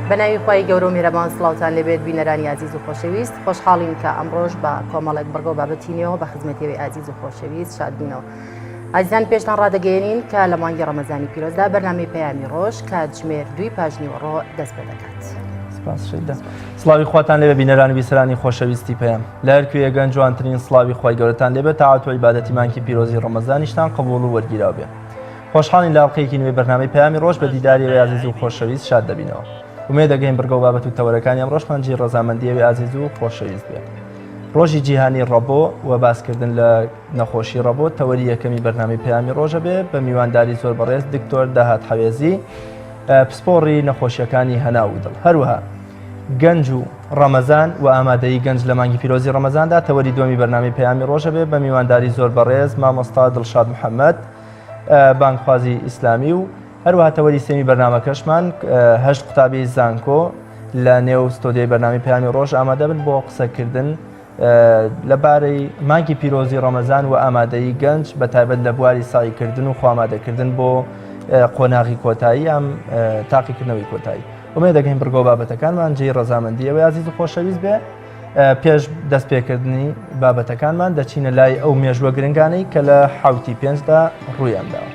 بەناوی خۆی گەورە و میهرەبان سڵاوتان لەبێت بینەرانی عزیز و خۆشەویست خۆشحاڵین کە ئەمڕۆژ بە کۆمەڵێک بەرگە و بابەتینەوە بە خزمەتیەوەی عزیز و خۆشەویست شادبینەوە. عزیزان پێشتان ڕادەگەیەنین کە لە مانگی ڕەمەزانی پیرۆزدا بەرنامەی پەیامی ڕۆژ کاتژمێر 2 پاژنیوەڕۆ دەست پێ دەکات. سڵاوی خواتان لێبێ بینەرانی بیسەرانی خۆشەویستی پێم لە هەر کوێ گەنج جوانترین سڵاوی خۆی گەورەتان لێبێت تاعات و عیبادەتی مانگی پیرۆزی ڕەمەزانیشتان قبوڵ و وەرگیراو بێ. خۆشحاڵین لە ئەڵقەیەکی نوێی بەرنامەی پەیامی ڕۆژ بە دیداریەوەی عزیز و خۆشەویست شاد دەبینەوە. ومێ دەگەین بەرگە و بابەت و تەوەرەکانی ئەمڕۆژمان جێی ڕەزامەندیەوەی عزیز و خۆشەویست بێت. ڕۆژی جیهانی ڕەبۆ و باسکردن لە نەخۆشی ڕەبۆ تەوەری یەکەمی بەرنامەی پەیامی ڕۆژە بێ بە میوانداری زۆر بەڕێز دکتۆر داهات حەوێزی پسپۆڕی نەخۆشیەکانی هەنا و دڵ. هەروەها گەنج و ڕەمەزان و ئامادەیی گەنج لە مانگی پیرۆزی ڕەمەزاندا تەوەری دووەمی بەرنامەی پەیامی ڕۆژە بێ بە میوانداری زۆر بەڕێز مامۆستا دڵشاد محەممەد بانکخوازی ئیسلامی و هەروەها تەوەری سێمی بەرنامەکەشمان هەشت قوتابی زانکۆ لە نێو ستۆدیۆی بەرنامەی پەیامی ڕۆژ ئامادە بن بۆ قسەکردن لەبارەی مانگی پیرۆزی ڕەمەزان و ئامادەیی گەنج بە تایبەت لە بواری ساغیکردن و خۆئامادەکردن بۆ قۆناغی کۆتایی ئەم تاقیکردنەوەی کۆتایی. ومێ دەگەین بەرگە و بابەتەکانمان جێی ڕەزامەندیەوەی عزیز و خۆشەویست بێ. پێش دەستپێکردنی بابەتەکانمان دەچینە لای ئەو مێژووە گرنگانەی کە لە حوتی پێنجدا ڕوویانداوە.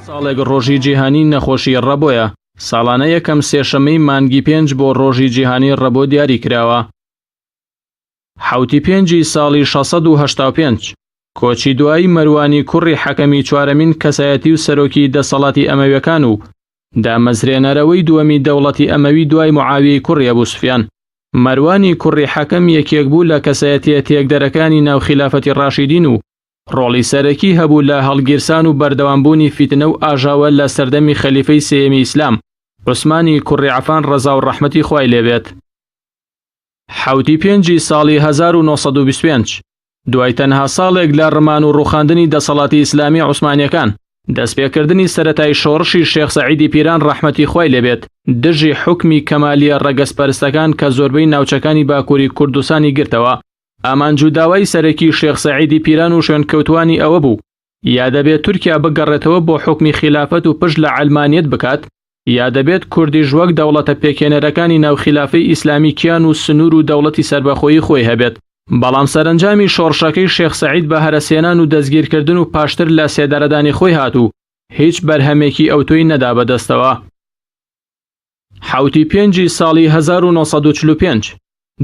ساڵێک ڕۆژی جیهانی نەخۆشی ڕەبۆیە. ساڵانە یەکەم سێشەمەی مانگی پێنج بۆ ڕۆژی جیهانی ڕەبۆ دیاری کراوە. حوتی پێنجی ساڵی 685 کۆچی دوایی مەروانی کوڕی حەکەمی چوارەمین کەسایەتی و سەرۆکی دەسەڵاتی ئەمەویەکان و دامەزرێنەرەوەی دووەمی دەوڵەتی ئەمەوی دوای معاویەی کوڕی ئەبوو سوفیان. مەروانی کوڕی حەکەم یەکێک بوو لە کەسایەتیە تێکدەرەکانی ناو خلافەتی ڕاشیدین و ڕۆڵی سەرەکی هەبوو لە هەڵگیرسان و بەردەوامبوونی فیتنە و ئاژاوە لە سەردەمی خەلیفەی سێیەمی ئیسلام عوسمانی کوڕی عەفان ڕەزا و ڕەحمەتی خوای لێبێت. حوتی پێنجی ساڵی 1925 دوای تەنها ساڵێک لە ڕمان و ڕووخاندنی دەسەڵاتی ئیسلامی عوسمانیەکان دەستپێکردنی سەرەتای شۆڕشی شێخ سەعیدی پیران ڕەحمەتی خوای لێبێت دژی حوکمی کەمالیە ڕەگەزپەرستەکان کە زۆربەی ناوچەکانی باکووری کوردستانی گرتەوە. ئامانجوداوای سەرەکی شێخ سەعیدی پیران و شوێنکەوتوانی ئەوە بوو یا دەبێت تورکیا بگەڕێتەوە بۆ حوکمی خلافەت و پشت لە عەلمانیەت بکات یا دەبێت کوردیش وەک دەوڵەتە پێکێنەرەکانی ناو خلافەی ئیسلامی کیان و سنوور و دەوڵەتی سەربەخۆیی خۆی هەبێت. بەڵام سەرنجامی شۆڕشەکەی شێخ سەعید بە هەرەسێنان و دەستگیرکردن و پاشتر لە سێدارەدانی خۆی هاتوو هیچ بەرهەمێکی ئەوتۆی نەدا بەدەستەوە. حوتی پێنجی ساڵی 1945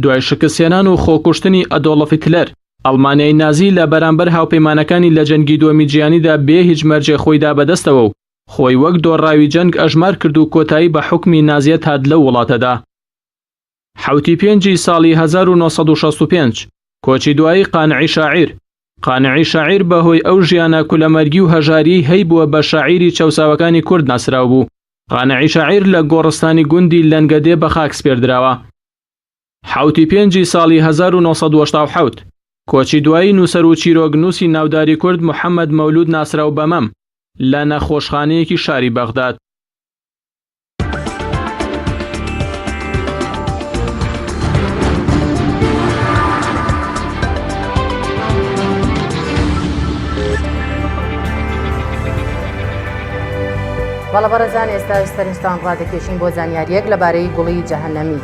دوای شکستهێنان و خۆکوشتنی ئەدۆڵف هیتلەر ئەڵمانیای نازی لە بەرامبەر هاوپەیمانەکانی لە جەنگی دووەمی جیهانیدا بێ هیچ مەرجێ خۆیدا بەدەستەوە و خۆی وەک دۆڕاوی جەنگ ئەژمار کرد و کۆتایی بە حوکمی نازیەت هات لەو وڵاتەدا. حوتی پێنجی ساڵی 1965 کۆچی دوایی قانعی شاعیر بەهۆی ئەو ژیانە کولەمەرگی و هەژاری هەیبووە بە شاعیری چەوساوەکانی کورد ناسراو بوو. قانعی شاعیر لە گۆڕستانی گوندی لەنگەدێ بە خاک سپێردراوە. حوتی پێنجی ساڵی 1970 کۆچی دوایی نووسەر و چیرۆگنووسی ناوداری کورد محەممەد مەولود ناسراو بەمەم لە نەخۆشخانەیەکی شاری بەغداد. بەڵە بەڕێزان ئێستا سەرنجتان ڕادەکێشین بۆ زانیاریەک لەبارەی گوڵی جەهەنەمی.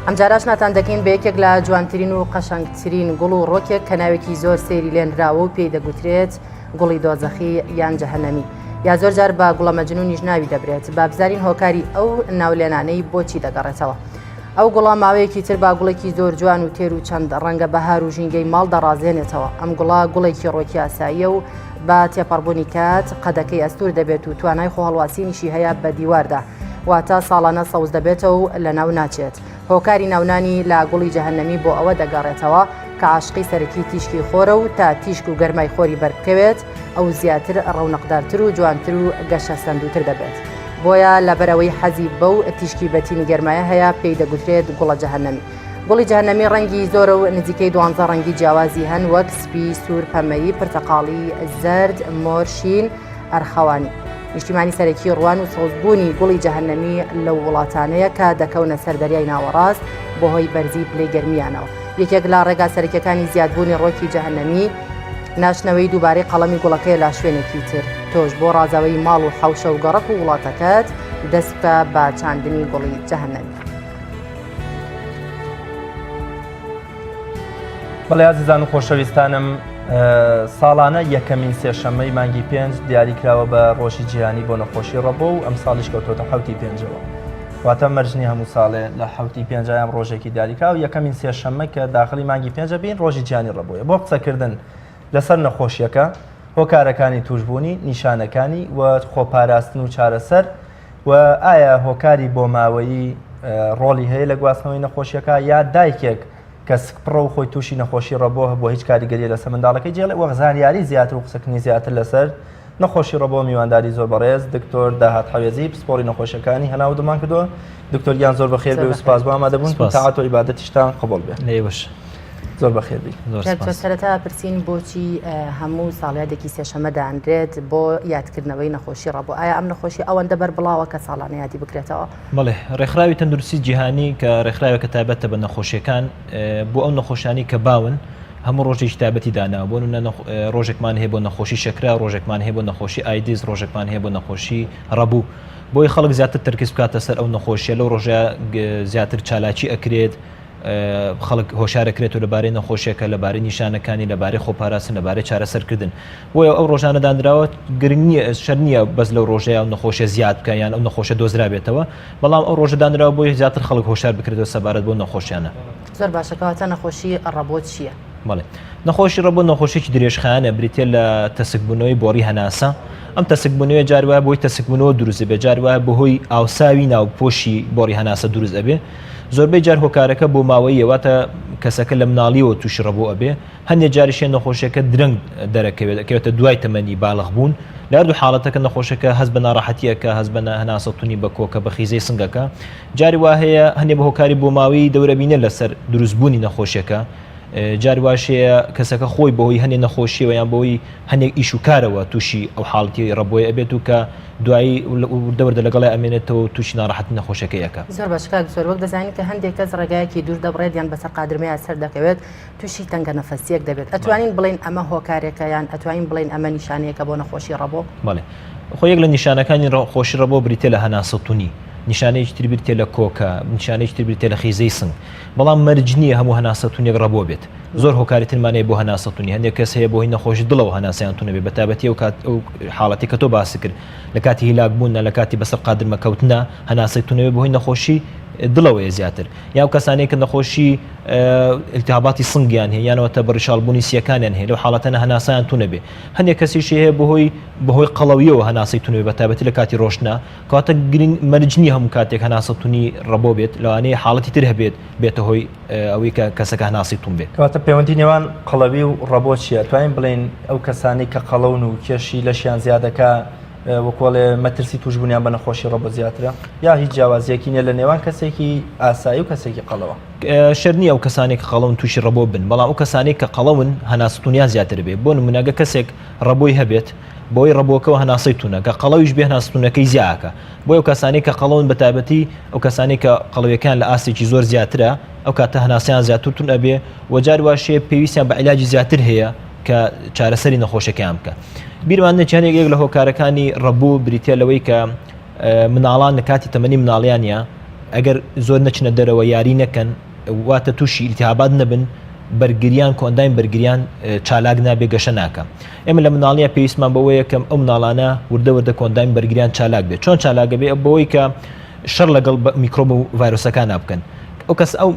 ئەم جاراش ناتان دەکەین بە یەکێک لە جوانترین و قەشەنگترین گوڵ و ڕۆکێک کە ناوێکی زۆر سێری لێنراوە و پێی دەگوترێت گوڵی دۆزەخی یان جەهەنەمی یا زۆر جار بە گوڵە مەجنونیش ناوی دەبرێت. بابزارین هۆکاری ئەو ناولێنانەی بۆچی دەگەڕێتەوە. ئەو گوڵە ماوەیەکی تر با گوڵێکی زۆر جوان و تێر و چەند ڕەنگە بەهار و ژینگەی ماڵ دەڕازێنێتەوە. ئەم گوڵە گوڵێکی ڕۆکی ئاساییە و با تێپەڕبوونی کات قەدەکەی ئەستور دەبێت و توانای خۆهەڵواسینیشی هەیە بە دیواردا واتە ساڵانە سەوز دەبێتەوە و لە ناو ناچێت. هۆکاری ناونانی لە گوڵی جەهەنەمی بۆ ئەوە دەگەڕێتەوە کە عاشقی سەرەکی تیشکی خۆرە و تا تیشک و گەرمای خۆری بەربکەوێت ئەو زیاتر ڕەونەقدارتر و جوانتر و گەشە سندوتر دەبێت. بۆیە لەبەرەوەی حەزی بەو تیشکی بەتینی گەرمایە هەیە پێی دەگوترێت گوڵە جەهەنەمی. گوڵی جەهەنەمی ڕەنگی زۆرە و نزیکەی 12 ڕەنگی جیاوازی هەن وەک سپی، سوور، پەمەیی، پرتەقاڵی، زەرد، مۆرشین، ئەرخەوانی. نیشتیمانی سەرەکی ڕوان و سۆزبوونی گوڵی جەهەنەمی لەو وڵاتانەیە کە دەکەونە سەر دەریای ناوەڕاست بەهۆی بەرزی پلەی گەرمیانەوە. یەکێک لە ڕێگا سەرەکیەکانی زیادبوونی ڕۆکی جەهەنەمی ناشنەوەی دووبارەی قەڵەمی گوڵەکەی لا شوێنێکی تر. تۆش بۆ ڕازاوی ماڵ و حەوشە و گەڕەک و وڵاتەکەت دەست بکە بە چاندنی گوڵی جەهەنەمی. بەڵێ عزیزان و خۆشەویستانم، ساڵانە یەکەمین سێشەممەی مانگی 5 دیاریکراوە بە ڕۆژی جیهانی بۆ نەخۆشی ڕەبۆ و ئەم ساڵیش کەوتۆتە 7/5ەوە. واتە مەرجنی هەموو ساڵێ لە 7/5 ڕۆژێکی دیاریکراوە یەکەمین سێشەممە کە داخلی مانگی 5 بین ڕۆژی جیهانی ڕەبۆیە بۆ قسەکردن لەسەر نەخۆشیەکە، هۆکارەکانی توشبوونی، نیشانەکانی و خۆپاراستن و چارەسەر و ئایا هۆکاری بۆ ماوەیی ڕۆڵی هەیە لە گواستنەوەی نەخۆشیەکە یا دایکێک کە سکپڕە و خۆی تووشی نەخۆشی ڕەبۆ بۆ هیچ کاریگەریە لەسەر منداڵەکەی جێڵێ وە زانیاری زیاتر و قسەکننی زیاتر لەسەر نەخۆشی ڕەبۆ میوانداری زۆر بەڕێز دکتۆر داهات حەوێزی پسپۆری نەخۆشیەکانی هەناو دەمان کردووە. دکتۆر گیان زۆر بەخێر بێ و سپاس بۆ ئامادەبوون تاعات و عیبادەتیشتان قبوڵ بێ. لێوەش زۆر بەخێر بی. سەرەتا پرسین بۆچی هەموو ساڵیادێکی سێشەمە دانرێت بۆ یادکردنەوەی نەخۆشی ڕەبۆ؟ ئایا ئەم نەخۆشی ئەوەندە بەربڵاوە کە ساڵانە یادی بکرێتەوە؟ بەڵێ ڕێکخراوی تەندروستی جیهانی کە ڕێکخراوێکە تایبەتە بە نەخۆشیەکان بۆ ئەو نەخۆشانی کە باون هەموو ڕۆژێکی تایبەتی داناوە. بۆ ڕۆژێکمان هەیە بۆ نەخۆشی شەکرا، ڕۆژێکمان هەیە بۆ نەخۆشی ئایدیز، ڕۆژێکمان هەیە بۆ نەخۆشی ڕەبوو. بۆی خەڵک زیاتر تەرکیز بکاتە سەر ئەو نەخۆشیە لەو ڕۆژە زیاتر چالاکی ئەکرێت، خەڵک هۆشارەکرێت و لەبارەی نەخۆشیەکە، لەبارەی نیشانەکانی، لەبارەی خۆپاراستن، لەبارەی چارەسەرکردن. بۆیە ئەو ڕۆژانە دانراوە گرنگ نییە شەر نییە بەس لەو ڕۆژەیە ئەو نەخۆشیە زیاد بکە یان ئەو نەخۆشە دۆزرا بێتەوە، بەڵام ئەو ڕۆژە دانراوە بۆی زیاتر خەڵک هۆشار بکرێتەوە سەبارەت بۆ نەخۆشیانە. زۆر باشەکەواتە نەخۆشی ڕەبۆ چییە؟ بەڵێ نەخۆشی ڕەبۆ نەخۆشیی درێژخایانە بریتێ لە تەسکبوونەوەی بۆڕی هەناسە. ئەم تەسکبوونەوە جاروایە بۆی تەسکبوونەوە دروست بێ، جاروایە بەهۆی ئاوساوی ناوپۆشی بۆڕی هەناسە دروست ئەبێ. زۆربەی جار هۆکارەکە بۆ ماوەی واتە کەسەکە لە مناڵیەوە تووشی ڕەبۆ ئەبێ، هەندێک جاریشێ نەخۆشیەکە درەنگ دەرەکەوێتە دوای تەمەنی باڵغ بوون. لە هەردوو حاڵەتەکە نەخۆشەکە هەست بە ناڕەحەتیەکە، هەست بە هەناسەتونی بە کۆکە بە خیزەی سنگەکە. جاری وا هەیە هەندێک بە هۆکاری بۆ ماوەی دەورەبینە لەسەر دروستبوونی نەخۆشیەکە. جاری واشەیە کەسەکە خۆی بەهۆی هەندێک نەخۆشیەوە یان بەهۆی هەندێک ئیش و کارەوە تووشی ئەو حاڵەتی ڕەبۆی ئەبێت و کە دوایی دەوردە لەگەڵی ئەمێنێتەوە تووشی ناڕەحەتی نەخۆشیەکەیەکە. زۆر باشکار زۆر وەک دەزانین کە هەندێک کەس ڕێگایەکی دوور دەبڕێت یان بەسەر قادرمەیە سەر دەکەوێت تووشی تەنگە نەفەسیەک دەبێت. ئەتوانین بڵین ئەمە هۆکارێکە یان ئەتوانین بڵین ئەمە نیشانەیەکە بۆ نەخۆشی ڕەبۆ؟ بەڵێ خۆ یەک لە نیشانەکانی خۆشی ڕەبۆ بریتێ لە هەناسەتونی، نیشانەیەکی تر بریتێ لە کۆکە، نیشانەیەکی تر بریتێ لە خیزەی سنگ. بەڵام مەرج نییە هەموو هەناسەتونێک ڕەبۆ بێت. زۆر هۆکاری ترمانەیە بۆ هەناسەتونی، هەندێک کەس هەیە بۆ هی نەخۆشی دڵەوە هەناسەیان تونە بێت، بەتابەتی ئەو حاڵەتی کە تۆ باسی کرد لە کاتی هیلاک بوون لە کاتی بەسەر قادرمەکەوتنە هەناسەی تونەوێت بۆ هی نەخۆشی دڵەوەیە زیاتر، یا ئەو کەسانەیە کە نەخۆشی التهاباتی سنگیان هەیە یانەوەتە بەڕیشاڵبوونی سیەکانیان هەیە، لەو حاڵەتەنە هەناسەیان تونە بێ. هەندێک کەسیشی هەیە بەهۆی قەڵەویەوە هەناسەی تونە بێت، بەتابەتی لە کاتی ڕۆشتنە، کەواتە مەرجنی هەموو کاتێک هەناسەتونی ڕەبۆ بێت، لەوانەیە حاڵەتی تر هەبێت بێتە هۆی ئەوەی کە کەسەکە هەناسی تون بێت. کەواتە پەیوەندی نێوان قەڵەوی و ڕەبۆ چییە؟ توانین بڵێن ئەو کەسانی کە قەڵەون و کێشی لەشیان زیادەکە وەکۆڵێ مەترسی توشبوونیان بە نەخۆشی ڕەبۆ زیاترە، یا هیچ جیاوازیەکی نیە لە نێوان کەسێکی ئاسایی و کەسێکی قەڵەوە؟ شەر نییە ئەو کەسانێک قەڵەون تووشی ڕەبۆ بن، بەڵام ئەو کەسانێک کە قەڵەون هەناسەتونیان زیاتر بێت. بۆ نمونەگە کەسێک ڕەبۆی هەبێت بۆی ڕەبۆکەوە هەناسەی تونە کە قەڵەویش بێ هەناسەتونەکەی زیاکە. بۆ ئەو کەسانێک کە قەڵەون بەتابەتی ئەو کەسانێک کە قەڵەویەکان لە ئاستێکی زۆر زیاترە، ئەو کاتە هەناسیان زیاتر تون ئەبێ و جار واشەیە پێویستیان بە عیلاجی زیاتر هەیە کە چارەسەری نەخۆشیەکەیان بکە. بیرمان نەچێنێک یەک لە هۆکارەکانی ڕەبوو بریتێ لەوەی کە مناڵان لە کاتی تەمەنی مناڵیانە ئەگەر زۆر نەچنە دەرەوە یاری نەکەن واتە تووشی ئیلتیهابات نەبن، بەرگریان کۆنداین بەرگریان چالاک نابێ گەشە ناکە. ئێمە لە مناڵیە پێویستمان بەوەیە کەم ئەو مناڵانە وردە کۆنداین بەرگریان چالاک بێت. چۆن چالاکە بێ؟ بەوەی کە شەڕ لەگەڵ میکرۆب و ڤایرۆسەکان نابکەن. ئەو کەس ئەو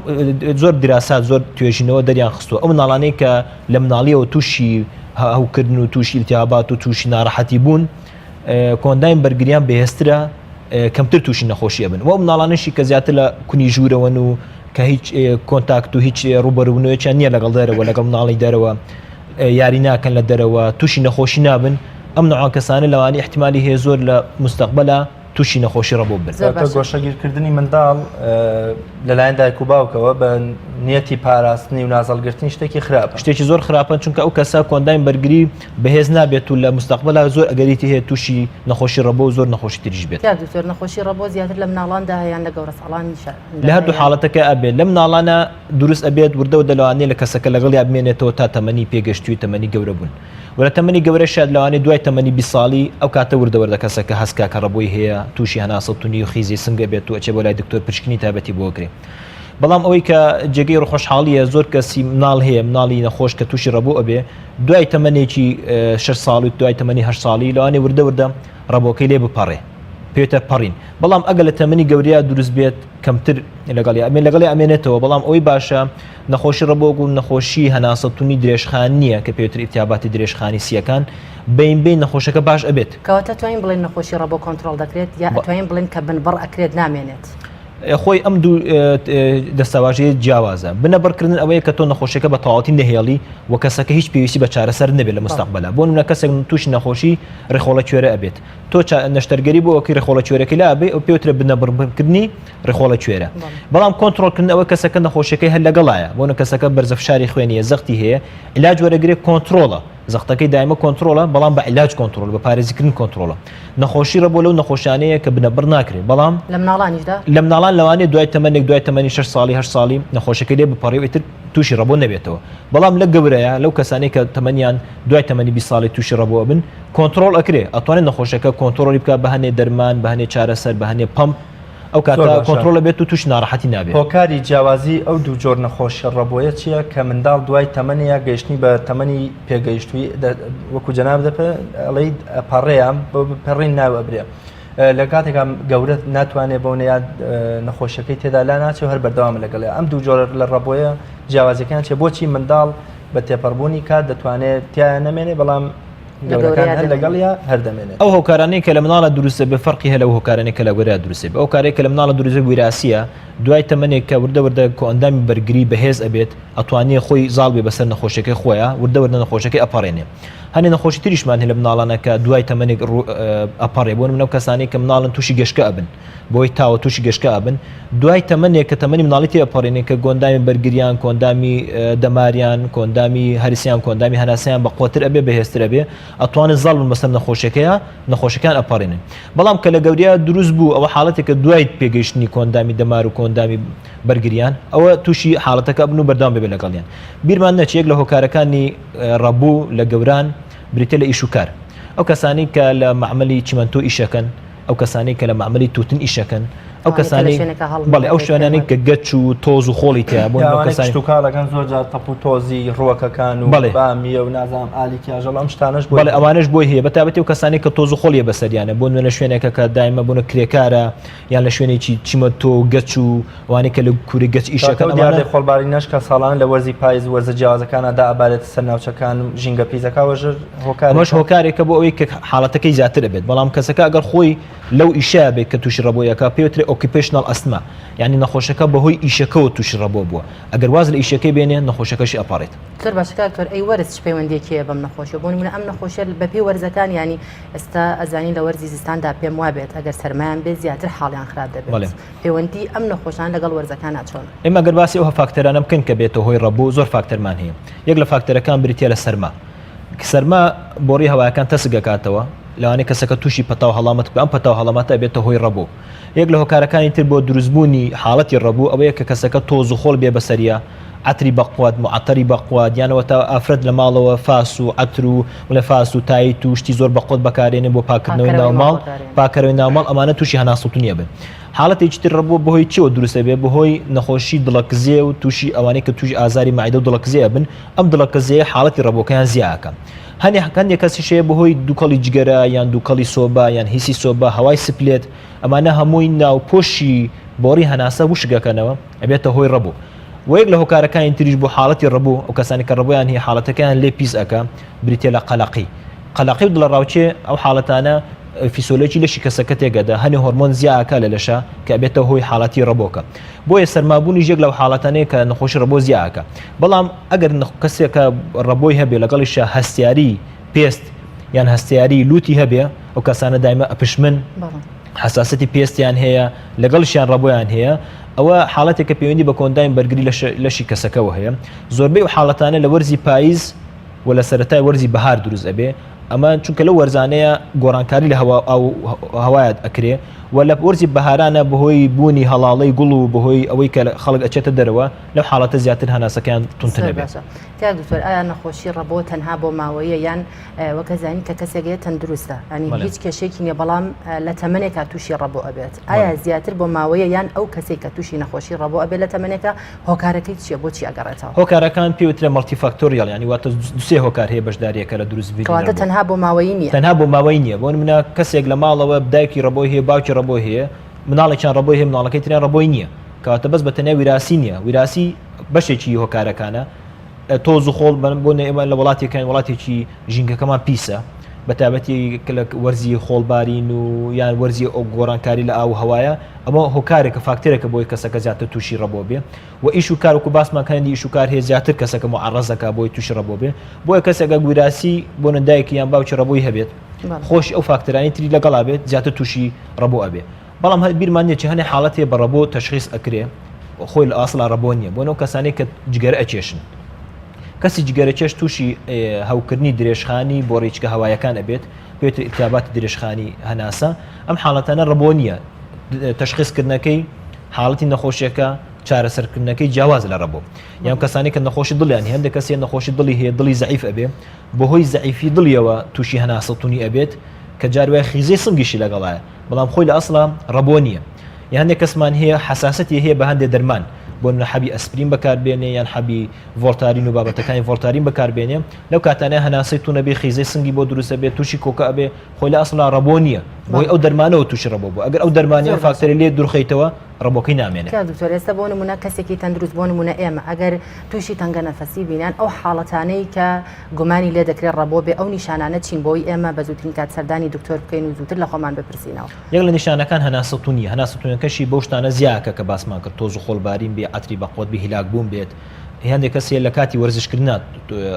زۆر دراسات زۆر توێژینەوە دەریان خستووە ئەو مناڵانەی کە لە مناڵیەوە تووشی هەوکردن و تووشی ئیلتیهابات و تووشی ناڕەحەتی بوون، کۆنداین بەرگریان بەهێزترە، کەمتر تووشی نەخۆشیە بن. وە مناڵانشی کە زیاتر لە کونی ژوورەوەن و کە هیچ کۆنتاکت و هیچ ڕوبەروونەوەیان نییە لەگەڵ دەرەوە لەگەڵ مناڵی دەرەوە یاری ناکەن لە دەرەوە تووشی نەخۆشی نابن، ئەم نوع کەسانە لەوانی احتیمالی هەیە زۆر لە مستەقبەلە تووشی نەخۆشی ڕەبۆ بن. گۆشەگیرکردنی منداڵ لەلایەن دایک و باوکەوە بە نیەتی پاراستنی و نازەڵگرتنی شتێکی خراپە، شتێکی زۆر خراپە، چونکە ئەو کەسە کۆنداین بەرگری بەهێز نابێت و لە مستەقبەلە زۆر ئەگەریتی هەیە تووشی نەخۆشی ڕەبۆ و زۆر نەخۆشی تریش بێت. دکتۆر نەخۆشی ڕەبۆ زیاتر لە مناڵاندا هەیەیان لە گەورە ساڵانی لە هەردوو حاڵەتەکە ئەبێت. لە مناڵانە دروست ئەبێت وردە و دەلەوانێ لە کەسەکە لەگەڵ بمێنێتەوە تا تەمەنی پێگەشتی و تەمەنی گەورە بوون. وەرە تەمەنی گەورە شاید لەوانێ دوای تەمەنی 20 ساڵی ئەو کاتە وردەوەردە کەسەکە هەستکا کە ڕەبۆی هەیە تووشی هەناسەتونی و خیزی سنگە بێت و ئەچێ بۆ لای دکتۆر پشکنی تایبەتی بۆکرێ بەڵام ئەوەی کە جێگەی ڕۆخۆشحاڵیە زۆر کەسی مناڵ هەیە مناڵی نەخۆش کە تووشی ڕەبوو ئەبێ دوای تەمەنێکی 6 ساڵ و دوای تەمەنی 8 ساڵی لەوانێ وردە وردە ڕەبۆکەی لێ بپەڕێ پێوتە پەڕین بەڵام ئەگەر لە تەمەنی گەورەیە دروست بێت کەمتر لەگەڵی ئەمێنێتەوە بەڵام ئەوەی باشە نەخۆشی ڕەبۆک و نەخۆشی هەناسەتونی درێژخان نییە کە پێوتر ئیرتیاباتی درێژخانی سیەکان بین نەخۆشەکە باش ئەبێت کەواتە توانین بڵێن نەخۆشی ڕەبۆ کۆنتترۆل دەکرێت یا ئەتوانین بڵێن کە بنبڕ ئەکرێت نامێنێت خۆی ئەم دوو دەستاواژەیە جیاوازە بنەبڕکردن ئەوەیە کە تۆ نەخۆشیەکە بە تەواوەتی نەهێڵی و کەسەکە هیچ پێویستی بە چارەسەر نەبێت لە مستەقبەلە بۆ نمونە کەسێک تووشی نەخۆشی ڕێخۆڵە کوێرە ئەبێت تۆ نەشتەرگەری بۆ ئەوکەی ڕێخۆڵە کوێرەکەی لا ئەبێ ئەو پێوترە بنەبڕکردنی ڕێخۆڵە کوێرە بەڵام کۆنتترۆلکردن ئەوە کەسەکە نەخۆشیەکەی هەر لەگەڵایە بۆ کەسەکە بەرزەفشاری خوێنیە زەختی هەیە علاج وەرەگرێت کۆنتترۆلە زەختەکەی دایمە کۆنتترۆلە بەڵام بە علاج کۆنتترۆل بە پارێزیکردن کۆنتترۆلە نەخۆشی ڕەبۆ لەو نەخۆشانەیە کە بنەبڕ ناکرێت بەڵام لە مناڵانیشدا لە مناڵان لەوانێ دوای تەمەنێک دوای تەمەنی 6 ساڵی 8 ساڵی نەخۆشەکەی لێ بپەڕێتر تووشی ڕەبۆ نەبێتەوە بەڵام لە گەورەیە لەو کەسانەی کە تەمەنیان دوای تەمەنی 20 ساڵی تووشی ڕەبۆ بن کۆنتترۆل ئەکرێ ئەتوانێت نەخۆشەکە کۆنتترۆلی بکە بە هەنێ دەرمان بە هەنێ چارەسەر بە هەنێ پەمپ ئەو کاتە کۆنتترۆلە بێت و توش ناڕەحەتی نابێت هۆکاری جیاوازی ئەو دوو جۆر نەخۆشی ڕەبۆیە چییە کە منداڵ دوای تەمەنیە گەیشتنی بە تەمەنی پێگەیشتووی وەکو جەناب دەڵێ پەڕێیان بۆ پەڕین ناوە برێ لە کاتێکا گەورە ناتوانێت بۆ نەیاد نەخۆشیەکەی تێدا لا ناچێت هەر بەردەوام لەگەڵێ ئەم دوو جۆر لە ڕەبۆیە جیاوازەکان چێ بۆچی منداڵ بە تێپەڕبوونی کات دەتوانێت تیان نەمێنێ بەڵام لەگەڵیا هەردەمێنێت ئەو هۆکارانەی کە لە مناڵە دروستە بە فەرقی هەلە و هۆکارانەی کە لە گەورەیە دروستێ ئەو کارێک کە لە مناڵە دروستە ویراسیە دوای تەمەنێک کە وردە وردە کۆ ئەندامی بەرگری بەهێز ئەبێت ئەتوانێت خۆی زاڵ بێ بەسەر نەخۆشیەکەی خۆیە وردە وردە نەخۆشیەکەی ئەپەڕێنێ هەنێ نەخۆشی تریشمان هەیە لە مناڵانە کە دوای تەمەنێک ئەپەڕێ بۆ منەو کەسانی کە مناڵن تووشی گەشکە ئەبن بۆی تاوە تووشی گەشکە ئەبن دوای تەمەنێک کە تەمەنی مناڵی تێ ئەپەڕێنێ کە گۆندامی بەرگریان کۆندامی دەماریان کۆندامی هەرسیان کۆندامی هەناسیان بە قوتر ئەبێ بەهێزتر ئەبێ ئەتوانێت زاڵ بن بەسەر نەخۆشیەکان ئەپەڕێنن بەڵام کە لە گەورەیە دروست بوو ئەوە حاڵەتێک کە دوای پێگەیشتنی کۆندامی دەمار و کۆندامی بەرگریان ئەوە تووشی حاڵەتەکە بن و بەردەوام بێ لەگەڵیان بیرمان نەچێک لە هۆکارەکانی ڕەبوو لە گەوران بریتە لە ئیشوکار ئەو کەسانی کە لە معمەلی چیمەنتۆ ئیشەکەن ئەو کەسانی کە لە معمەلی تووتن ئیشەکەن ئەو کەسانی بەڵێ ئەو شوێنانی کە گەچ و تۆز و خۆڵی تیا بۆ کەسانیکارەکان زۆر تەپ و تۆزی ڕوەکەکان و بامیە و نازام ئالیکیاژەڵ ئەم شتانەش بەڵێ ئەوانش بۆی هەیە بەتابەتی و کەسانی کە تۆز و خۆڵیە بەسەریانە بۆ نوێنە شوێنێکە کە دایمە بۆنە کرێکارە یان لە شوێنێکی چیمەتۆ و گەچ و ئەوانەی کە لە کوری گەچ ئیشەکەن خۆڵباری نەش کە ساڵان لە وەرزی پاییز وەرزە جیاوازەکانەدا ئەبارێت سەر ناوچەکان ژینگە پیزەکەوەژر هۆکارمەش هۆکارێکە بۆ ئەوەی کە حاڵەتەکەی زیاتر بێت بەڵام کەسەکە ئەگەر خۆی لەو ئیشە بێت کە تووشی ڕەبۆیەکە پێوترێ ئۆکیپیشنال ئەستما یعنی نەخۆشەکە بەهۆی ئیشەکەەوە تووشی ڕەبۆ بووە ئەگەر واز لە ئیشەکەی بێنێ نەخۆشەکەشی ئەپارێت تر باشکار ئەی وەرز پەیوەندێکیە بەم نەخۆشیە بۆ نمونە ئەم نەخۆشیە بەپێی وەرزەکان ینی ئێستا ئەزانی لە وەرزی زستاندا پێم وابێت ئەگەر سەرمایان بێت زیاتر حاڵیان خراپ دەبێت پەیوەندی ئەم نەخۆشان لەگەڵ وەرزەکان ناچۆن ئێمە گەر باسی ئەوە فاکتەرانە بکەن کە بێتە هۆی ڕەبوو زۆر فاکتەرمان هەیە یەک لە فاکتەرەکان بریتە لە سەرما بۆڕی هەوایەکان تەسگەکاتەوە لەوانەیە کەسەکە تووشی پەتاو هەڵامەت ئەم پەتاو هەڵامەتە بێتە هۆی ڕەبوو یەک لە هۆکارەکانی تر بۆ دروستبوونی حاڵەتی ڕەبوو ئەوەیە کە کەسەکە تۆز و خۆڵ بێ بەسەریە عتری بەقوات معتەری بەقوات یانەوە تا ئافرەت لە ماڵەوە فاس و عتر و لە فاس و تایت و شتی زۆر بەقوت بەکارێنێ بۆ پاکردنەوەی ناوماڵ پاکەرەوەی ناوماڵ ئەمانە تووشی هەناسەتونیە بن حاڵەتێکی تر ڕەبوو بەهۆی چیەوە دروستە بێ بەهۆی نەخۆشی دڵەکزێ و تووشی ئەوانەی کە تووشی ئازاری مایدە و دڵەکزێ بن ئەم دڵەکزەیە حاڵەتی ڕەبۆکەیان زیاکەن هەندێک کەسیشەیە بەهۆی دووکەڵی جگەرە یان دووکەڵی سۆبا یان هیسی سۆبا هەوای سپلێت ئەمانە هەمووی ناوپۆشی بۆڕی هەناسە وشگەکەنەوە ئەبێتە هۆی ڕەبوو وەیەک لە هۆکارەکانی تریش بۆ حاڵەتی ڕەبوو ئەو کەسانی کە ڕەبوویان هەیە حاڵەتەکەیان لێ پیس ئەکە بریتێ لە قەلەقی و دڵە ڕاوچێ ئەو حاڵەتانە فیسۆلۆجی لەشی کەسەکە تێگەدا هەنێ هۆرمۆن زیاکە لە لەشە کە بێتە هۆی حاڵەتی ڕەبۆکە بۆیە سەرمابوونی ژێک لەو حاڵەتانەیە کە نەخۆشی ڕەبۆ زیاکە بەڵام ئەگەر کەسێکە ڕەبۆی هەبێ لەگەڵیشە هەستیاری پێست یان هەستیاری لوتی هەبێ ئەو کەسانە دایمە ئەپشمن حساسەتی پێستیان هەیە لەگەڵشیان ڕەبۆیان هەیە ئەوە حاڵەتێکە پەیوەندی بە کۆندایم بەرگری لەشی کەسەکەەوە هەیە زۆربەی و حاڵەتانە لە وەرزی پاییز و لە سەرەتای وەرزی بەهار دروست ئەبێ ئەمە چونکە لە وەرزانەیە گۆڕانکاری لە هەوایەت ئەکرێ و لە وەرزی بەهارانە بەهۆی بوونی هەڵاڵەی گوڵ و بەهۆی ئەوەی کە خەڵک ئەچێتە دەرەوە لەو حاڵەتە زیاتر هەناسەکان تونتنە بێت کاک دکتۆر ئایا نەخۆشی ڕەبۆ تەنها بۆ ماوەیە یان وەکە زانی کە کەسێکێ تەندروستە ئەنی هیچ کێشێکی نییە بەڵام لە تەمەنێکە تووشی ڕەبۆ ئەبێت ئایا زیاتر بۆ ماوەیە یان ئەو کەسێک کە تووشی نەخۆشی ڕەبۆ ئەبێت لە تەمەنێکە هۆکارەکەی چیە بۆچی ئەگەڕێتەوە هۆکارەکان پێوترە مەڵتیفاکتۆریال ینی واتە دوسێ هۆکار هەیە بەشداریەکە لە دروستبوونی کەواتە تەنها بۆ ماوەیی نییە تەنها بۆ ماوەی نییە بۆ منە کەسێک لە ماڵەوە بدایکی ڕەبۆی هەیە باوکی ڕەبۆی هەیە مناڵێکیان ڕەبۆی هەیە مناڵەکەی تریان ڕەبۆی نییە کەواتە بەس بە تەنیا ویراسی نییە ویراسی بەشێکی هۆکارەکانە تۆز و خۆڵ بۆ ئێمە لە وڵاتێکەکان وڵاتێکی ژینگەکەمان پیسە بە تایبەتی وەرزی خۆڵبارین و یان وەرزی ئەو گۆڕانکاری لە ئاو هەوایە ئەمە هۆکارێکە فاکتێرەکە بۆی کەسەکە زیاتر تووشی ڕەبۆ بێ و ئیش و کارکو باسمان کەندی ئیش و کار هەیە زیاتر کەسەکە معڕەزەکە بۆی تووشی ڕەبۆ بێ بۆیە کەسێکە گویراسی بۆ نەدایکی یان باوکی ڕەبۆی هەبێت خۆش ئەو فاکتەرانی تری لەگەڵا بێت زیاتر تووشی ڕەبۆ ئەبێ بەڵام بیرمان نیە چ هەنێ حاڵەتێ بە ڕەبۆ تەشخیص ئەکرێ خۆی لە ئاسڵا ڕەبۆ نییە بۆ نەو کەسانێک کە جگەرە ئەچێشن کەسی جگەرەچێش تووشی هەوکردنی درێژخانی بۆ ڕێچکە هەوایەکان ئەبێت پێوتر ئیتیاباتی درێژخانی هەناسە ئەم حاڵەتانە ڕەبۆ نییە تەشخیصکردنەکەی حاڵەتی نەخۆشیەکە چارەسەرکردنەکەی جیاواز لە ڕەبۆ یان کەسانی کە نەخۆشی دڵیان هەندێک کەسێ نەخۆشی دڵی هەیە دڵی زەعیف ئەبێ بەهۆی زەعیفی دڵیەوە تووشی هەناسەتونی ئەبێت کە جاروای خیزەی سنگیشی لەگەڵایە بەڵام خۆی لە ئەسڵا ڕەبۆ نییە یان هەندێک کەسمان هەیە حساسەتی هەیە بە هەندێک دەرمان بۆ حەبی ئەسپرین بەکاربێنێ یان حەبی ڤۆڵتارین و بابەتەکانی ڤۆڵتارین بەکاربێنێ لەو کاتانەیە هەناسەی تو نەبێ خیزەی سنگی بۆ دروستە بێت تووشی کۆکە ئەبێ خۆی لە ئەسڵا ڕەبۆ نییە بۆی ئەو دەرمانەوە تووشی ڕەبۆ بوو ئەگەر ئەو دەرمانی فاکتەری لێ دوورخەیتەوە ڕەبۆکەی نامێنێت دکتۆر ئێستا بۆ نمونە کەسێکی تەندروست بۆ نمونە ئێمە ئەگەر تووشی تەنگە نەفەسی بینیان ئەو حاڵەتانەی کە گومانی لێ دەکرێت ڕەبۆ بێ ئەو نیشانانە چین بۆی ئێمە بە زووترین کات سەردانی دکتۆر بکەین و زووتر لە خۆمان بپرسینەوە یەک لە نیشانەکان هەناسەتونی هەناسەتونەکەشی بەو شتانە زیاکە کە باسمان کرد تۆز و خۆڵبارین بێ عەتری بەقۆت بێ هیلاک بوون بێت هەندێک کەسێ لە کاتی وەرزشکردنا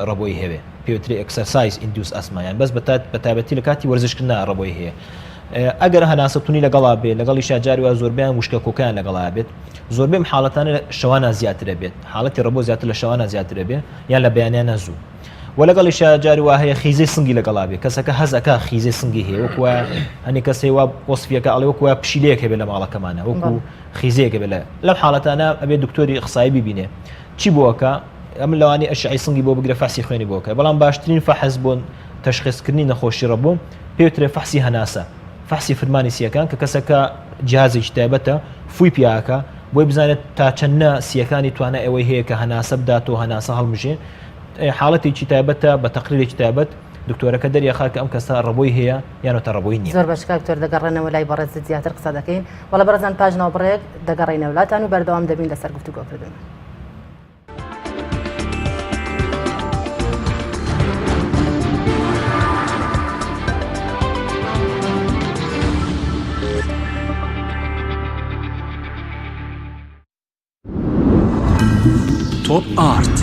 ڕەبۆی هەوێ پێوتری ئەکسەرسایز ئیندیوس ئەسمایان بەس بە تایبەتی لە کاتی وەرزشکردنا ڕەبۆی هەیە ئەگەر هەناسەتونی لەگەڵا بێ لەگەڵی شاجاریوە زۆربیان وشکە کۆکیان لەگەڵا بێت زۆربەی حاڵەتانە شەوانە زیاترە بێت حاڵەتی ڕەبۆ زیاتر لە شەوانە زیاترە بێ یان لە بەیانیانە زوو و لەگەڵی شاجاریوە هەیە خیزەی سنگی لەگەڵا بێ کەسەکە هەزەکە خیزەی سنگی هەیە وەکوە هەنی کەسێ وا وەسفیەکە ئەڵێ وەکوە پشیلەیەک هەبێت لە ماڵەکەمانە وەکو خیزەیەکە بێت لەم حاڵەتانە ئەبێ دکتۆری قسایی ببینێ چی بووەکە ئەم لەوانی ئەشعی سنگی بۆ بگرە فەحسی خوێنی بۆکە بەڵام باشترین فەحس بۆن تەشخیصکردنی نەخۆشی ڕەبۆ پێوترێ فەحسی هەناسە فەحسی فرمانی سیەکان کە کەسەکە جیهازێکی تایبەتە فوی پیاکە بۆی بزانێت تا چەندە سیەکانی توانە ئەوەی هەیە کە هەناسە بداتەوە هەناسە هەڵمژێ حاڵەتێکی تایبەتە بە تەقریرێکی تایبەت دکتۆرەکە دەریەخا کە ئەم کەسە ڕەبۆی هەیە یانەتە ڕەبۆی نییە زۆر بەشکا دکتۆر دەگەڕێنەوە لای بەڕێزت زیاتر قسە دەکەین وەڵە بەڕێزان پاژنەوە بڕێک دەگەڕێنە وڵاتان و بەردەوام دەبین لەسەر گفتوگۆکردن. تۆپ ئارت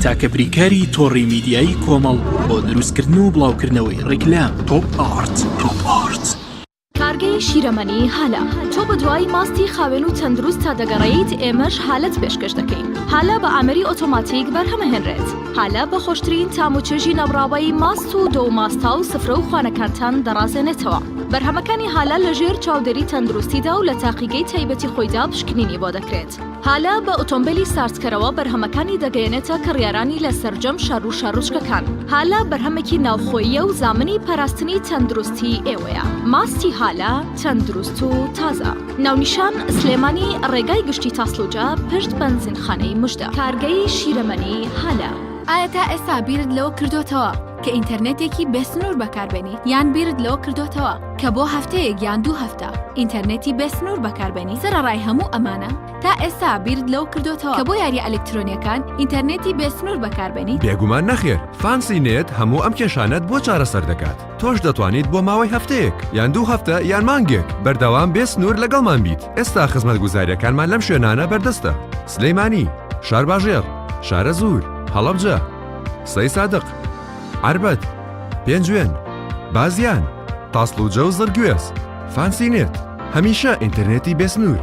تاکە بریکاری تۆڕی میدیایی کۆمەڵ بۆ دروستکردن و بڵاوکردنەوەی ڕیکلام تۆپ ئارت. کارگەی شیرەمەنی هالە تۆ بە دوای ماستی خاوێن و تەندروست تا دەگەڕێیت ئێمەش حالەت پێشکەش دەکەین. هالە بە ئامەری ئۆتۆماتیک بەرهەمەهێنرێت. هالە بە خۆشترین تام و چێژی نەبراوەی ماست و دۆ ماستا و سفرە و خوانەکانتان دەڕازێنێتەوە. بەرهەمەکانی هالە لەژێر چاودێری تەندروستیدا و لە تاقیگەی تایبەتی خۆیدا پشکنینی بۆ دەکرێت. هالە بە ئۆتۆمبیلی سارسکەرەوە بەرهەمەکانی دەگەیەنێتە کڕیارانی لە سەرجەم شەڕ و شەڕوچکەکان. هالە بەرهەمێکی ناوخۆیە و زامنی پاراستنی تەندروستی ئێوەیە. ماستی هالە تەندروست و تازە. ناونیشان سلێمانی ڕێگای گشتی تاسلوجە پشت بەنزینخانەی مژدە. کارگەی شیرەمەنی هالە. ئایا تا ئێستا بیرت لەوە کردوتەوە کە ئینتەرنێتێکی بێسنوور بەکاربێنیت یان بیرت لەوە کردوتەوە کە بۆ هەفتەیەک یان 2 هەفتە ئینتەرنێتی بێسنوور بەکاربێنی سەرەڕای هەموو ئەمانە تا ئێستا بیرت لەوە کردوتەوە کە بۆ یاری ئەلکترۆنیەکان ئینتەرنێتی بێسنوور بەکاربێنیت؟ بێگومان نەخێر فانسی نێت هەموو ئەم کێشانەت بۆ چارەسەر دەکات. تۆش دەتوانیت بۆ ماوەی هەفتەیەک یان 2 هەفتە یان مانگێک بەردەوام بێسنوور لەگەڵمان بیت. ئێستا خزمەتگوزاریەکانمان لەم شوێنانە بەردەستە: سلەیمانی، شارباژێر، شارە زوور، هەڵەبجە، سەی سادق، عربەت، پێنجوێن، بازیان، تاسلوجە و زرگوێز. فانسی نێت هەمیشە ئینتەرنێتی بێسنوور.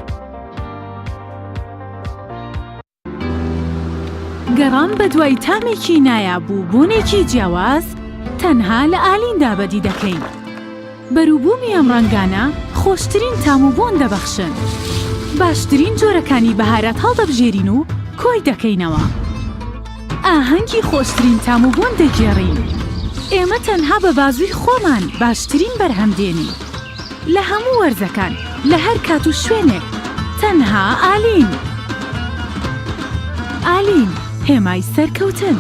گەڕان بە دوای تامێکی نایابوو بوونێکی جیاواز تەنها لە ئالیندا بەدی دەکەین. بەرووبوومی ئەم ڕەنگانە خۆشترین تام و بۆن دەبەخشن. باشترین جۆرەکانی بەهارات هەڵدەبژێرین و کۆی دەکەینەوە. ئاهەنگی خۆشترین تاموبۆن دەگێڕین. ئێمە تەنها بە بازووی خۆمان باشترین بەرهەمدێنین لە هەموو وەرزەکان لە هەر کات و شوێنێک. تەنها ئالین. ئالین، هێمای سەرکەوتن.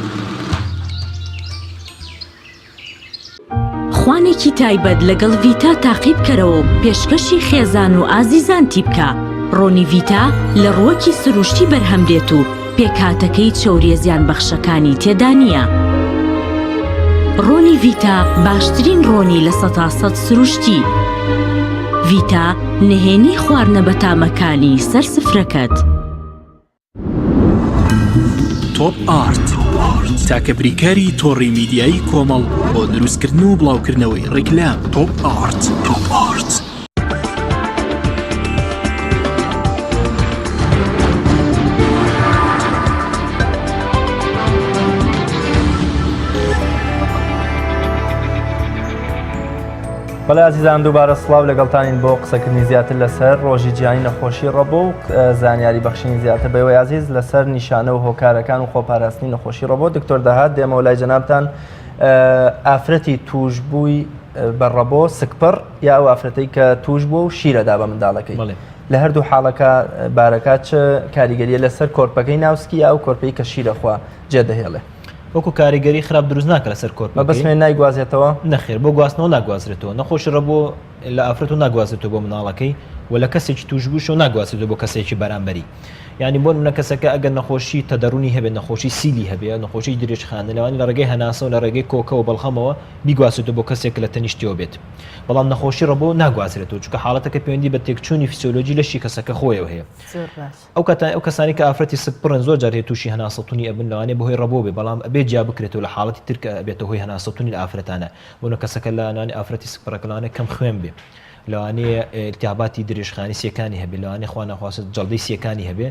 خوانێکی تایبەت لەگەڵ ڤیتا تاقیب کەرەوە پێشکەشی خێزان و ئازیزانتی بکە. ڕۆنی ڤیتا لە ڕووەکی سروشتی بەرهەمدێت و پێکهاتەکەی چەوریە زیان بەخشەکانی تێدا نییە. ڕۆنی ڤیتا باشترین ڕۆنی لە 100% سروشتی. ڤیتا نهێنی خواردنە بەتامەکانی سەر سفرەکەت. تۆپ ئارت تاکە بریکاری تۆڕی میدیایی کۆمەڵ بۆ دروستکردن و بڵاوکردنەوەی ڕیکلام. تۆپ ئارت. بەڵێ ئازیزان دووبارە سڵاو لەگەڵتانین بۆ قسەکردنی زیاتر لەسەر ڕۆژی جیهانی نەخۆشی ڕەبۆ و زانیاری بەخشینی زیاتر بەوەی عزیز لەسەر نیشانە و هۆکارەکان و خۆپاراستنی نەخۆشی ڕەبۆ. دکتۆر داهات دێمەوە لای جەنابتان ئافرەتی توشبووی بە ڕەبۆ سکپڕ یا ئەو ئافرەتەی کە توش بووە و شیرەدا بە منداڵەکەی لە هەردوو حاڵەکە بارەکە چ کاریگەریە لەسەر کۆرپەکەی ناوسکی یا ئەو کۆرپەی کە شیرەخوا جێدەهێڵێ؟ وەکو کاریگەری خراپ دروست ناکە لەسەر کۆرپە بەسمێ نایگوازێتەوە؟ نەخێر بۆ گواستنەوە ناگوازرێتەوە. نەخۆشی ڕەبۆ لە ئافرەت و ناگوازێتەوە بۆ مناڵەکەی و لە کەسێکی توشبووش و ناگوازێتەوە بۆ کەسێکی بەرامبەری. یعنی بۆ منە کەسەکە ئەگەر نەخۆشی تەدەڕوونی هەبێت، نەخۆشی سیلی هەبێت، نەخۆشی درێژخانە لەوانی لە ڕێگەی هەناسە و لە ڕێگەی کۆکە و بەڵخەمەوە بیگوازێتەوە بۆ کەسێک لە تەنیشتیەوە بێت. بەڵام نەخۆشی ڕەبۆ ناگوازرێتەوە چونکە حاڵەتەکە پەیوەندی بە تێکچوونی فیسیۆلۆجی لەشی کەسەکە خۆیەوە هەیە. ئەو کەسانی کە ئافرەتی سکپڕن زۆر جار هەیە تووشی هەناسەتوونی ئەبن لەوانەیە بەهۆی ڕەبۆ بێ، بەڵام ئەبێ جیا بکرێتەوە لە حاڵەتی ترکە ئەبێتە هۆی هەناسەتوونی لە ئافرەتانە. بۆنە کەسەکە لەوانێ ئافرەتی سکپڕەکە لەوانەیە کەم خوێن بێ، لەوانەیە التیاباتی درێژخانی سیەکانی هەبێ، لەوانەیە خوا نەخواست جەڵدەی سیەکانی هەبێ،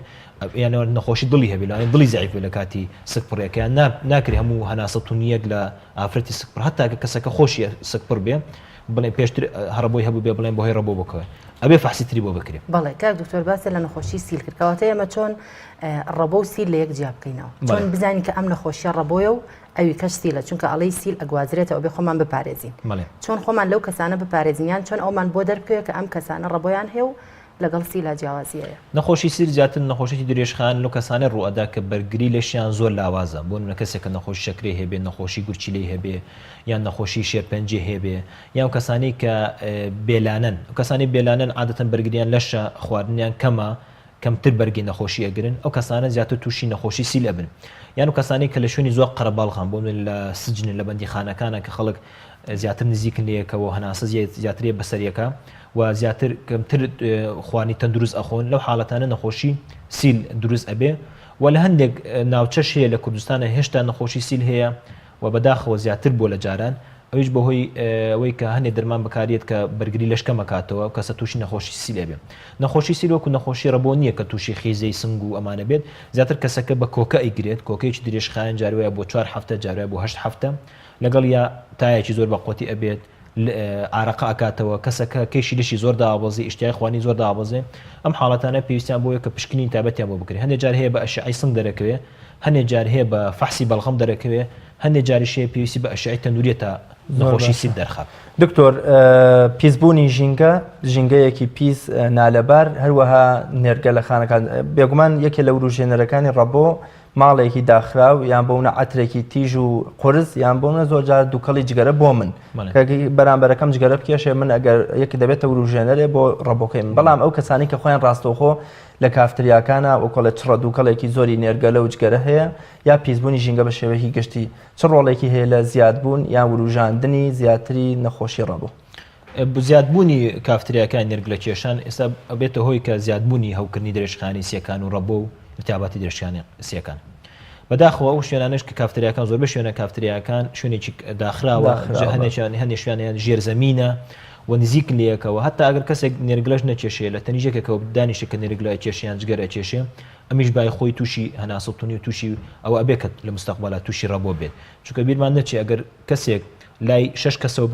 یانەوە نەخۆشی دڵی هەبێ، لەوانەیە دڵی زەعیف بێ لە کاتی سکپڕەکەیان. ناکرێ هەموو هەناسەتوونیەک لە ئافرەتی سکپڕ هەتا کە کەسەکە خۆشی سکپڕ بێ بڵێ پێشتر هەڕەبۆی هەبوو بێ بڵێن بەهۆی ڕەبۆ بکەوە، ئەبێ فەحسیتری بۆ بکرێ. بەڵێ کاک دکتۆر باسە لە نەخۆشی سیل کردکەواتە ئێمە چۆن ڕەبۆ و سیل لە یەک جیا بکەینەوە، چۆن بزانین کە ئەم نەخۆشیە ڕەبۆیە و ئەوی کەش سیلە، چونکە ئەڵەی سیل ئەگوازرێتەوە بێ خۆمان بپارێزین. چۆن خۆمان لەو کەسانە بپارێزینیان، چۆن ئەومان بۆ دەربکەوێت کە ئەم کەسانە ڕەبۆیان هەیە و لەگەڵ سیلا جیاوازیەیە. نەخۆشی سیل زیاتر نەخۆشی درێژخان لەو کەسانە ڕوئەدا کە بەرگری لەشیان زۆر لاوازە. بۆ منە کەسێکە نەخۆشی شەکرێ هەبێ، نەخۆشی گورچیلەی هەبێ، یان نەخۆشی شێرپەنجێ هەبێ، یان کەسانی کە بێلانن. کەسانی بێلانن عادەتەن بەرگریان لەشە خواردنیان کەمە، کەمتر بەرگی نەخۆشی ئەگرن، ئەو کەسانە زیاتر تووشی نەخۆشی سیل ئەبن. یان کەسانی کە لە شوێنی زۆر قەرەباڵغان بۆ من لە سجن لە بەندیخانەکانە کە خەڵک زیاتر نزیکن لەیەکەوە هەناسە زیاترێ بەسەریەکە و زیاتر کەمتر خوانی تەندروست ئەخۆن، لەو حاڵەتانە نەخۆشی سیل دروست ئەبێ. و لە هەندێک ناوچەش هەیە لە کوردستانە هێشتا نەخۆشی سیل هەیە و بەداخەوە زیاتر بۆ لە جاران، ئەویش بەهۆی ئەوەی کە هەندێک دەرمان بەکارێت کە بەرگری لەشکە مەکاتەوە کەسە تووشی نەخۆشی سیل ئەبێ. نەخۆشی سیل وەکو نەخۆشی ڕەبۆ نییە کە تووشی خیزەی سنگ و ئەمانە بێت، زیاتر کەسەکە بە کۆکە ئەیگرێت، کۆکەیەکی درێژخایەن جاروایە بۆ 4 هەفتە، جاروایە بۆ 8 هەفتە، لەگەڵ یا تایەکی زۆر بەقوتی ئەبێت، ئارەقە ئەکاتەوە، کەسەکە کێشی لەشی زۆر دابەزی، ئیشتیای خوانی زۆر دابەزێ. ئەم حاڵەتانە پێویستیان بۆیە کە پشکنی تایبەتیان بۆ بکرێت. هەندێک جار هەیە بە ئەشعەی سنگ دەرەکەوێ، هەندێک جار هەیە بە فەحسی بەڵغەم دەرەکەوێ، هەندێک جاریشەیە پێویستی بە ئەشعەی تەنووریە تا نەخۆشی سیل دەرخات. دکتۆر پیسبوونی ژینگەیەکی پیس نالەبار هەروەها نێرگە لە خانەکان بێگومان یەکێ لە وروژێنەرەکانی ڕەبۆ ماڵێکی داخراو یان بۆونە عەترێکی تیژ و قورس یان بۆنە زۆر جار دووکەڵی جگەرە بۆ من بەرامبەرەکەم جگەرە بکێشێ من ئەگەر یەکی دەبێتە وروژێنەرێ بۆ ڕەبۆکەی من. بەڵام ئەو کەسانی کە خۆیان ڕاستەوخۆ لە کافتریاکانە وەکۆڵە چڕە دووکەڵێکی زۆری نێرگەلە و جگەرە هەیە یا پیسبوونی ژینگە بە شێوەیەکی گشتی چ ڕۆڵێکی هەیە لە زیادبوون یان وروژاندنی زیاتری نەخۆشی ڕەبۆ؟ زیادبوونی کافتریاکان نێرگلە کێشان ئێستا ئەبێتە هۆی کە زیادبوونی هەوکردنی درێژخانی سیەکان و ڕەبۆ و ارتیاباتی درێژخانی سیەکان. بەداخەوە ئەو شوێنانش کە کافتریاکان زۆربەی شوێنە کافتریاکان شوێنێکی داخراوە، هەندێک شوێنیان ژێرزەمینە و نزیک لەکەوە، هەتا ئەگەر کەسێک نێرگلەش نەکێشێ لە تەنیژێکەکەەوە دانیشە کە نێرگلای کێشیان جگەرە کێشێ، ئەمیش بای خۆی تووشی هەناسەتوونی و تووشی ئەوە ئەبێت لە مستەقبەلا تووشی ڕەبۆ بێت. چونکە بیرمان نەچێ ئەگەر کەسێک لای 6 کەسەوە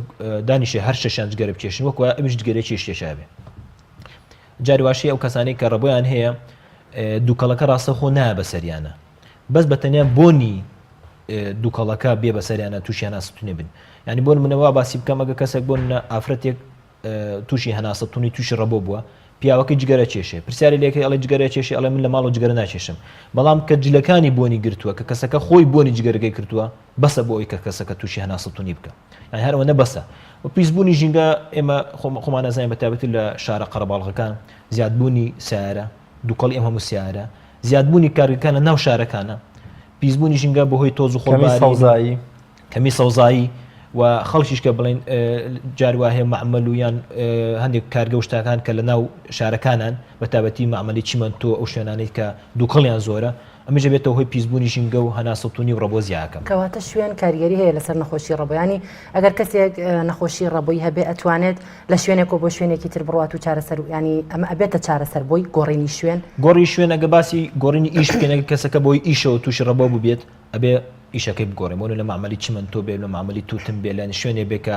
دانیشێ هەر شەشیان جگەرە بکێشن وەکوە ئەمیش جگەرە کێشێشا بێ. جاری واشەیە ئەو کەسانی کە ڕەبۆیان هەیە دووکەڵەکە ڕاستەخۆ نایە بەسەریانە، بەس بەتەنیا بۆنی دووکەڵەکە بێ بەسەریانە تووشی هەناسەتونی بن ینی بۆ منەوە باسی بکەم ئەگە کەسێک بۆ ئافرەتێک تووشی هەناسەتونی تووشی ڕەبۆ بووە پیاوەکە جگەرە کێشێ پرسیاری لێکە ئەڵێ جگەرە کێشی ئەڵێ من لە ماڵ و جگەرە ناکێشم بەڵام کە جلەکانی بۆنی گرتووە کە کەسەکە خۆی بۆنی جگەرەکەی کردووە بەسە بۆ ئەوی کە کەسەکە تووشی هەناسەتونی بکە یان هەروەنە بەسە پیسبوونی ژینگە ئێمە خۆمان نەزانین بەتابەتی لە شارە قەرەباڵغەکان زیادبوونی سیارە دووکەڵی ئەم هەموو سیارە زیادبوونی کارگەکانە ناو شارەکانە پیسبوونی ژینگە بەهۆی تۆز و خۆڵباری کەمی سەوزایی و خەڵکیش کە بڵێن جاروواهەیە معمەل و یان هەندێک کارگە و شتاکان کە لە ناو شارەکانان بەتابەتی معمەلی چیمەنتۆ ئەو شوێنانەی کە دووکەڵیان زۆرە ئەمەژە بێتەوە هۆی پیسبوونی ژینگە و هەناسەتونی و ڕەبۆ زیاکەم کەواتە شوێن کاریگەری هەیە لەسەر نەخۆشی ڕەبۆیانی ئەگەر کەسێک نەخۆشی ڕەبۆی هەبێ ئەتوانێت لە شوێنێک بۆ شوێنێکی تر بڕات و چارەسەر ینی ئەمە ئەبێتە چارەسەر بۆی گۆڕینی شوێن گۆڕی شوێن ئەگە باسی گۆڕینی ئیش بکەنەکە کەسەکە بۆی ئیشەوە تووشی ڕەبۆ ببێت ئەبێ ئیشەکەی بگۆڕێ بۆ لە معمەلی چمەنتۆ بێ لە معمەلی تووتم بێ لە شوێنێ بێکە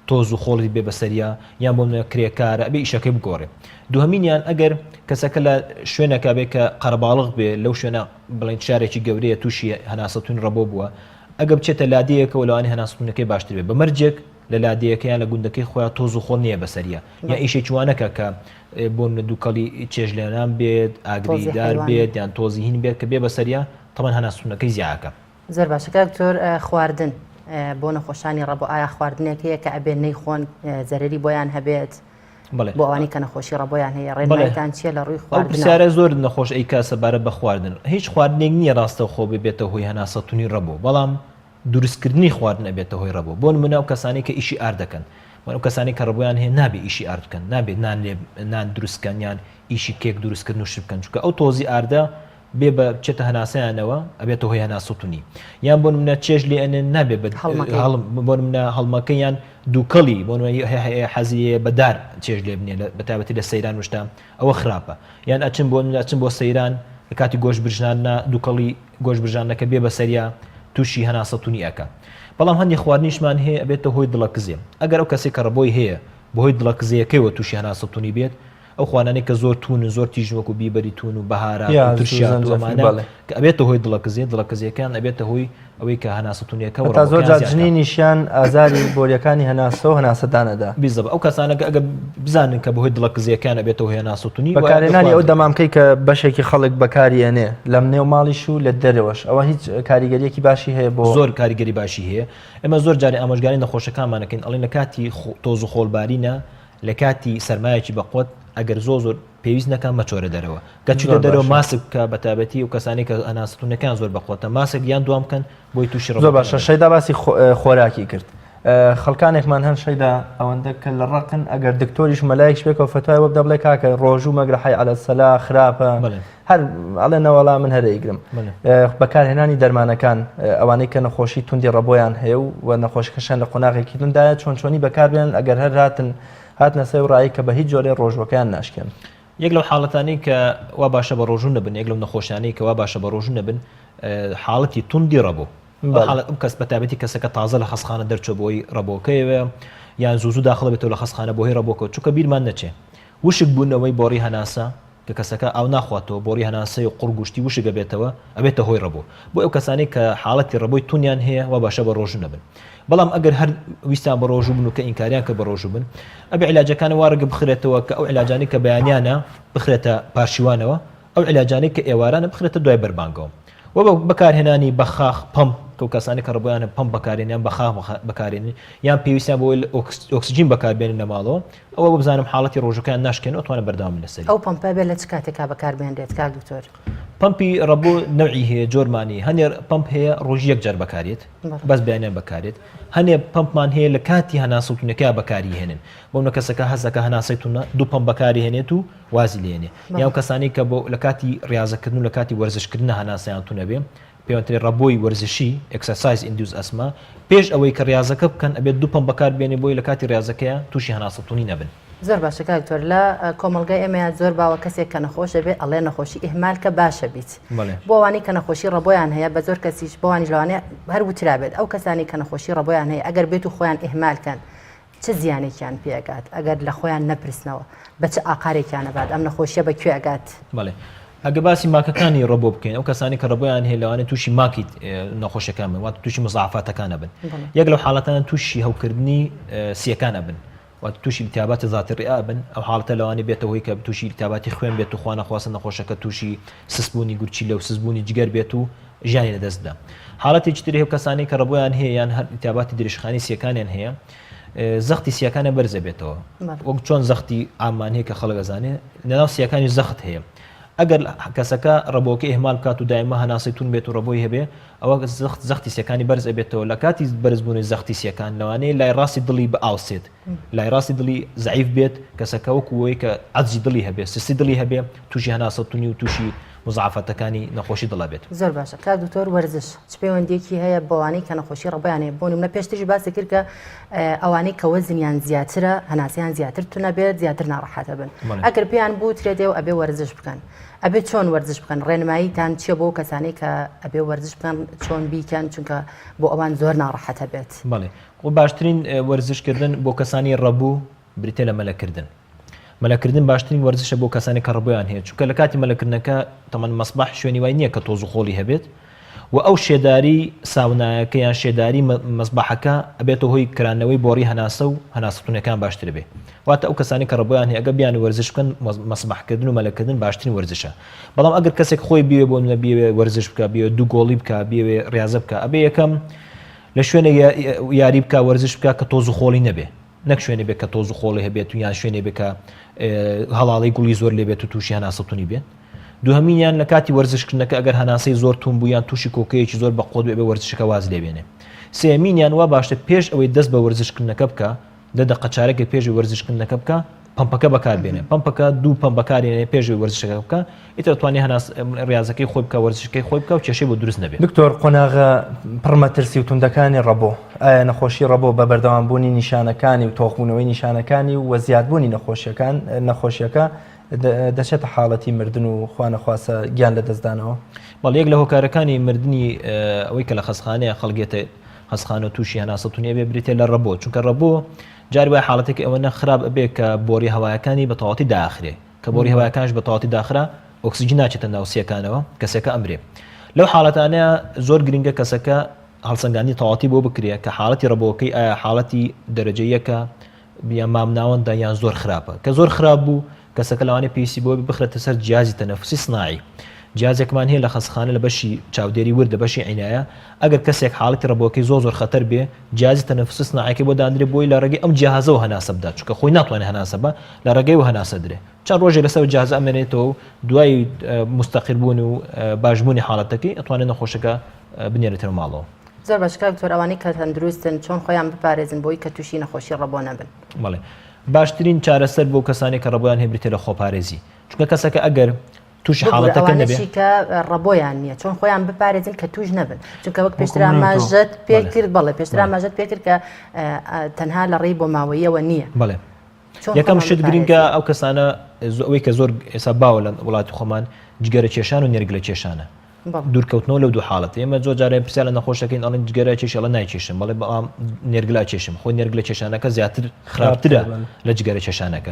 تۆز و خۆڵی بێ بەسەریا یان بۆ کرێکارە ئەبێ ئیشەکەی بگۆڕێ دوهەمینیان ئەگەر کەسەکە لە شوێنەکە بێ کە قەرەباڵغ بێ لەو شوێنە بڵێن شارێکی گەورەیە تووشی هەناسەتون ڕەبۆ بووە ئەگە بچێتە لادەیەکەوە لەوانی هەناسەتونەکەی باشتر بێ بەمەرجێک لە لادەیەکەیان لە گوندەکەی خۆیان تۆز و خۆڵ نییە بەسەریا یا ئیشێکی وانەکە کە بۆ دووکەڵی چێژلێنان بێت ئاگریدار بێت یان تۆزی هین بێت کە بێ بەسەریا تەمان هەناسەتونەکەی زیاکە زۆر باشە کاکتۆر خواردن بۆ نەخۆشانی ڕەبۆ ئایا خواردنێک هەیە کە ئەبێ نەیخۆن زەرەری بۆیان هەبێت بۆ ئەوانی کە نەخۆشی ڕەبۆیان هەیە ڕێنمایتان چیە لە ڕووی خواردن پرسیارە زۆر نەخۆش ئەی کاسە بارە بە خواردن هیچ خواردنێک نییە ڕاستە خۆ ببێتە هۆی هەناسەتونی ڕەبۆ بەڵام دروستکردنی خواردن ئەبێتە هۆی ڕەبۆ بۆ نمونە ئەو کەسانی کە ئیشی ئار دەکەن ئەو کەسانی کە ڕەبۆیان هەیە نابێ ئیشی ئار بکەن نابێت نان دروستکەن یان ئیشی کێک دروستکردن و شت بکەن چونکە ئەو تۆزی ئاردە بێ بە بچێتە هەناسەیانەوە ئەبێتە هۆی هەناسەتونی یان بۆ منە چێژ لێ ئەنێ نابێت بۆ منە هەڵمەکەیان دووکەڵی بۆ حەزیە بەدار چێژ لێ بنێ بەتابەتی لە سەیران وشتا ئەوە خراپە یان ئەچن بۆ سەیران لە کاتی گۆشت برژانە دووکەڵی گۆشت برژانەکە بێ بەسەریا تووشی هەناسەتونی ئەکە بەڵام هەندی خواردنیشمان هەیە ئەبێتە هۆی دڵەکزێ ئەگەر ئەو کەسێک کە ڕەبۆی هەیە بەهۆی دڵەکزیەکەیەوە تووشی هەناسەتونی بێت ئەو خوانانەی کە زۆر تون و زۆر تیژوەک و بیبەری تون و بەهارە کە ئەبێتە هۆی دڵەکزیەکان ئەبێتە هۆی ئەوەی کە هەناسەتونیەکە تا زۆر جاجنی نیشان ئازاری بۆریەکانی هەناسە و هەناسەدانەدا بیزە ئەو کەسانەکە ئەگە بزانن کە بەهۆی دڵەکزیەکان ئەبێتە هۆی هەناسەتونی بەکارهێنانی ئەو دەمامکەی کە بەشێکی خەڵک بەکارێنێ لەم نێو ماڵیش و لە دەرەوەش ئەوە هیچ کاریگەریەکی باشی هەیە بۆ زۆر کاریگەری باشی هەیە ئەمە زۆر جاری ئامۆژگاری نەخۆشەکانمانەکەین ئەڵێن لە کاتی تۆز و خۆڵبارینە لە کاتی سەرمایەکی بەقوت ئەگەر زۆر پێویست نەکان مەچۆرە دەرەوە گەچیتە دەرەوە ماسک بکە بەتابەتی و کەسانی کە هەناسەتونەکان زۆر بەخۆتە ماسک یان دوام بکەن بۆی تووشی زۆر باشە شەیدا باسی خۆراکی کرد خەڵکانێکمان هەن شەیدا ئەوەندە کە لە ڕقن ئەگەر دکتۆریش مەلایەکش بێکەوە فتوای وە بدە بڵێ کاکە ڕۆژوو مەگرەحی عەلەسەلا خراپە هەر ئەڵێ نەوەڵام من هەرەیگرم بەکارهێنانی دەرمانەکان ئەوانەی کە نەخۆشی توندی ڕەبۆیان هەیە و نەخۆشیەکەشیان لە قۆناغێکی توندایە چۆنی بەکاربێن ئەگەر هەر هاتنە سەر ڕایی کە بە هیچ جۆرێ ڕۆژوەکەیان ناشکێن یەک لەو حاڵەتانی کە وا باشە بە ڕۆژوو نەبن یەک لەو نەخۆشیانەی کە وا باشە بە ڕۆژوو نەبن حاڵەتی توندی ڕەبۆ کەس بەتابەتی کەسەکە تازە لە خەسخانە دەرچۆ بۆی ڕەبۆکەیەوە یان زوو داخڵ بێتەوە لە خەسخانە بۆی ڕەبۆکە چونکە بیرمان نەچێ وشک بوونەوەی بۆڕی هەناسە کە کەسەکە ئاو ناخواتەوە بۆڕی هەناسەی و قوڕگوشتی وشگە بێتەوە ئەبێتە هۆی ڕەبۆ بۆ ئەو کەسانی کە حاڵەتی ڕەبۆی تونیان هەیە وا باشە بە ڕۆژوو نەبن بەڵام ئەگەر هەر ویستان بە ڕۆژوو بن و کە ئینکاریان کە بە ڕۆژوو بن ئەبێ عیلاجەکانە وارەگە بخرێتەوە کە ئەو عیلاجانی کە بەیانیانە بخرێتە پاشیوانەوە ئەو عیلاجانی کە ئێوارانە بخرێتە دوای بەربانگەوە و بە بەکارهێنانی بەخاخ پەم کە کەسانی کە ڕەبۆیانە پەم بەکارێنیان بەخاخ بەکارێنین یان پێویستیان بۆ ئۆکسجین بەکاربێنن لە ماڵەوە ئەوە بزانم حاڵەتی ڕۆژەکان ناشکێن ئەوتوانە بەردەوام لەسەر ئەو پەمپە بێت لە چ کاتێکا بەکاربێنرێت کاک دکتۆر پمپی ڕەبۆ نەوعی هەیە جۆرمانی هەنێ پمپ هەیە ڕۆژی یەک جار بەکارێت بەس بیانیان بەکارێت هەنێ پمپمان هەیە لە کاتی هەناسەتونەکە بەکاری هێنن بۆ منە کەسەکە هەزەکە هەناسەتونە دوو پمپ بەکاری هێنێت و وازی لێنێ یان کەسانی کە بۆ لە کاتی ڕاضەکردن و لە کاتی وەرزشکردن هەناسەیان تونە بێ پێوەترێ ڕەبۆی وەرزشی ئەکسەرسایز ئیندیوز ئەسما پێش ئەوەی کە ڕاضەکە بکەن ئەبێت دوو پمپ بەکاربێنێ بۆی لە کاتی ڕاضەکەیە تووشی هەناسەتونی نەبن زۆر باشە کاکتۆر لە کۆمەڵگای ئێمەیان زۆر باوە کەسێک کە نەخۆشە بێ ئەڵێ نەخۆشی ئیهمال کە باشە بیت بۆ ئەوانی کە نەخۆشی ڕەبۆیان هەیە بە زۆر کەسیش بۆوانی لەوانەیە هەر وترا بێت ئەو کەسانی کە نەخۆشی ڕەبۆیان هەیە ئەگەر بێت و خۆیان ئیهمالکەن چه زیانێکیان پێگات ئەگەر لە خۆیان نەپرسنەوە بە چه ئاقارێکیانە بات ئەم نەخۆشیە بەکوێ ئەگات بەڵێ ئەگە باسی ماکەکانی ڕۆبۆ بکەین ئەو کەسانی کە ڕبۆیان هەیە لەوانێت تووشی ماکی نەخۆشیەکان بن واتە تووشی مزعافاتەکانە بن یەک لەو حاڵەتانە تووشی هەوکردنی سیەکانە بن واتە تووشی التیاباتی ذاتی ڕئا بن ئەو حاڵەتە لەوانێ بێتە هۆی کە تووشی التیاباتی خوێن بێت و خوا نەخواستە نەخۆشەکە تووشی سسبوونی گورچی لەو سزبوونی جگەر بێت و ژیانی لەدەستدا حاڵەتێکی تر هەیە کەسانی کە ڕبۆیان هەیە یان هەر التیاباتی درێژخانی سیەکانیان هەیە زەختی سیەکانە بەرزە بێتەوە وەک چۆن زەختی ئامان هەیە کە خەڵک ئەزانێ لەناو سیەکانی زەخت هەیە ئەگەر کەسەکە ڕبۆکە ئێهمال بکات و دایمە هەناسەیتون بێت و ڕبۆی هەبێ ئەوە زەختی سیەکانی بەرز ئەبێتەوە لە کاتی بەرزبوونی زەختی سیەکان لەوانەیە لای ڕاستی دڵی بە ئاوسێت لای ڕاستی دڵی زعیف بێت کەسەکە وەکوەوەی کە عەجزی دڵی هەبێ سسی دڵی هەبێ تووشی هەناسەتونی و تووشی مزعافەتەکانی نەخۆشی دڵە بێت زۆر باشە کار دکتۆر وەرزش چ پەیوەندیەکی هەیە بەوانەی کە نەخۆشی ڕەبەیانێ بۆ نمونە پێشتری باسی کرد کە ئەوانەی کە وەزنیان زیاترە هەناسیان زیاتر تونە بێت زیاتر ناڕەحەتە بن ئەگەر پێیان بوو ترێدێ و ئەبێ وەرزش بکەن ئەبێ چۆن وەرزش بکەن ڕێنماییتان چیە بۆ کەسانی کە ئەبێ وەرزش بکەن چۆن بیکەن چونکە بۆ ئەوان زۆر ناڕەحەتە بێت بەڵێ و باشترین وەرزشکردن بۆ کەسانی ڕەبوو بریتێ لە مەلەکردن مەلەکردن باشترین وەرزشە بۆ کەسانی کە ڕبۆیان هەیە چونکە لە کاتی مەلەکردنەکە تەمان مەسباح شوێنی وای نییە کە تۆز و خۆڵی هەبێت و ئەو شێداری ساونایەکە یان شێداری مەسباحەکە ئەبێتە هۆی کرانەوەی بۆڕی هەناسە و هەناسەتونەکان باشتر بێ واتە ئەو کەسانی کە ڕبۆیان هەیە ئەگە بیان وەرزش بکەن مەسباحکردن و مەلەکردن باشترین وەرزشە بەڵام ئەگەر کەسێک خۆی بیوێ بۆ منە بیوێ وەرزش بکە بیوێ دوو گۆڵی بکە بیوێ ڕاضە بکە ئەبێ یەکەم لە شوێنە یاری بکە وەرزش بکە کە تۆز و خۆڵی نەبێ نەک شوێنێ بێت کە تۆز و خۆڵی هەبێت و یان شوێنێ بکە هەڵاڵی گوڵی زۆر لێبێت و تووشی هەناسەتونی بێت دوهەمینیان لە کاتی وەرزشکردنەکە ئەگەر هەناسەی زۆر تون بوو یان تووشی کۆکەیەکی زۆر بە قۆت بێ وەرزشەکە واز لێبێنێ سێمینیان وا باشتر پێش ئەوەی دەست بە وەرزشکردنەکە بکە دەدەقە چارەکە پێش وەرزشکردنەکە بکە پمپەکە بەکاربێنێ پمپەکە دوو پمپ بەکارێنێ پێش وەرزشەکە بکە ئیتر توانێ هەناس ڕاضەکەی خۆی بکە وەرزشەکەی خۆی بکە و کێشەی بۆ دروست نەبێت دکتۆر قۆناغە پڕمەترسی و توندەکانی ڕەبۆ ئایا نەخۆشی ڕەبۆ بە بەردەوامبوونی نیشانەکانی و تۆخبوونەوەی نیشانەکانی و وەزیادبوونی نەخۆشیەکە دەچێتە حاڵەتی مردن و خوانەخواسە گیان لە دەستدانەوە بەڵ یەک لە هۆکارەکانی مردنی ئەوەی کە لە خەسخانەیە خەڵگێتە خەسخانە تووشی هەناسەتونی بێ بریتێ لە ڕەبۆ چونکە ڕەبۆ جاری وای حاڵەتێک ئەوە نەخراب ئەبێ کە بۆری هەوایەکانی بە تەواوەتی داخرێ کە بۆری هەوایەکانش بە تەواوەتی داخرا ئۆکسیجین ناچێتە ناو سیەکانەوە کەسەکە ئەمرێ لەو حاڵەتانەیە زۆر گرنگە کەسەکە هەڵسەنگانی تەواوەتی بۆ بکرێ کە حاڵەتی ڕەبۆکەی ئایا حاڵەتی دەرەجە یەکە بیان مامناوەندا یان زۆر خراپە کە زۆر خراپ بوو کەسەکە لەوانێ پێویستی بۆ بخرێتە سەر جیازی تەنەفوسی سناعی جیازێکمان هەیە لە خەسخانە لە بەشی چاودێری وردە بەشی عینایە ئەگەر کەسێک حاڵەتی ڕەبۆکەی زۆر خەتەر بێ جیازی تەنەفوسی سناعیەکەی بۆ دانرێ بۆی لە ڕێگەی ئەم جیهازەوە هەناسە بدات چونکە خۆی ناتوانێت هەناسە بە لە ڕێگەی و هەناسە درێ چەند ڕۆژێ لەسەر جیهازە ئەمێنێتەوە و دوای مستەقیر بوون و باشبوونی حاڵەتەکەی ئەتوانێت نەخۆشەکە بنێرێتەوە ماڵەوە زۆر باشکار دکتۆر ئەوانەی کە تەندروستن چۆن خۆیان بپارێزن بۆی کە تووشی نەخۆشی ڕەبۆ نەبن بەڵێ باشترین چارەسەر بۆ کەسانی کە ڕەبۆیان هەیە بریتێ لە خۆپارێزی چونکە کەسەکە ئەگەر تووشی حاڵەتەکە نەبێت کە ڕەبۆیان نییە چۆن خۆیان بپارێزن کە توش نەبن چونکە وەک پێشتر ئاماژەت پێکرد بەڵێ پێشتر ئاماژەت پێکرد کە تەنها لە ڕێی بۆ ماوەیەوە نییە بەڵێ یەکەم شت گرنگە ئەو کەسانە ئەوەی کە زۆر ئێستا باوە لە وڵاتی خۆمان جگەرە کێشان و نێرگلە کێشانە دوورکەوتنەوە لەو دوو حاڵەت ئێمە زۆر جارێ پرسیار لە نەخۆشەکەین ئەڵێن جگەرە کێشە لە نایکێشم بەڵێ بەڵام نێرگلا کێشم خۆی نێرگلە کێشانەکە زیاتر خراپترە لە جگەرە کێشانەکە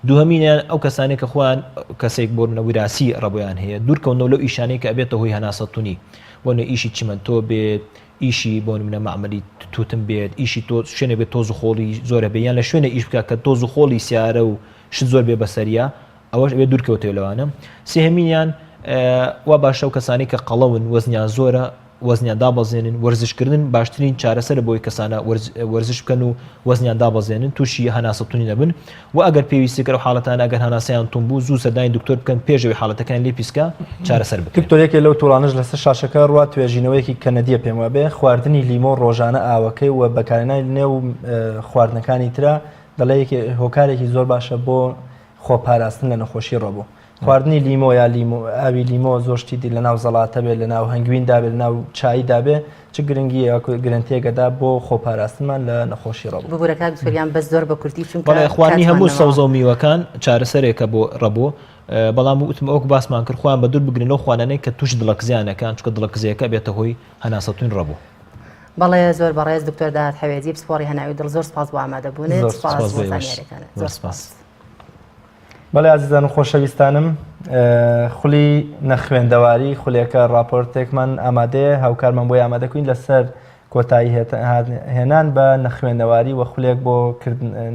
دووهەمینیان ئەو کەسانی کە خۆیان کەسێک بۆ وراسی ڕەبۆیان هەیە دوورکەونەوە لەو ئیشانەی کە ئەبێتە هۆی هەناسەتونی بۆ ئیشی چمەنتۆ بێت ئیشی بۆ منە معمەلی توتم بێت ئیشی تۆ شوێنە بێت تۆز و خۆڵی زۆرە بێیان لە شوێنە ئیش بکە کە تۆز و خۆڵی سیارە و شت زۆر بێ بەسەریە ئەوەش بێت دوورکەوتێ لەوانە سێهەمینیان وا باشە و کەسانی کە قەڵەون وەزنیان زۆرە وەزنیان دابەزێنن وەرزشکردن باشترین چارەسەر بۆی کەسانە وەرزش بکەن و وەزنیان دابەزێنن تووشی هەناسەتونی نەبن و ئەگەر پێویستیکە و حاڵەتان ئەگەر هەناسەیان تون بوو زوو سەردانی دکتۆر بکەن پێشەوەی حاڵەتەکان لێ پیسکە چارەسەر بکەن دکتۆرێکی لەو توڵانش لەسەر شاشەکە ڕوا توێژینەوەیکی کەنەدیە پێم وابێ خواردنی لیمۆ ڕۆژانە ئاوەکەی و بەکارهێنانی نێو خواردنەکانی ترە دەڵێ هۆکارێکی زۆر باشە بۆ خۆپاراستن لە نەخۆشی ڕەبۆ خواردنی لیمۆ یا ئاوی لیمۆ زۆر شتی لە ناو زەڵاتە بێت لە ناو هەنگویندا بێت لە ناو چایدا بێ چ گرنگی گرنتێگەدا بۆ خۆپاراستنمان لە نەخۆشی ڕەبۆ ببوورەکە دکتۆریان بەس زۆر بە کورتی چونکە بەڵێ خواردنی هەموو سەوزە و میوەکان چارەسەرێکە بۆ ڕەبۆ بەڵام وتم ئەوک باسمان کرد خۆیان بە دوور بگرن لەو خوانانەی کە توش دڵەکزیانەکان چکە دڵەکزیەکە بێتە هۆی هەناسەتون ڕەبۆ بەڵێ زۆر بەڕێز دکتۆر داهات حەوێجی پسپۆڕی هەناوی دڵ زۆر سپاس بۆ ئامادەبوونێت سپاس بۆ زانیاریەکانت زۆر سپاس. بەڵێ ئازیزان و خۆشەویستانم خولی نەخوێندەواری خولێکە راپۆرتێکمان ئامادەیە هاوکارمان بۆی ئامادەکوین لەسەر کۆتایی هێنان بە نەخوێندەواری و خولێک بۆ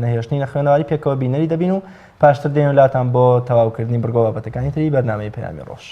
نەهێشتنی نەخوێنەواری پێکەوە بینەری دەبین و پاشتر دێن وڵاتان بۆ تەواوکردنی بڕگۆ بابەتەکانی تری بەرنامەی پەیامی ڕۆژ.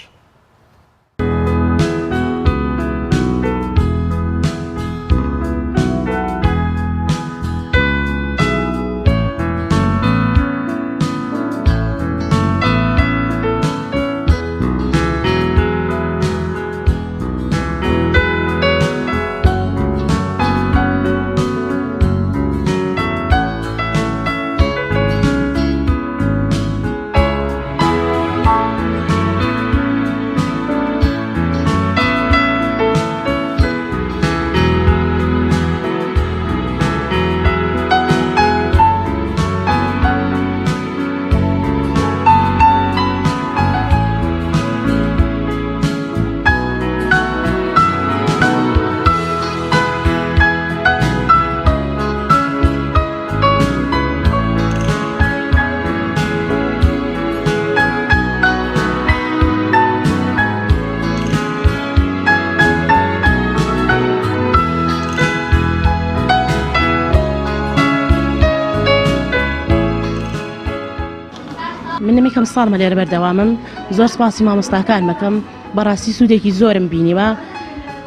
من کەم ساڵمە لێرە بەردەوامم زۆر سپاسی مامۆستاکان مەکەم بەڕاستی سوودێکی زۆرم بینیوە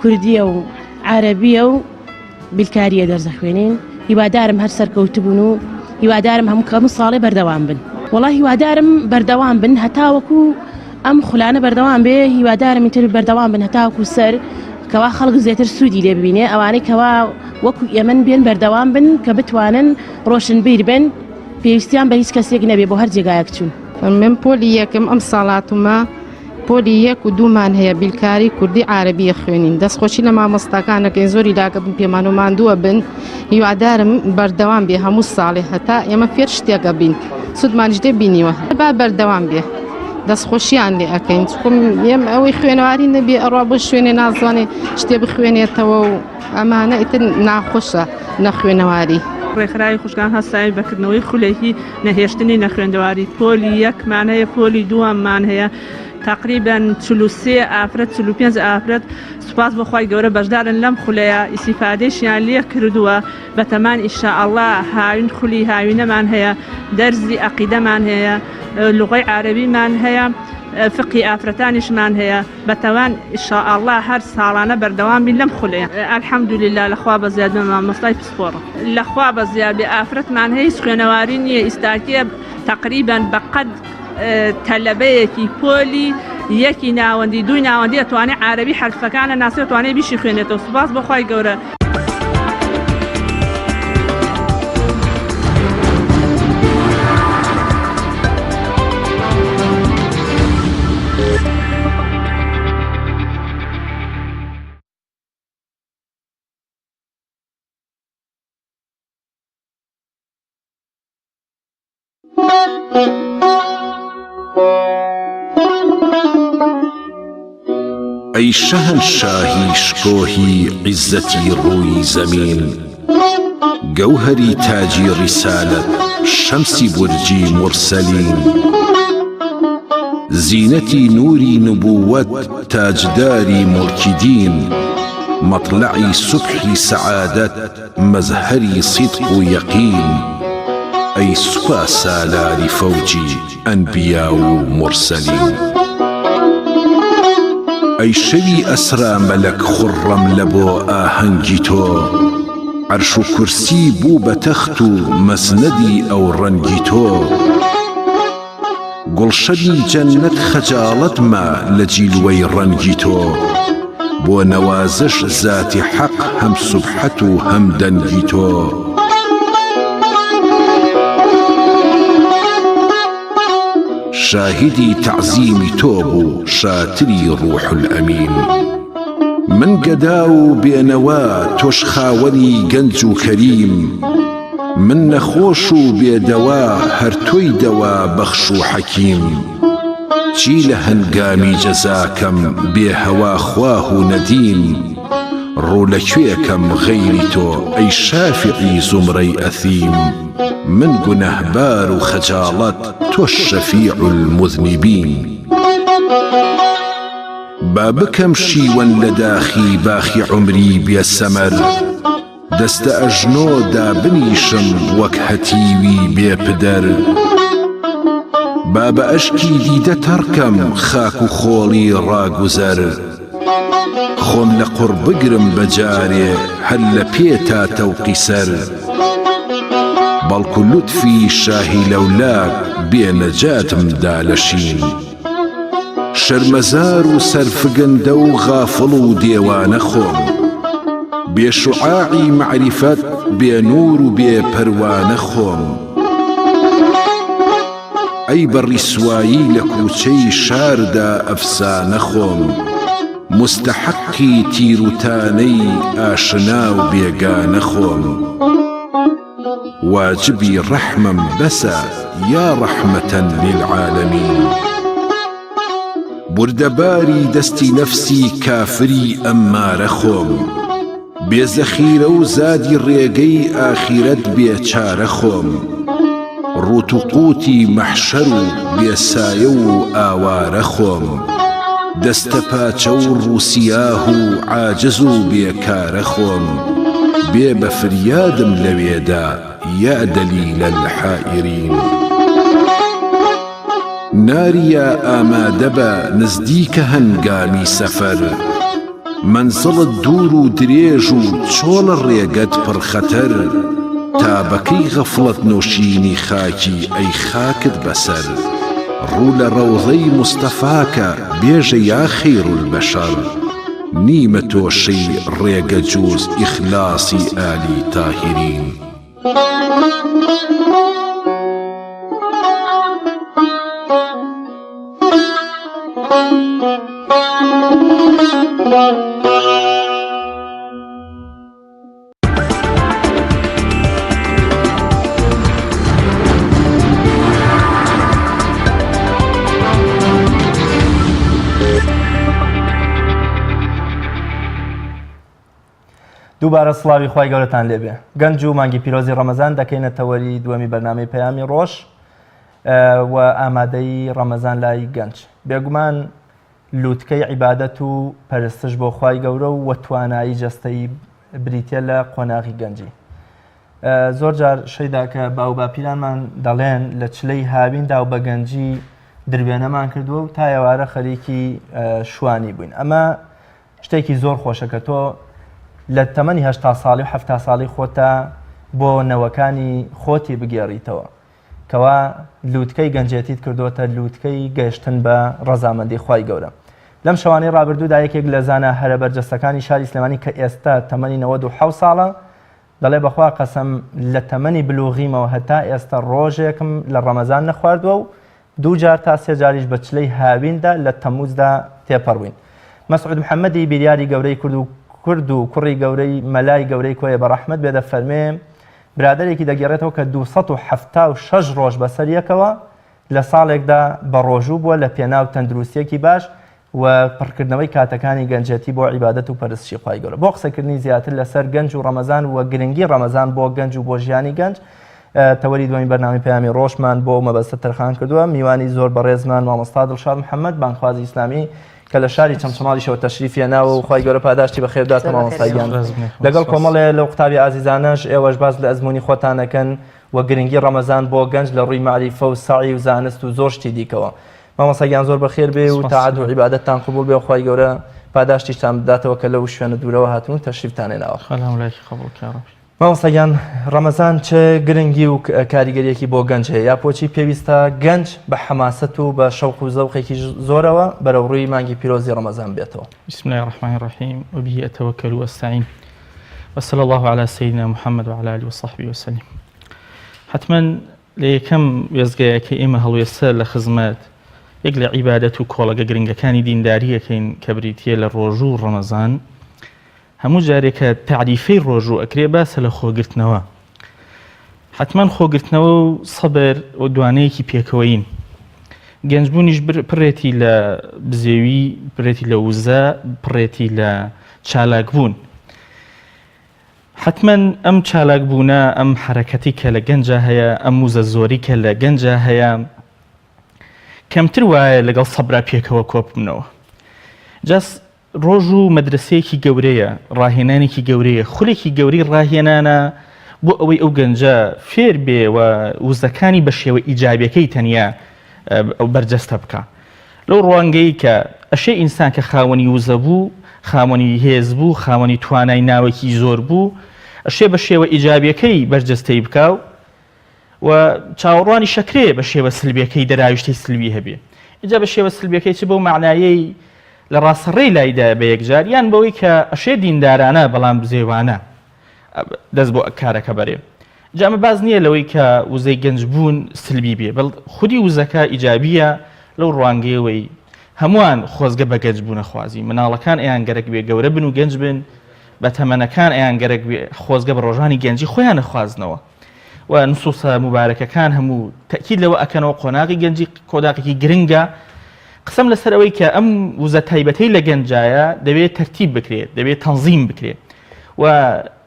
کوردیە و عەرەبیە و بیلکاریە دەرزە خوێنین هیوادارم هەر سەرکەوتبوون و هیوادارم هەموو ساڵێ بەردەوام بن وەڵی هیوادارم بەردەوام بن هەتاوەکو ئەم خولانە بەردەوام بێ هیوادارم ئینتر بەردەوام بن هەتاوەکو سەر کەوا خەڵک زیاتر سوودی لێ ببینێ ئەوانەی کەوا وەکو ئێمە بێن بەردەوام بن کە بتوانن ڕۆشنبیر بن پێویستیان بە هیچ کەسێک نەبێ بۆ هەر جێگایەک چوون. من پۆلی یەکم ئەم ساڵاتمە پۆلی 1 و 2مان هەیە بیلکاری کوردی عەرەبیە خوێنین دەستخۆشی لە مامۆستاکانەکەی زۆری لاگە بن پێمان و ماندووە بن هیوادارم بەردەوام بێ هەموو ساڵێ هەتا ئێمە فێر شتێکە بین سوودمانیش دێ بینیوە با بەردەوام بێ دەستخۆشییان لێ ئەەکەین ئێم ئەوەی خوێنەواری نەبێ ئەڕوا بۆ شوێنێ نازانێ شتێ بخوێنێتەوە و ئەمانە ئیتر ناخۆشە نەخوێنەواری. ڕێکخراوی خوشکان هەستایی بەکردنەوەی خولێکی نەهێشتنی نەخوێندەواری پۆلی 1مان هەیە پۆلی 2مان هەیە تقریبا 43 ئافرەت 45 ئافرەت سوپاس بەخوای گەورە بەشدارن لەم خولەیە ئیسیفادەیشیان لێ کردووە بەتەمان ئینشاءالله هاوین خولی هاوینەمان هەیە دەرزی عەقیدەمان هەیە لوغەی عەرەبیمان هەیە فقی ئافرەتانیشمان هەیە بەتەوان ئینشاءالله هەر ساڵانە بەردەوام بین لەم خولەیە ئەلحەمدولیلا لەخوا بەزیاد بە مامۆستای پسپۆڕە لەخوا بەزیاد بێ ئافرەتمان هەیە هیچ خوێنەواری نییە ئیستاکیە تقریبا بەقەد تەلەبەیەکی پۆلی 1 ناوەندی 2 ناوەندی ئەتوانێ عەرەبی حرفەکانە ناسی توانێ بیشی خوێنێتەوە سوپاس بەخوای گەورە. ای شهنشاهی شکوهی عزتی روی زمین گوهری تاجی رسالت شمسی برجی مرسلین زینتی نوری نبوت تاجداری ملک دین مطلعی صبح سعادت مظهری صدق و یقین ای سپا سالاری فوجی انبیا و مرسلین ای شوی اسرا ملک خرم لبو آهنگی تو عرش و کرسی بو بتخت و مسندی او رنگی تو گلشدی جنت خجالت ما لجیلوی رنگی تو بو نوازش ذات حق هم سبحت و هم دنگی تو شاهدی تعظیمی تو بو شاتری روح الامین من گداو بینوا توش خاوەنی گەنج و کەریم من نەخۆش و بێدەوا هەر تۆی دەوا بەخش و حەکیم چی لە هەنگامی جەزاکەم بێ هەوا خواه و نەدیم ڕوو لەکوێکەم غەیری تۆ ئەی شافعی زومرەی ئەثیم من گونەهبار و خەجاڵەت تۆ شەفیع المذنبین با بکەم شیوەن لە داخی باخی عمری بێسەمەر دەستە ئەژنۆدا بنیشم وەک هەتیوی بێپدەر با بە ئەشکی دیدە تەڕکەم خاک و خۆڵی ڕاگوزەر خۆم لە قوڕ بگرم بەجارێ هەر لە پێ تا تەوقی سەر بەڵکو لوتفی شاهی لەولاک بێنەجاتمدا لە شین شەرمەزار و سەرفگەندە و غافڵ و دێوانە خۆم بێشوعاعی معریفەت بێنور و بێپەروانە خۆم ئەی بەڕی سوایی لە کوچەی شاردا ئەفسانە خۆم مستحقی تیروتانەی ئاشنا و بێگانە خۆم واجبی ڕەحمەم بەسە یا ڕەحمەتەن للعالەمین بوردەباری دەستی نەفسی کافری ئەممارە خۆم بێزەخیرە و زادی ڕێگەی ئاخیرەت بێچارە خۆم ڕوت و قوتی مەحشەر و بێسایە و ئاوارە خۆم دەستە پاچە و ڕووسیاه و عاجز و بێکارە خۆم بێ بە فریادم لەوێدا یا دەلیلە الحائرین ناریە ئامادە بە نزدیکە هەنگامی سەفەر منزڵت دوور و درێژ و چۆڵە ڕێگەت پڕخەتەر تابەکەی غەفڵەت نوشینی خاکی ئەی خاکت بەسەر ڕوو لە ڕەوضەی مستەفاکە بێژە یا خەیر البەشەر نیمە تۆشەی ڕێگە جوز ئیخلاسی ئالی تاهیرین دووبارە سڵاوی خوای گەورەتان لێبێ گەنج و مانگی پیرۆزی ڕەمەزان دەکەینە تەوەری دووەمی بەرنامەی پەیامی ڕۆژ و ئامادەی ڕەمەزان لای گەنج بێگومان لووتکەی عیبادەت و پەرستش بۆ خوای گەورە و توانایی جەستەی بریتە لە قۆناغی گەنجی زۆر جار شەیدا کە باو باپیرانمان دەڵێن لە چلەی هاویندا و بە گەنجی دروێنەمان کردووە و تا ئێوارە خەریکی شوانی بووین ئەمە شتێکی زۆر خۆشە کە تۆ لە تەمەنی 80 ساڵی و 70 ساڵی خۆتە بۆ نەوەکانی خۆتی بگێڕیتەوە کەوا لووتکەی گەنجێتیت کردوتە لووتکەی گەیشتن بە ڕەزامەندی خوای گەورە لەم شەوانەی ڕابردوودا یەکێک لە زانە هەرە بەرجەستەکانی شاری سلێمانی کە ئێستا تەمەنی 97 ساڵە دەڵێ بەخوا قەسەم لە تەمەنی بلوغیمەوە هەتا ئێستا ڕۆژێکم لە ڕەمەزان نەخواردووە و دوو جار تا سێ جاریش بە چلەی هاویندا لە تەموزدا تێپەڕووین مەسعود محەممەدی بیریاری گەورەی کورد و کوڕی گەورەی مەلای گەورەی کۆیە بە ڕەحمەت بێدە فەرمێ برادێکی دەگەڕێتەوە کە 276 ڕۆژ بەسەر یەکەوە لە ساڵێکدا بە ڕۆژوو بووە لە پێناو تەندروستیەکی باش و پڕکردنەوەی کاتەکانی گەنجەتی بۆ عیبادەت و پەرستشی خوای گەورە بۆ قسەکردنی زیاتر لەسەر گەنج و ڕەمەزان و گرنگی ڕەمەزان بۆ گەنج و بۆ ژیانی گەنج تەوەری دومی بەرنامەی پەیامی ڕۆژمان بۆ مەبەستە تەرخان کردووە میوانی زۆر بەڕێزمان مامۆستا دڵشاد محەممەد بانخوازی ئیسلامی کە لە شاری چەمچەماڵیشەوە تەشریفیە ناوە و خوای گەورە پاداشتی بەخێر بداتە مامۆستاییان لەگەڵ کۆمەڵێ لەو قوتابی ئازیزانەش ئێوەش باز لە ئەزمموی خۆتانەکەن و گرنگی ڕەمەزان بۆ گەنج لە ڕووی معریفە و ساعی و زانست و زۆر شتی دیکەوە مامۆستاییان زۆر بەخێر بێ و تاعات و عیبادەتتان قبول بێ و خوای گەورە پاداشتیشتان بداتەوە کە لەو شوێنە دوورەوە هاتون و تەشریفتانێناوە مامۆستاییان ڕەمەزان چه گرنگی و کاریگەریەکی بۆ گەنج هەیە یا بۆچی پێویستە گەنج بە حەماسەت و بە شەوق و زەوقێکی زۆرەوە بەرەو ڕووی مانگی پیرۆزی ڕەمەزان بێتەوە بسم الله الرحمن الرحيم وبه أتوكل واستعين وصلى الله على سيدنا محمد وعلى آله وصحبه وسلم حتما لەیەکەم وێزگایەکە ئێمە هەڵوێستە لە خزمەت یەک لە عیبادەت و کۆڵەگە گرنگەکانی دینداریەکەین کە بریتیە لە ڕۆژوو ڕەمەزان هەموو جارێکە تعریفەی ڕۆژوو ئەکرێ باسە لە خۆگرتنەوە حتما خۆگرتنەوە و سەبر و دوانەیەکی پێکەوەین گەنجبوونیش پڕێتی لە بزێوی پڕێتی لە وزە پڕێتی لە چالاکبوون حتما ئەم چالاکبوونە ئەم حرەکەتی کە لە گەنجە هەیە ئەم وزە زۆری کە لە گەنجە هەیە کەمتر وایە لەگەڵ سەبرا پێکەوە کۆبنەوە جاس ڕۆژ و مەدرسەیەکی گەورەیە ڕاهێنانێکی گەورەیە خولێکی گەوری ڕاهێنانە بۆ ئەوەی ئەو گەنجە فێر بێ و وزەکانی بە شێوە ئیجابیەکەی تەنیا ئەو بەرجەستە بکە لەو ڕوانگەی کە ئەشێ ئینسان کە خاوەنی وزە بوو خاوەنی هێز بوو خاوەنی توانای ناوەکی زۆر بوو ئەشێ بە شێوە ئیجابیەکەی بەرجەستەی بکاو و چاوەڕوانی شەکرێ بە شێوە سلبیەکەی دەراویشتەی سلوی هەبێ اینجا بە شێوە سلبیەکەی چ بەو معنایەی لە ڕاستەڕێی لایدا بە یەکجار یان بەوەی کە ئەشێ دیندارانە بەڵام بزێوانە دەست بۆ کارەکە بەرێ جامە باز نییە لەوەی کە وزەی گەنج بوون سلبی بێ بەڵ خودی وزەکە ئیجابیە لەو ڕوانگەیەوەی هەمووان خۆزگە بە گەنج بوونە خوازی مناڵەکان ئەیان گەرەک بێ گەورە بن و گەنج بن بە تەمەنەکان ئەیان گەرەک بێ خۆزگە بە ڕۆژانی گەنجی خۆیان نەخوازنەوە و نسوسە مبارەکەکان هەموو تەکید لەوە ئەکەنەوە قۆناغی گەنجی کۆداقێکی گرنگە قسم لەسەر ئەوەی کە ئەم وزە تایبەتەی لە گەنجایە دەبێت تەرتیب بکرێت دەبێت تەنظیم بکرێت و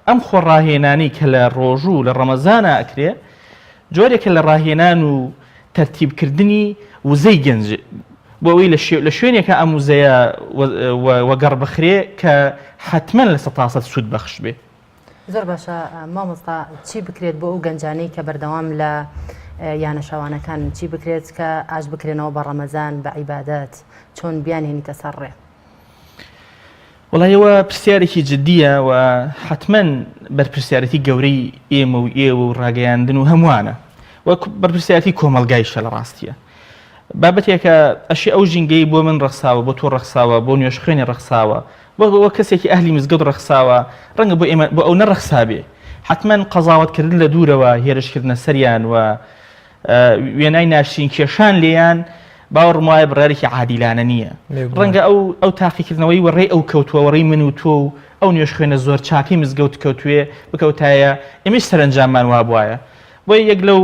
ئەم خۆڕاهێنانی کە لە ڕۆژوو لە ڕەمەزانە ئەکرێ جۆرێکە لە ڕاهێنان و تەرتیبکردنی وزەی گەنج بۆ ئەوەی لە شوێنێکە ئەم وزەیە وەگەڕ بخرێ کە حتمما لە 100% سوود بەخش بێ زۆر باشە مامۆستا چی بکرێت بۆ ئەو گەنجانەی کە بەردەوام لە یانە شەوانەکان چی بکرێت کە ئاش بکرێنەوە بە ڕەمەزان بە عیبادەت چۆن بیانهێنیتە سەر ڕێ وڵایەوە پرسیارێکی جددیە و حتمما بەرپرسیارەتی گەورەی ئێمە و ئێوە و ڕاگەیاندن و هەمووانە وەک بەرپرسیارەتی کۆمەلگایشە لە ڕاستیە بابەتێکە ئەشی ئەو ژینگەی بۆ من ڕەخساوە بۆ تۆ ڕەخساوە بۆ نوێش خوێنی ڕەخساوە بۆ کەسێکی ئەهلی مزگەوت ڕەخساوە ڕەنگە بۆ ئێمە بۆ ئەو نەڕەخسابێ حتمما قەزاوەتکردن لە دوورەوە هێرشکردنە سەریان و وێنای ناشرین کێشان لێیان باوەڕم وایە بڕارێکی عادیلانە نییە ڕەنگە ئەو تاقیکردنەوەی وەڕێ ئەو کەوتووە وەڕێی من و تۆ و ئەو نوێش خوێنە زۆر چاکەی مزگەوت کەوتوێ بکەوتایە ئێمەش سەرنجاممان وا بواە بۆ یەک لەو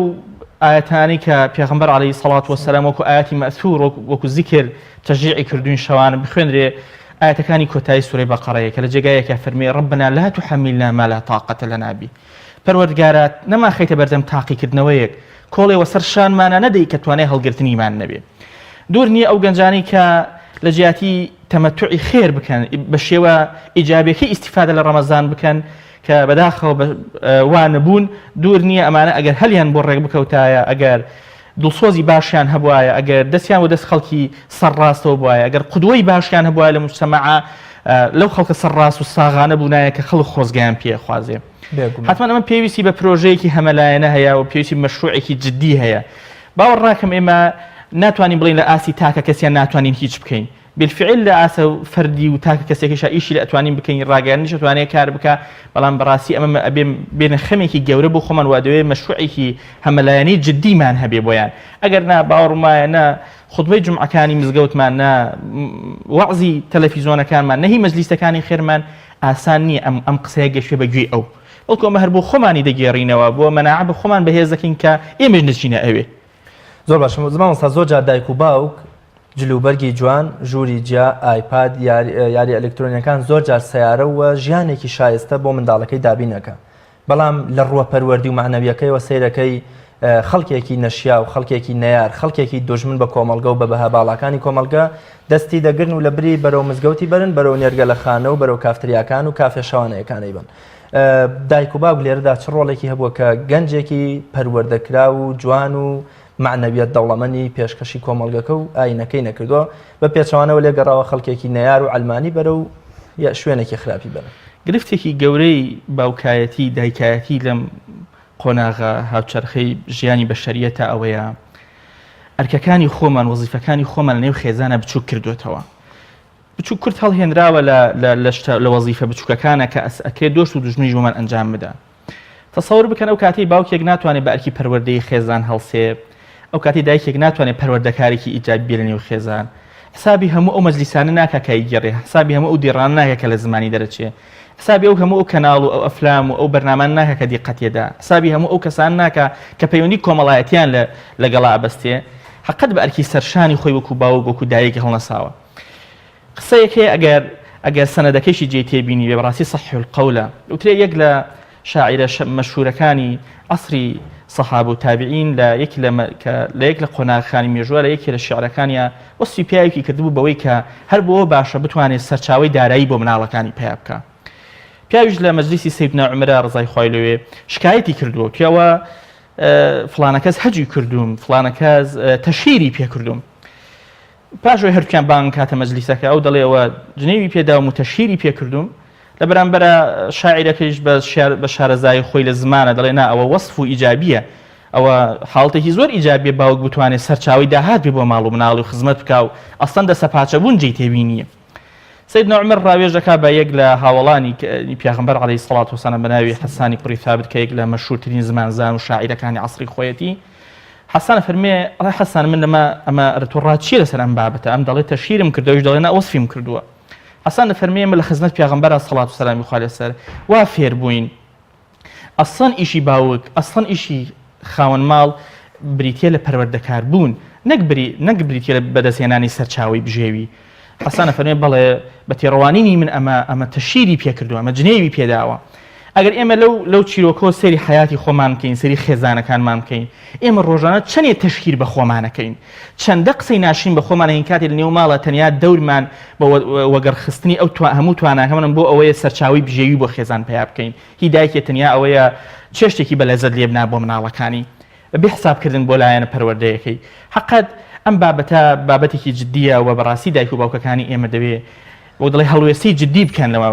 ئاەتانی کە پێغەمبەر عەلەیهی سەڵات وەسەلام وەکو ئاەتی مەئثور وەکو زیکر تەشجیعی کردوین شەوانە بخوێنرێ ئاەتەکانی کۆتایی سوورەی بەقەڕەیە کە لە جێگایەکە فەرمێ رەبنا لا تحملنا ما لا طاقة لنا به پەروەردگارە نەما خەیتە بەردەم تاقیکردنەوەیەک کۆڵێەوە سەر شانمانە نەدەی کە توانای هەڵگرتنیمان نەبێ دوور نییە ئەو گەنجانی کە لە جیاتی تەمەتوعی خێر بکەن بە شێوە ئیجابیەکەی ئیستیفادە لە ڕەمەزان بکەن کە بەداخەوە وانە بوون دوور نییە ئەمانە ئەگەر هەلیان بۆ ڕێک بکەوتایە ئەگەر دڵسۆزی باشیان هەبوایە ئەگەر دەستیان و دەست خەڵکی سەرڕاستەوە بواە ئەگەر قودوەی باشیان هەبوایە لە مجتەمەعە لەو خەڵکە سەرڕاست و ساغانە بوونایە کە خەڵک خۆزگایان پێخوازێ حتمما ئەمە پێویستی بە پرۆژەیەکی هەمەلایەنە هەیە و پێویستی مەشروعێکی جددی هەیە باوەڕ ناکەم ئێمە ناتوانین بڵین لە ئاسی تاکە کەسیان ناتوانین هیچ بکەین بالفعل لە ئاسە فەردی و تاکە کەسێکیش ئیشی لە ئەتوانین بکەین ڕاگەیاندنیش ئەتوانێت کار بکە بەڵام بەڕاستی ئەمە بێنە خەمێکی گەورە بۆ خۆمان وا دەوێت مەشروعێکی هەمەلایەنی جددیمان هەبێ بۆیان ئەگەر نا باوەڕم وایە نە خوتبەی جومعەکانی مزگەوتمان نە وەعزی تەلەڤیزۆنەکانمان نە هی مەجلیسەکانی خێرمان ئاسان نییە ئەم قسەیە گەشتێ بەگوێی ئەو بەڵکو ئەمە هەر بۆ خۆمانی دەگێڕینەوە بۆ مەناعە بە خۆمان بەهێز دەکەین کە ئێمەش نچینە ئەوێ زۆر باش زمان زۆر جار دایک و باوک جلوبەرگی جوان ژووری جیا ئایپاد یاری ئەلکترۆنیەکان زۆر جار سیارە و ژیانێکی شایستە بۆ منداڵەکەی دابینەکە بەڵام لە ڕووەپەروەردی و معنەویەکەی و سەیرەکەی خەڵکێکی نەشیا و خەڵکێکی نەیار خەڵکێکی دۆژمن بە کۆمەڵگە و بە بەها باڵاکانی کۆمەڵگە دەستی دەگرن و لە بری بەرەو مزگەوتی بەرن بەرەو نێرگە لە خانە و بەرەو کافتریاکان و کافێ شەوانەیەکانەی بن دایک و باوک لێرەدا چ ڕۆڵێکی هەبووە کە گەنجێکی پەروەردەکرا و جوان و معنەویەت دەوڵەمەنی پێشکەشی کۆمەڵگەکە و ئاینەکەی نەکردووە بە پێچەوانەوە لێگەڕاوە خەڵکێکی نەیار و ئەلمانی بەرە و شوێنێکی خراپی بەرە گرفتێکی گەورەی باوکایەتی دایکایەتی لەم قۆناغا هاوچەرخەی ژیانی بەشەریەتە ئەوەیە ئەرکەکانی خۆمان وەزیفەکانی خۆمان لە نێو خێزانە بچووک کردوێتەوە بچوو کورت هەڵهێنراوە لە وەزیفە بچووکەکانە کە ئەکرێت دۆشت و دوژمنی ژوومان ئەنجام بدە تەسەوور بکەن ئەو کاتی باوکێک ناتوانێت بە ئەرکی پەروەردەی خێزان هەڵسێ ئەو کاتی دایکێک ناتوانێت پەروەردەکارێکی ئیجابی بێ لە نێو خێزان حسابی هەموو ئەو مەجلیسانە ناکە کە ئیگەڕێ حسابی هەموو ئەو دیڕان ناکە کە لە زمانی دەرەچێ حسابی ئەو هەموو ئەو کەناڵ و ئەو ئەفلام و ئەو بەرنامان ناکە کە دیقەتێدا حسابی هەموو ئەو کەسان ناکە کە پەیوەندی کۆمەڵایەتیان لەگەڵا ئەبەستێ حەقەت بە ئەرکی سەرشانی خۆی وەکو باوک وەکو دایکی هەڵنەساوە قسەیەک هەیە ئەگەر سەنەدەکەیشی جێ تێبینی بێ بەڕاستی صەحیح القەولە وترێ یەک لە شاعیرە مەشهورەکانی عەسری سەحاب و تابعین لە یەک لە قۆناغەکانی مێژووە لە یەکی لە شیعرەکانیە وەسفی پیاوێکی کردبوو بەوەی کە هەر بۆ باشە بتوانێت سەرچاوی دارایی بۆ مناڵەکانی پیا بکە. پیاویش لە مەجلیسی سەیدنا عومەر ڕزای خوای لەوێ شکایەتی کردووە کەوە فلانە کەس هەجی کردوم، فلانە کەس تەشهیری پێ کردوم. پاشۆی هەرکیان بانگ کاتە مەجلیسەکە ئەو دەڵێەوە جنێوی پێداوم و تەشهیری پێ کردوم، لە بەرامبەرە شاعیرەکەیش بە شارەزای خۆی لە زمانە دەڵێ نا ئەوە وەصف و ئیجابیە، ئەوە حاڵتێکی زۆر ئیجابیە باوک بتوانێت سەرچاوی داهات بێ بۆ ماڵ و مناڵی و خزمەت بکە و ئەستەن دەسەپاچەبوون جێی تێبینیە. سەیدنا عومەر ڕاوێژ دەکا بە یەک لە هاوڵانی پیاغەمبەر عەلەیهی سەڵات وسەلام بە ناوی حەسانی کوڕی ثابت کە یەک لە مەشهوورترین زمانزان و شاعیرەکانی عەسری خۆیەتی. حەسان فەرمێ ئەڵێ حەسان من ئەمە ڕتوڕات چیە لەسەر ئەم بابەتە؟ ئەم دەڵێ تەشهیرم کردەوەش دەڵێ نا وەصفیم کردووە. حەسان دەفەرمێ من لە خزمەت پیاغەمبەر سەڵات وسەلامی خوا لەسەر وا فێر بووین ئەسڵەن ئیشی باوک ئەسڵەن ئیشی خاوەن ماڵ بریتە لە پەروەردەکار بوون نەک بریتە لە بەدەستهێنانی سەرچاوی بژێوی. حەسانە فەرمێ بەڵێ بە تێڕەوانینی من ئەمە تەشهیری پێ کردووە، ئەمە جنێوی پێداوە. ئەگەر ئێمە لەو چیرۆکۆ سەری حیاتی خۆمان بکەین، سەری خێزانەکانمان بکەین، ئێمە ڕۆژانە چەندێ تەشهیر بە خۆمانەکەین، چەندە قسەی ناشین بە خۆمانەین کاتی لە نێو ماڵە تەنیا دەورمان بە وەگەڕخستنی ئەو هەموو تواناکەمان بۆ ئەوەیە سەرچاوی بژێوی بۆ خێزان پیا بکەین. هیدایەتێ تەنیا ئەوەیە چێشتێکی بەلەزەت لێ بنا بۆ مناڵەکانی بە حسابکردن بۆ لایەنە پەروەردەیەکەی. حەقەت ئەم بابەتە بابەتێکی جددیە و بەڕاستی دایک و باوکەکانی ئێمە دەوێ و دڵی هەڵوێستی جددی بکەنەوە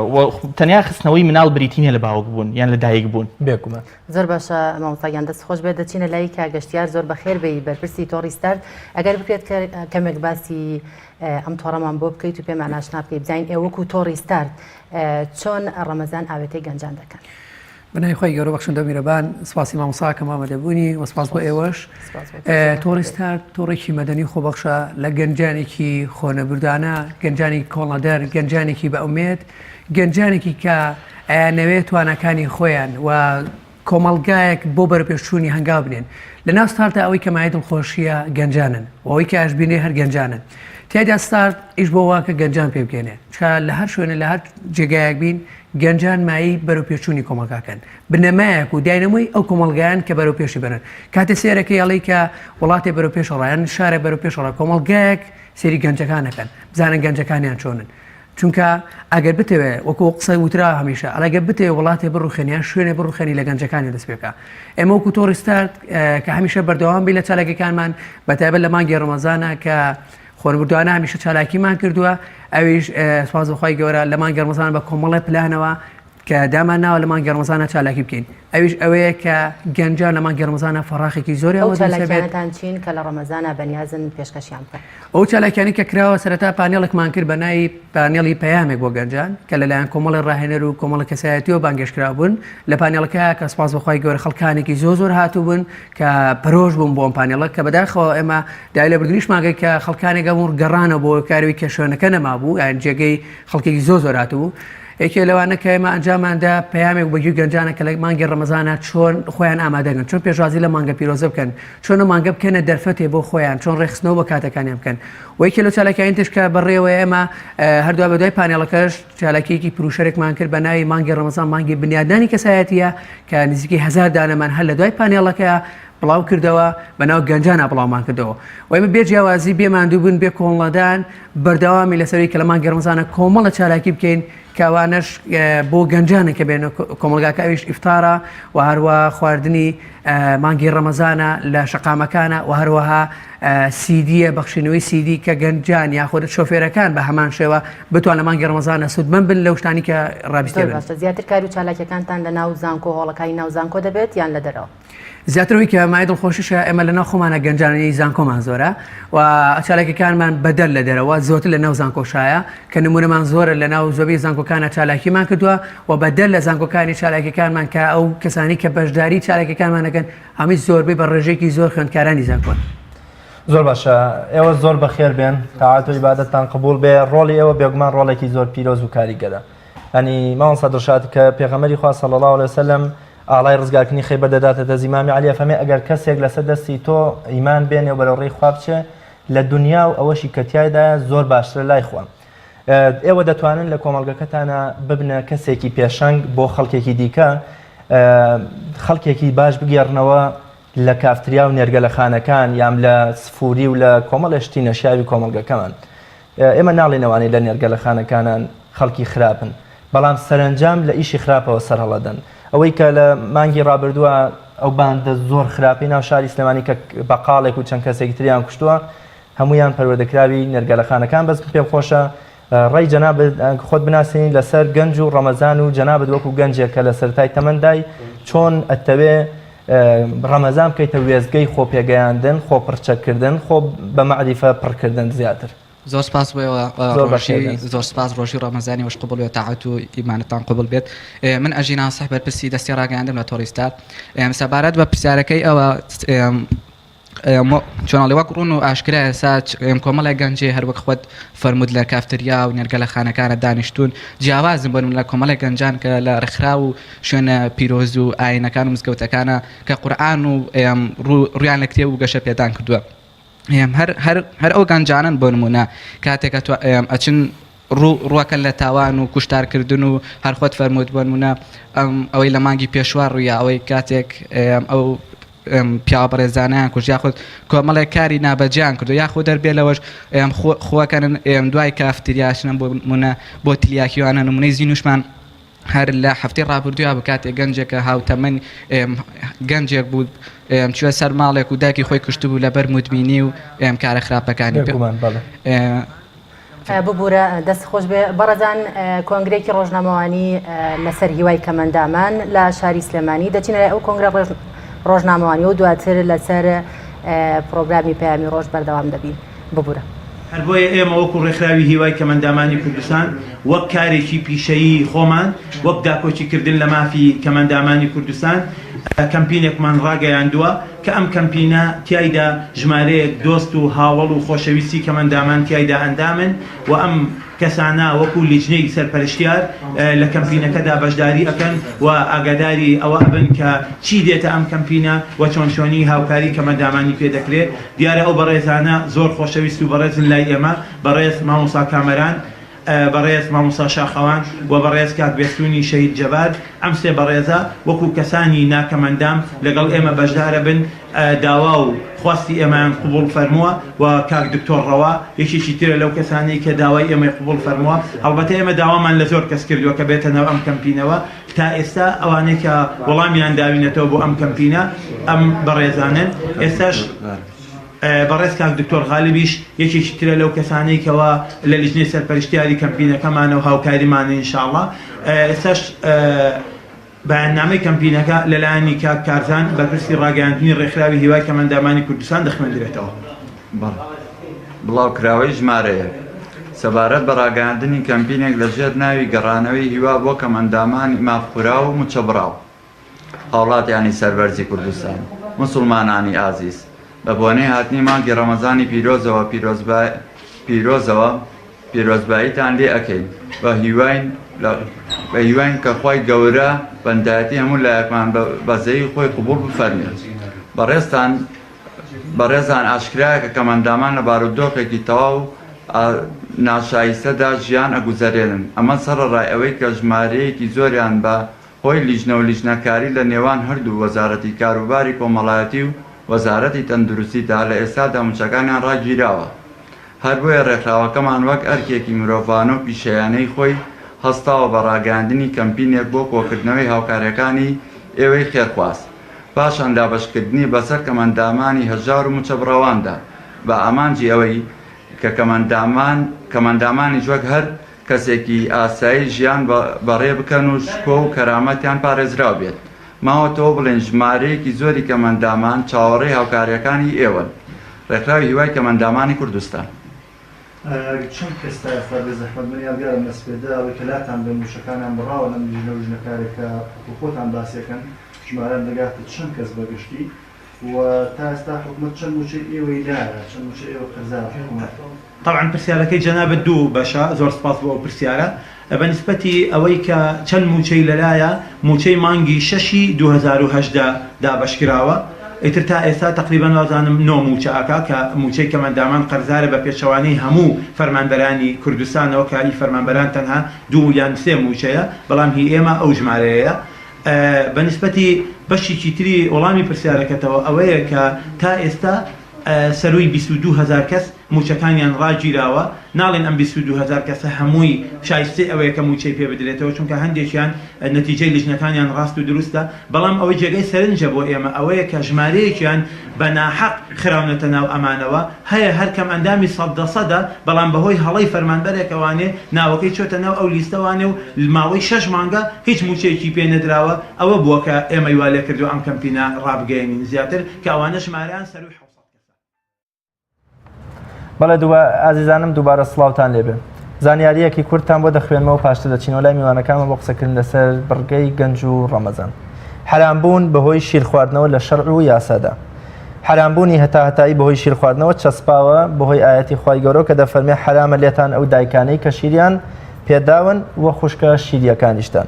تەنیا خستنەوەی مناڵ بریتینە لە باوک بوون یان لە دایک بوون. بێگومان زۆر باشە مامۆستاگیان دەست خۆش بێت دەچینە لای کا گەشتیار زۆر بەخێر بێی بەرپرسی تۆڕی ستارت ئەگەر بکرێت کەمێک باسی ئەم تۆڕەمان بۆ بکەیت و پێمان ئاشنا بکەیت بزانین ئێوەکو تۆڕی ستارت چۆن ڕەمەزان ئاوێتەی گەنجان دەکەن. بنای خۆی گەورە بەخشندە میرەبان سپاسی مامۆستاکەم ئامادەبوونی و سپاس بۆ ئێوەش. تۆڕی ستارت تۆڕێکی مەدەنی خۆبەخشە لە گەنجانێکی خۆنەبردانە، گەنجانی کۆڵەدەر، گەنجانێکی بە ئومێد، گەنجانێکی کە ئەیانەوێت توانەکانی خۆیان و کۆمەڵگایەک بۆ بەرەپێشچوونی هەنگاو بنێن. لە ناو ستارتە ئەوەی کە مای دڵخۆشیە گەنجانن و ئەوەی کە ئاشبینێ هەر گەنجانن. تیایدا ستارت ئیش بۆ واکە گەنجان پێ بکەنێ چکە لە هەر شوێنە لە هەر جێگایەک بین گەنجان مایی بەرەوپێچوونی کۆمەڵگاکەن بنەمایەک و داینەمەی ئەو کۆمەڵگایان کە بەرەوپێشی بنن. کاتە سێرەکە یاڵی کە وڵاتی بەرەوپێشەڕایان شارە بەرەوپێشەڕە کۆمەڵگایەک سێری گەنجەکانەکەن بزانن گەنجەکانیان چۆنن. چونکە ئەگەر بتەوێ وەکو قسەی وترا هەمیشە ئەگەر بتەوێ وڵاتی بڕوخێنیان شوێنێ بڕوخێنی لە گەنجەکانی دەست پێکە. ئێمە وەکو تۆڕی ستارت کە هەمیشە بەردەوام بی لە چالاکیەکانمان بەتایبەت لە مانگی ڕەمەزانە کە خۆنبردووانە هەمیشە چالاکیمان کردووە ئەویش سوپاس بەخوای گەورە لە مانگی ڕەمەزان بە کۆمەڵی پلانەوە کە دامان ناوە لە مانگی ڕەمەزانە چالاکی بکەین. ئەویش ئەوەیە کە گەنجان لە مانگی ڕەمەزانە فەڕاخێکی زۆری ئەو چالاکیانتان چین کە لە ڕەمەزانە بەنیازن پێشکەشیان بکەن. ئەو چالاکیانی کە کراوە سەرەتا پانێڵێکمان کرد بە ناوی پانێڵی پەیامێک بۆ گەنجان کە لەلایەن کۆمەڵی ڕاهێنەر و کۆمەڵی کەسایەتیەوە بانگێشکرا بوون. لە پانێڵەکە کە سوپاس بەخوای گەورە خەڵکانێکی زۆر هاتوو بوون کە پەرۆژ بوون بۆ ئەم پانێڵە کە بەداخەوە ئێمە دای لە بردنیشماگەی کە خەڵکانێک ئەمور گەڕانە بۆ کاروی کە شوێنەکە نەمابوو یان جێگەی خەڵکێکی زۆر هاتوو. یەکێ لەوانە کە ئێمە ئەنجاماندا پەیامێک بەگوێ گەنجانە کە لە مانگی ڕەمەزانە چۆن خۆیان ئامادەگەن، چۆن پێشوازی لە مانگە پیرۆزە بکەن، چۆن مانگە بکەنە دەرفەتێ بۆ خۆیان، چۆن ڕێخستنەوە بە کاتەکانیان بکەن. و یەکێ لەو چالاکیان تش کە بەڕێوە ئێمە هەردووە بە دوای پانێڵەکەش چالاکیەکی پروشەرێکمان کرد بە ناوی مانگی ڕەمەزان مانگی بنیادانی کەسایەتیە کە نزیکی 1000 دانەمان هەر لە دوای پانێڵەکە بڵاو کردەوە بە ناو گەنجانە بڵاومان کردەوە. و ئێمە بێجیاوازی بێماندوو بوون بێ کۆڵەدان بەردەوامی لەسەری کە لە مانگی ڕەمەزانە کۆمەڵە چالاکی بکەین کەوانش بۆ گەنجانە کە بێنە کۆمەلگاکە ئەویش ئیفتارە و هەروە خواردنی مانگی ڕەمەزانە لە شەقامەکانە و هەروەها سیدیە بەخشینەوەی سیدی کە گەنجان یاخود شۆفێرەکان بە هەمان شێوە بتوان لە مانگی ڕەمەزانە سوودمەند بن لەو شتانی کە ڕابستێ بن. زیاتر کار و چالاکیەکانتان لە ناو زانکۆ هۆڵەکانی ناو زانکۆ دەبێت یان لە دەرەوە؟ زیاترەوەی کە مای دڵخۆشیشە ئێمە لە ناو خۆمانە گەنجانەی زانکۆمان زۆرە و چالاکیەکانمان بەدەل لە دەرەوە زۆرتر لە ناو زانکۆشایە کە نمونەمان زۆرە لە ناو زۆربەی زانکۆکانە چالاکیمان کردووە و بەدەل لە زانکۆکانی چالاکیەکانمان کە ئەو کەسانی کە بەشداری چالاکیەکانمانەکەن هەمووی زۆربەی بە ڕێژێکی زۆر خوێندکارانی زانکۆن. زۆر باشە ئێوە زۆر بەخێر بێن تاعات و عیبادەتتان قبول بێ. ڕۆڵی ئێوە بێگومان ڕۆڵێکی زۆر پیرۆز و کاریگەرە. ینی ماوەسا دڵشاد کە پێغەمبەری خوا صلی الله علیه وسلم ئاڵای ڕزگارکردنی خەیبەر دەداتە دەست ئیمامی عەلی فەرمێ ئەگەر کەسێک لەسەر دەستی تۆ ئیمان بێنێ و بەرەو ڕێی خوا بچێ لە دنیا و ئەوەشی کە تیایدایە زۆر باشترە لای خوا. ئێوە دەتوانن لە کۆمەڵگەکەتانە ببنە کەسێکی پێشەنگ بۆ خەڵکێکی دیکە خەڵکێکی باش بگێڕنەوە لە کافتریا و نێرگەلەخانەکان یام لە سفوری و لە کۆمەڵێشتی نەشیاوی کۆمەلگەکەمان ئێمە ناڵێنەوانی لە نێرگەلەخانەکانان خەڵکی خراپن بەڵام سەرنجام لە ئیشی خراپەوە سەر هەڵەدەن ئەوەی کە لە مانگی ڕابردووە ئەو باندە زۆر خراپی ناو شاری سلێمانی کە بەقاڵێک و چەند کەسێکی تریان کوشتووە هەمویان پەروەردەکراوی نێرگەلەخانەکان بەس پێم خۆشە ڕێی جەناب خۆت بناسیین لەسەر گەنج و ڕەمەزان و جەنابەت وەکو گەنجێکە لە سەرەتای تەمەندای چۆن ئەتەوێ ڕەمەزان بکەیتە وێزگەی خۆپێگەیاندن خۆپڕچەکردن خۆ بە مەعریفە پڕکردن زیاتر زۆر سپاس زۆر سپاس ڕۆژی ڕەمەزانی وەش قبول و تاعەت و ئیمانتان قبول بێت من ئەژینا سەح بەرپرسی دەستی ڕاگەاندن لە تۆریستار سەبارەت بە پرسیارەکەی ئەوە چۆناڵی وەک ڕوون و ئاشکرا ئێستا کۆمەڵی گەنجێ هەروەک خۆت فەرمود لە کافتریا و نێرگەلەخانەکانە دانیشتون جیاوازم بن لە کۆمەڵی گەنجان کە لە ڕێکخرا و شوێنە پیرۆز و ئاینەکان و مزگەوتەکانە کە قورئان و ڕویان لە کتێب و گەشە پێدان کردووە هەر ئەو گەنجانن بۆ نمونە کاتێکە ئەچن ڕوەکەن لە تاوان و کوشتارکردن و هەر خۆت فەرمود بۆ نمونە ئەوەی لە مانگی پێشوار ڕوویە ئەوەی کاتێک ئەو پیاوە بەڕێزانیان کوژ یاخود کۆمەڵێک کاری نابەجیان کردو یاخود دەربێ لەوەش خۆکەن دوای کافتریاشنە بۆ تلیاکیوانە نمونەی زیینوشمان هەر لە هەفتەی ڕابردووە بە کاتێک گەنجێکە هاوتەمەن گەنجێک بوو چوە سەر ماڵێک و داکی خۆی کوشت بوو لەبەر مودبینی و کارە خراپەکانی ببوورە دەست خۆش بێ بەڕەدان کۆنگرێکی ڕۆژنامەوانی لەسەر هیوای کەمەندامان لە شاری سلێمانی دەچینە ئەو کۆنگرە ڕۆژنامەوانی و دواتر لەسەر پرۆگرامی پەیامی ڕۆژ بەردەوام دەبین ببوورە هەر بۆیە ئێمە وەکو ڕێکخراوی هیوای کەمەندامانی کوردستان وەک کارێکی پیشەیی خۆمان وەک داکۆچیکردن لە مافی کەمەندامانی کوردستان کەمپینێکمان ڕاگەیاندووە کە ئەم کەمپینە تیایدا ژمارەیەک دۆست و هاوڵ و خۆشەویستی کەمەندامان تیایدا ئەندامن و ئەم کەسانە وەکو لیژنەی سەرپەرشتیار لە کەمپینەکەدا بەشداری ئەکەن و ئاگاداری ئەوە بن کە چی دێتە ئەم کەمپینە و چۆنی هاوکاری کەمەندامانی پێ دەکرێت دیارە ئەو بەڕێزانە زۆر خۆشەویست و بەڕێزن لای ئێمە بەڕێز مامۆستا کامەران بەڕێز مامۆستا شاخەوان و بەڕێز کاک بێستونی شەهید جەبار ئەم سێ بەڕێزە وەکو کەسانی ناکەمەندام لەگەڵ ئێمە بەشدارە بن داوا و خواستی ئێمەیان قبول فەرمووە و کاک دکتۆر ڕەوا یەکێکی ترە لەو کەسانی کە داوای ئێمەی قبول فەرمووە هەڵبەتە ئێمە داوامان لە زۆر کەس کردووە کە بێتەنەوە ئەم کەمپینەوە تا ئێستا ئەوانەیە کە وەڵامیان داوینێتەوە بۆ ئەم کەمپینە ئەم بەڕێزانن ئێستاش بەڕێز کاک دکتۆر غالیبیش یەکێکی ترە لەو کەسانەی کەەوە لە لیژنەی سەرپەرشتیاری کەمپینەکەمانە و هاوکاریمانە ئینشاءڵڵا ئێستاش بەیاننامەی کەمپینەکە لەلایەنی کاک کارزان بەرپرسی ڕاگەیاندنی ڕێکخراوی هیوای کەمەندامانی کوردستان دەخوێندرێتەوە بڵاوکراوەی ژمارەیە سەبارەت بە ڕاگەیاندنی کەمپینێک لەژێر ناوی گەڕانەوەی هیوا بۆ کەمەندامانی مافخورا و موچەبڕاو هاوڵاتیانی سەربەرزی کوردستان موسڵمانانی ئازیز بە بۆنەی هاتنی مانگی ڕەمەزانی پیرۆزباییتان لێ ئەەکەین بە هیواین کە خۆی گەورە بەندایەتی هەموو لایەکمان بەزەی خۆی قبول بفەرمێت بەڕێزان ئاشکرایە کە کەمەندامان لە بارودۆخێکی تەواو ناشایستەدا ژیان ئەگوزارێنن ئەمە سەرڕای ئەوەی کە ژمارەیەکی زۆریان بە خۆی لیژنە و لیژنەکاری لە نێوان هەردوو وەزارەتی کاروباری کۆمەڵایەتی و وەزارەتی تەندروستیدا لە ئێستادا موچەکانیان ڕاگیراوە هەر بۆیە ڕێکخراوەکەمان وەک ئەرکێکی مرۆڤانە و پیشەیانەی خۆی هەستاوە بە ڕاگەاندنی کەمپینێک بۆ کۆکردنەوەی هاوکاریەکانی ئێوەی خێرخواست پاشان دابەشکردنی بەسەر کەمەندامانی هەژار و موچەبڕەواندا بە ئامانجی ئەوەی کە کەمەندامانی وەک هەر کەسێکی ئاسایی ژیان بەڕێ بکەن و شکۆ و کەرامەتیان پارێزراو بێت ماوەتەوە بڵێن ژمارەیەکی زۆری کەمەندامان چاوەڕێی هاوکاریەکانی ئێوەن ڕێکخراوی هیوای کەمەندامانی کوردستان چەند کەستا فەربێ زەحمەتمەنیان گەرم لەسپێدا ئەوەی کە لاتان بە موشەکانیان بڕاوە لەم لیژنە و ژنەکارێکە خۆتان باسیەکەن ژمارەم دەگاتە چەند کەس بەگشتی و تا ئێستا حکومەت چەند موچەی ئێوەی دایە چەند موچەی ئێوە قەرزارە حکومەت طبعا پرسیارەکەی جەنابەت دوو بەشە زۆر سپاس بۆ ئەو پرسیارە بەنسبەتی ئەوەی کە چەند موچەی لەلایە موچەی مانگی 6 2010 دابەشکراوە ئیتر تا ئێستا تقریبان وازانم 9 موچە ئاکا کە موچەی کەمەندامان قەرزارە بە پێچەوانەی هەموو فەرمانبەرانی کوردستانەوە کاری فەرمانبەران تەنها 2 یان 3 موچەیە بەڵام هی ئێمە ئەو ژمارەیە بەنسبەتی بەشێکی تری وەڵامی پرسیارەکەتەوە ئەوەیە کە تا ئێستا سەروی 22,000 کەس موچەکانیان ڕاگیراوە ناڵێن ئەم 22,000 کەسە هەمووی شایستێ ئەوەیە کە موچەی پێ بدرێتەوە چونکە هەندێکیان نەتیجەی لیژنەکانیان ڕاست و دروستە بەڵام ئەوەی جێگەی سەرنجە بۆ ئێمە ئەوەیە کە ژمارەیەکیان بە ناحەق خراونەتە ناو ئەمانەوە هەیە هەرکەم ئەندامی 100% بەڵام بەهۆی هەڵەی فەرمانبەرێکەوانێ ناوەکەی چۆتە ناو ئەو لیستەوانێ و ماوەی 6 مانگە هیچ موچەیەکی پێ نەدراوە ئەوە بووە کە ئێمەی وا لێ کردو ئەم کەمپینە ڕابگەێنین زیاتر کە ئەوانە ژمارەیان سەروی بەڵێ ئازیزانم دووبارە سڵاوتان لێبێ زانیاریەکی کورتتان بۆ دەخوێنمەوە پاشتە دەچینەوە لای میوانەکانمە بۆ قسەکردن لەسەر بڕگەی گەنج و ڕەمەزان حرامبوون بەهۆی شیر خواردنەوە لە شەرع و یاسادا حرامبوونی هەتاهتایی بەهۆی شیر خواردنەوە چەسپاوە بەهۆی ئاەتی خوای گەورە کە دەفەرمێ حرامە لێتان ئەو دایکانەی کە شیریان پێداون وە خوشکە شیریەکانیشتان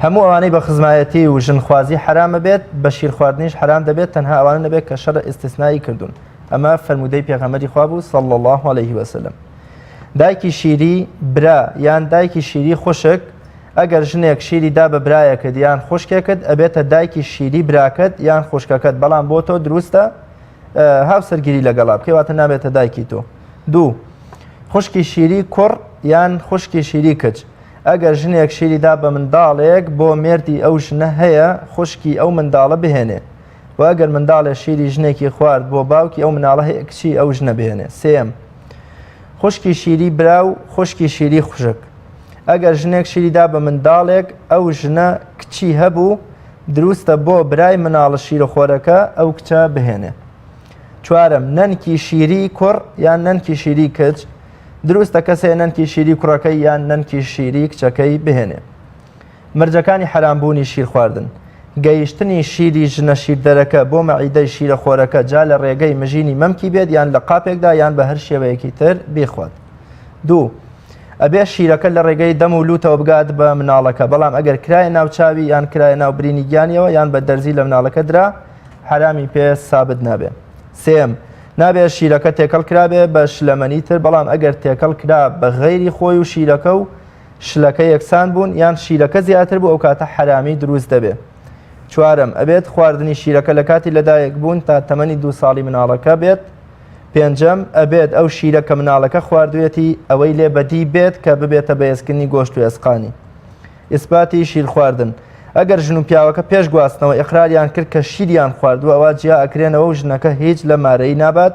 هەموو ئەوانەی بە خزمایەتی و ژنخوازی حرامە بێت بە شیر خواردنیش حرام دەبێت تەنها ئەوانە نەبێت کە شەرع ئیستیسنایی کردوون ئەمە فەرمودەی پێغەمبەری خوا بوو صلی الله عليه وسلم دایکی شیری برا یان دایکی شیری خوشک ئەگەر ژنێک شیری دا بە برایەکەت یان خوشکێکت ئەبێتە دایکی شیری براکەت یان خوشکەکەت بەڵام بۆ تۆ دروستە هاوسەرگیری لەگەڵا بکەواتە نابێتە دایکی تۆ دوو خوشکی شیری کوڕ یان خوشکی شیری کچ ئەگەر ژنێک شیری دا بە منداڵێک بۆ مێردی ئەو ژنە هەیە خوشکی ئەو منداڵە بهێنێ و ئەگەر منداڵێ شیری ژنێکی خوارد بۆ باوکی ئەو مناڵە هەیە کچی ئەو ژنە بهێنێ سێم خوشکی شیری برا و خوشکی شیری خوشک ئەگەر ژنێک شیریدا بە منداڵێک ئەو ژنە کچی هەبوو دروستە بۆ برای مناڵە شیرەخۆرەکە ئەو کچە بهێنێ چوارم نەنکی شیری کوڕ یان نەنکی شیری کچ دروستە کەسێ نەنکی شیری کوڕەکەی یان نەنکی شیری کچەکەی بهێنێ مرجەکانی حرامبوونی شیر خواردن گەیشتنی شیری ژنە شیردەرەکە بۆ مەعیدەی شیرەخۆرەکە جا لە ڕێگەی مژینی مەمکی بێت یان لە قاپێکدا یان بە هەر شێوەیەکی تر بێخوات دوو ئەبێ شیرەکە لە ڕێگەی دەم و لوتەوە بگات بە مناڵەکە بەڵام ئەگەر کرایە ناوچاوی یان کرایە ناو برینی گیانیەوە یان بە دەرزی لە مناڵەکە درا حرامی پێ سابت نابێ سێم نابێت شیرەکە تێکەڵ کرابێ بە شلەمەنی تر بەڵام ئەگەر تێکەڵ کرا بە غەیری خۆی و شیرەکە و شلەکە یەکسان بوون یان شیرەکە زیاتر بوو ئەو کاتە حرامی دروست دەبێ چوارم ئەبێت خواردنی شیرەکە لە کاتی لەدایک بوون تا تەمەنی 2 ساڵی مناڵەکە بێت پێنجەم ئەبێت ئەو شیرە کە مناڵەکە خواردوێتی ئەوەی لێ بەدی بێت کە ببێتە بەهێزکردنی گۆشت و ئێسقانی ئیسباتی شیر خواردن ئەگەر ژن و پیاوەکە پێش گواستنەوە ئیقراریان کرد کە شیریان خواردووە ئەوە جیا ئەکرێنەوە و ژنەکە هیچ لە مارەی نابات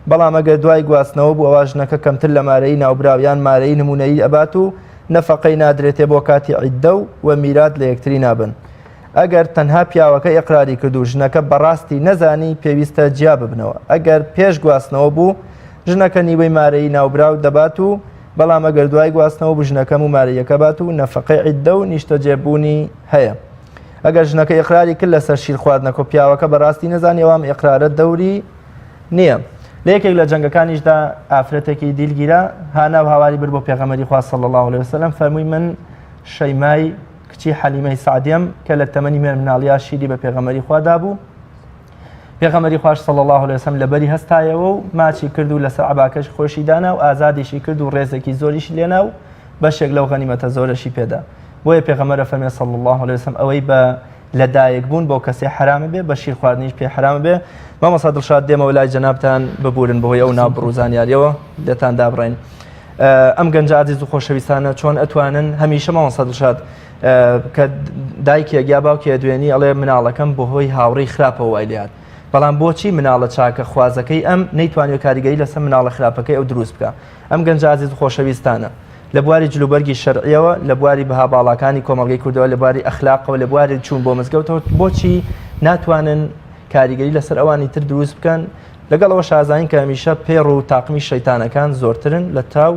بەڵام ئەگەر دوای گواستنەوە بوو ئەوە ژنەکە کەمتر لە مارەی ناوبراویان مارەی نمونەیی ئەبات و نەفەقەی نادرێتێ بۆ کاتی عیددە و میرات لە یەکتری نابن ئەگەر تەنها پیاوەکە ئیقراری کرد و ژنەکە بەڕاستی نەزانی پێویستە جیا ببنەوە ئەگەر پێش گواستنەوە بوو ژنەکە نیوەی مارەی ناوبراو دەبات و بەڵام ئەگەر دوای گواستنەوە بوو ژنەکەم و مارەیەکە بات و نەفەقەی عیددە و نیشتە جێبوونی هەیە ئەگەر ژنەکە ئیقراری کرد لەسەر شیر خواردنەوە پیاوەکە بەڕاستی نەزانی ئەوام ئیقرارە دەوری نییە لە یەکێک لە جەنگەکانیشدا ئافرەتێکی دیلگیرە هاناو هاواری برد بۆ پێغەمبەری خوا صلی الله عليه وسلم فەرمووی من شەیمای کچی حەلیمەی سعدیم کە لە تەمەنی مێرمناڵیا شیری بە پێغەمبەری خوادا بوو پێغەمبەری خوش صلی الله عليه وسلم لەبەری هەستایەوە و ماچی کرد و لەسەر عباکەش خۆشی دانا و ئازادیشی کرد و ڕێزێکی زۆریشی لێنا و بەشێک لەو غەنیمەتە زۆرەشی پێدا بۆیە پێغەمبەر فەرمێ صلی الله عليه وسلم ئەوەی بە لەدایک بوون بۆ کەسێ حرامە بێ بە شیر خواردنیش پێ حرامە بێ مامۆستا دڵشاد دێمەوە لای جەنابتان ببورن بەهۆی ئەو ناوبڕوزانیاریەوە لێتان دابڕین ئەم گەنجە عزیز و خۆشەویستانە چۆن ئەتوانن هەمیشە مامۆستا دڵشاد کە دایکێک یا باوکێ دوێنی ئەڵێ مناڵەکەم بەهۆی هاوڕێی خراپەوە وای لێات بەڵام بۆچی مناڵە چاکە خوازەکەی ئەم نەیتوانێت کاریگەری لەسەر مناڵە خراپەکەی ئەو دروست بکە ئەم گەنجە عزیز و خۆشەویستانە لە بواری جلوبەرگی شەرعیەوە لە بواری بەها باڵاکانی کۆمەڵگەی کوردەوە لە بواری ئەخلاقەوە لە بواری چوون بۆ مزگەوتەوە بۆچی ناتوانن کاریگەری لەسەر ئەوانی تر دروست بکەن لەگەڵەوە شازانین کە هەمیشە پێڕ و تاقمی شەیتانەکان زۆرترن لە تاو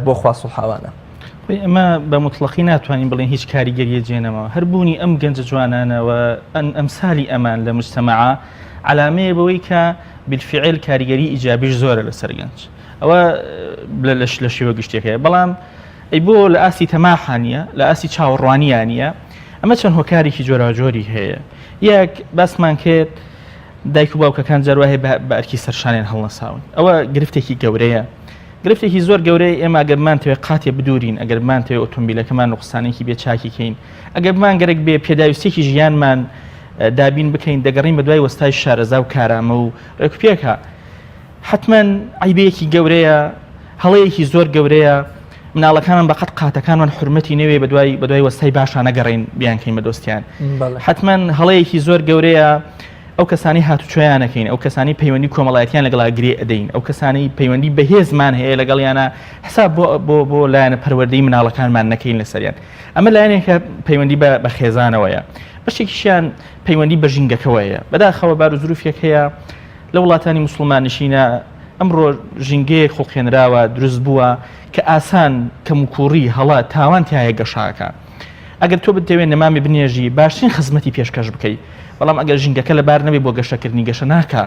بۆ خواست و حاوانە ئەمە بە مطلقی ناتوانین بڵێن هیچ کاریگەریە جێنەوە هەر بوونی ئەم گەنجە جوانانەوە ئەمسالی ئەمان لە مجتەمەعا علامەیە بەوەی کە بالفعل کاریگەری ئیجابیش زۆرە لەسەر گەنج ئەوە لە شێوە گشتێکەیە بەڵام ئەی بۆ لە ئاسی تەماحانیە لە ئاسی چاوەڕوانیانە ئەمە چەند هۆکارێکی جۆراجۆری هەیە یەک باسمان کرد دایک و باوکەکان جەروە هەیە بە ئەرکی سەرشانیان هەڵنەساون ئەوە گرفتێکی گەورەیە گرفتێکی زۆر گەورەی ئێمە ئەگەرمانتەوێت قاتێ بدورین ئەگەرمانتەوێت ئۆتۆمبیلەکەمان نقصانێکی بێ چاکیکەین ئەگەرمان گەرەک بێ پێداویستێکی ژیانمان دابین بکەین دەگەڕین بە دوای وەستای شارەزا و کارامە و ڕێکوپێکە حتمما عیبەیەکی گەورەیە هەڵەیەکی زۆر گەورەیە مناڵەکانمان بەقەت قاتەکانمان حرمەتی نەوێ بە دوای وەستای باشان نەگەڕین بیانکەین بە دۆستیان حتمما هەڵەیەکی زۆر گەورەیە ئەو کەسانی هاتوچۆیانەکەین ئەو کەسانی پەیوەندی کۆمەڵایەتیان لەگەڵا گرێ ئەدەین ئەو کەسانی پەیوەندی بەهێزمان هەیە لەگەڵیانە حساب بۆ لایەنە پەروەردەی مناڵەکانمان نەکەین لەسەریان ئەمە لایەنێکە پەیوەندی بە خێزانەوەیە بەشێکیشیان پەیوەندی بە ژینگەکەوەیە بەداخەوە بار و زروفێک هەیە لە وڵاتانی موسڵمان نشینە ئەمڕۆ ژینگەیەک خۆڵخێنراوە دروست بووە کە ئاسان کەم و کوڕی هەڵا تاوان تایە گەشاکە ئەگەر تۆ بتەوێت نەمامی بنێژی باشترین خزمەتی پێشکەش بکەیت بەڵام ئەگەر ژینگەکە لەبار نەبێ بۆ گەشەکردنی گەشە ناکە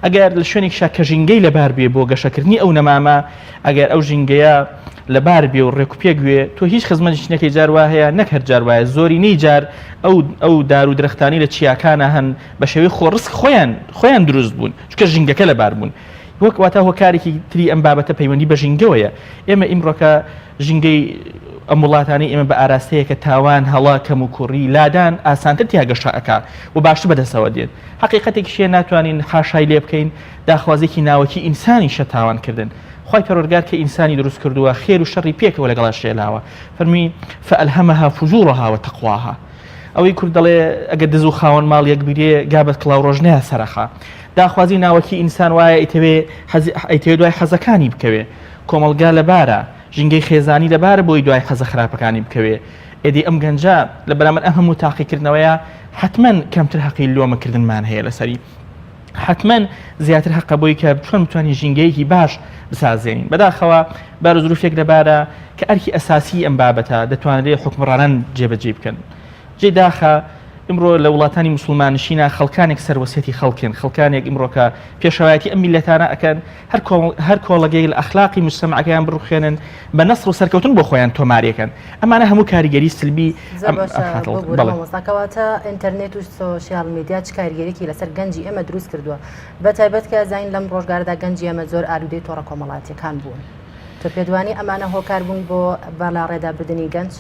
ئەگەر لە شوێنێکشا کە ژینگەی لەبار بێ بۆ گەشەکردنی ئەو نەمامە ئەگەر ئەو ژینگەیە لەبار بێ و ڕێکوپێک گوێ تۆ هیچ خزمەتێکی جار وا هەیە نەک هەر جار وایە زۆری نەیجار ئەو دار و درەختانی لە چیاکانە هەن بە شێوەی خۆڕسک خۆیان دروست بوون چکە ژینگەکە لەبار بوون وەک واتە هۆکارێکی تری ئەم بابەتە پەیوەندی بە ژینگەوەیە ئێمە ئیمڕۆکە ژینگەی ئەم وڵاتانی ئێمە بە ئاراستەیەکە تاوان هەڵا کەم و کوڕی لادان ئاسانتر تیا گەشەکە و باشتر بەدەستەوە دێت حقیقەتێکیشیە ناتوانین حاشای لێ بکەین داخوازێکی ناوەکی ئینسانی شە تاوانکردن خی پەروەردگار کە ئینسانی دروست کردووە خێر و شەڕی پێکەوە لەگەڵا شێلاوە فەرمی فەئەلهەمەها فوجوڕها وتەقواها ئەوەی کورد دەڵێ ئەگەر دز و خاوەن ماڵ یەک بیرێ گابەت کڵاو ڕۆژ نەیە سەرەخا داخوازی ناوەکی ئینسان وایە ئەیتەوێ دوای حەزەکانی بکەوێ کۆمەلگا لەبارە ژینگەی خێزانی لەبارە بۆی دوای حەزە خراپەکانی بکەوێ ئێدی ئەم گەنجە لە بەرامبەر ئەم هەموو تاقیکردنەوەیە حتمما کەمتر حەقی لۆمەکردنمان هەیە لەسەری حتمما زیاتر حەقە بۆی کە چۆن بتوانین ژینگەیەکی باش بسازێنین بەداخەوە بار و زروفێک لەبارە کە ئەرکی ئەساسی ئەم بابەتە دەتوانرێت حکمڕانان جێبەجێ بکەن جێ داخە ئمڕۆ لە وڵاتانی موسڵمان نشینە خەڵکانێک سەروەسێتی خەڵکن خەڵکانێک ئمڕۆکە پێشەوایەتی ئەم میلەتانە ئەکەن هەر کۆڵەگەی لە ئەخلاقی مجتەمعەکەیان بڕوخێنن بە نەسڕ و سەرکەوتن بۆ خۆیان تۆمارێکن ئەمانە هەموو کاریگەری سلبی مۆستاکەواتە ئینتەرنێت و سۆشیال میدیا چ کاریگەریەکی لەسەر گەنجی ئێمە دروست کردووە بە تایبەت کە زین لەم ڕۆژگاردا گەنجی ئەمە زۆر ئالودەی تۆڕە کۆمەڵاتیەکان بوون تۆ پێدوانی ئەمانە هۆکار بوون بۆ بالا ڕێدابردننی گەنج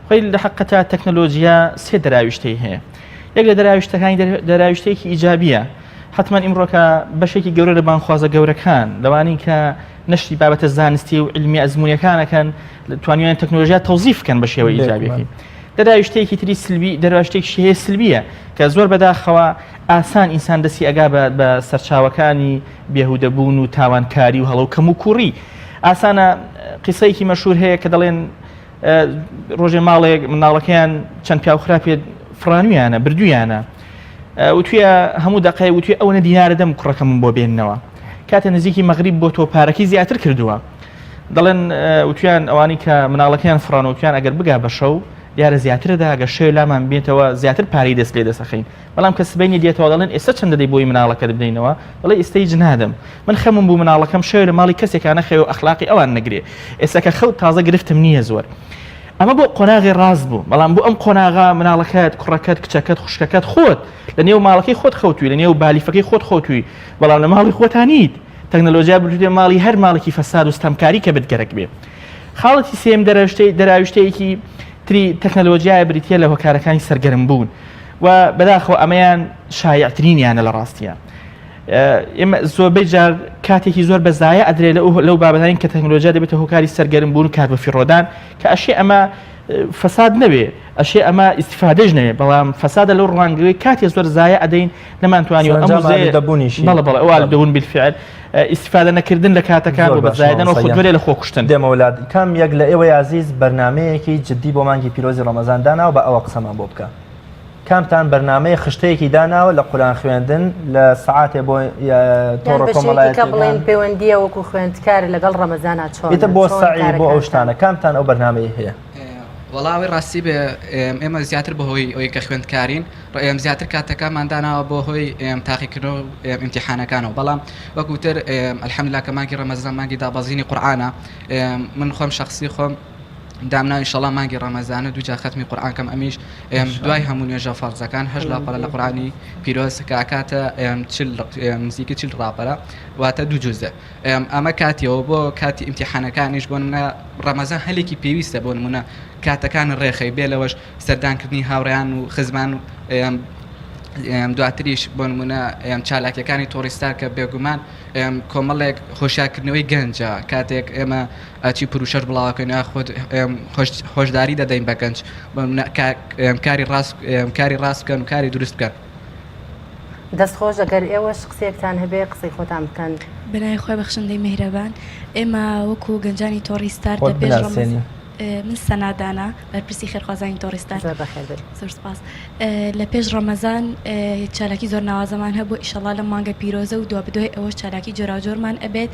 خۆی لە حقەتە تەکنەلۆژیا سێ دەراویشتەی هەیە یەک لە دەراویشتەکانی دەراویشتێکی ئیجابیە حتمما ئیمڕۆکە بەشێکی گەورە لە بانخوازە گەورەکان لەوانی کە نشتی بابەتە زانستی و علمی ئەزمونیەکانەکەن توانیان تەکنۆلۆژیا تەوزیف بکەن بە شێوە ئیجابیەکەی دەراویشتێکی تری سلبی دەراویشتێکی هەیە سلبیە کە زۆر بەداخەوە ئاسان ئینسان دەستی ئەگا بە سەرچاوەکانی بێهودەبوون و تاوانکاری و هەڵە و کەم و کوڕی ئاسانە قیسەیەکی مەشهور هەیە کە دەڵێن ڕۆژێ ماڵێک مناڵەکەیان چەند پیاوخراپێت فرانویانە بردویانە وتویە هەموو دەقەیە وتوی ئەوەنە دیارە دەم کوڕەکەم بۆ بێننەوە کاتە نزیکی مەغریب بۆ تۆ پارەکەی زیاتر کردووە دەڵێن وتیان ئەوانی کە مناڵەکەیان فرانەوتیان ئەگەر بگا بە شەو دیارە زیاتردا گە شێ لامان بێتەوە زیاتر پارەی دەست لێ دەسەخین بەڵام کە سبەینی دێتەوە دەڵێن ئێستا چەندە دەی بۆی مناڵەکە بدەینەوە بەڵێ ئێستای جنادم من خەمم بوو مناڵەکەم شێ لە ماڵی کەسێکانە خێ و ئەخلاقی ئەوان نەگرێ ئێستا کە خەوت تازە گرفتم نییە زۆر ئەمە بۆ قۆناغی ڕاست بوو بەڵام بۆ ئەم قۆناغا مناڵەکەت کوڕەکەت کچەکەت خوشکەکەت خۆت لە نێو ماڵەکەی خۆت خەوتوی لە نێو بالیفەکەی خۆت خۆتوی بەڵام لە ماڵی خۆتانیت تەکنەلۆژیا بردوێ ماڵی هەر ماڵێکی فەساد و ستەمکاری کە بتگەرەک بێ خاڵەتی سێم دەراویشتەیەکی تری تەکنەلۆژیای بریتە لە هۆکارەکانی سەرگەرم بوون و بەداخەوە ئەمەیان شایعترینیانە لە ڕاستیە ئێمە زۆربەی جار کاتێکی زۆر بەزایە ئەدرێت لەو بابەتانی کە تەکنۆلۆژیا دەبێتە هۆکاری سەرگەرم بوون و کار بە فیڕۆدان کە ئەشێ ئەمە فەساد نەبێ ئەشێ ئەمە ئیسیفادەش نەوێ بەڵام فەسادە لەو ڕوانگەوەی کاتێ زۆر زایە ئەدەین نەمانتوانی بەڵە دەبوون بالفعل ئیسیفادە نەکردن لە کاتەکان و بەزایدن و خودوەرێ لە خۆ کوشتن دێمەولاد کام یەک لە ئێوەی عزیز بەرنمەیەکی جددی بۆ مانگی پیرۆزی ڕەمەزان داناوە بە ئەوە قسەمان بۆ بکە کامتان بەرنمەیە خشتەیەکی داناوە لە قورآن خوێندن لە سعاتێ بۆ تۆڕە کۆمەڵایەتی بڵێن پەیوەندیە وەکو خوێندکار لەگەڵ ڕەمەزانە چۆن ئێتە بۆ سەعی بۆ ئەو شتانە کامتان ئەو بەرنمەیە هەیە وەڵاوی ڕاستی بێ ئێمە زیاتر بەهۆی ئەوەی کە خوێندکارین ئێم زیاتر کاتەکانمان داناوە بۆ هۆی تاقیکردن و ئیمتیحانەکانەوە بەڵام وەکوتر ئەلحەمدولیلا کە مانگی ڕەمەزان مانگی دابەزینی قورئانە من خۆم شخصی خۆم دامنا ئینشەڵا مانگی ڕەمەزانە دووجا ختمی قورئانکەم ئەمیش دوای هەموو نوێژە فەرزەکان هەژ لاپەڕە لە قورئانی پیرۆز کە ئاکاتە نزیکە 40 ڕاپەرە واتە 2 جوزە ئەمە کاتیەوە بۆ کاتی ئیمتیحانەکانیش بۆ نمونە ڕەمەزان هەلێکی پێویستە بۆ نمونە کاتەکان ڕێخەی بێ لەوەش سەردانکردنی هاوڕێیان و خزمان و دواتریش بۆ نمونە چالاکیەکانی تۆڕیستار کە بێگومان کۆمەڵێک خۆشیاکردنەوەی گەنجە کاتێک ئێمە ئاچی پروشەر بڵاوکەین خۆت خۆشداری دەدەین بە گەنج کاری ڕاست بکەن و کاری دروست بکەن. دەستخۆش ئەگەر ئێوەش قسێکتان هەبێ قسەی خۆتان بکەن. بەنای خۆی بەخشندەی میهرەبان ئێمە وەکو گەنجانی تۆڕیستار دەبێت ڕەمەزان من سەنادانە بەرپرسی خێرخوازانی تۆڕیستان زۆر سپاس لە پێش ڕەمەزان چالاکی زۆر ناوازەمان هەبوو ئیشەڵا لە مانگە پیرۆزە و دو بدوای ئەوەش چالاکی جۆراجۆرمان ئەبێت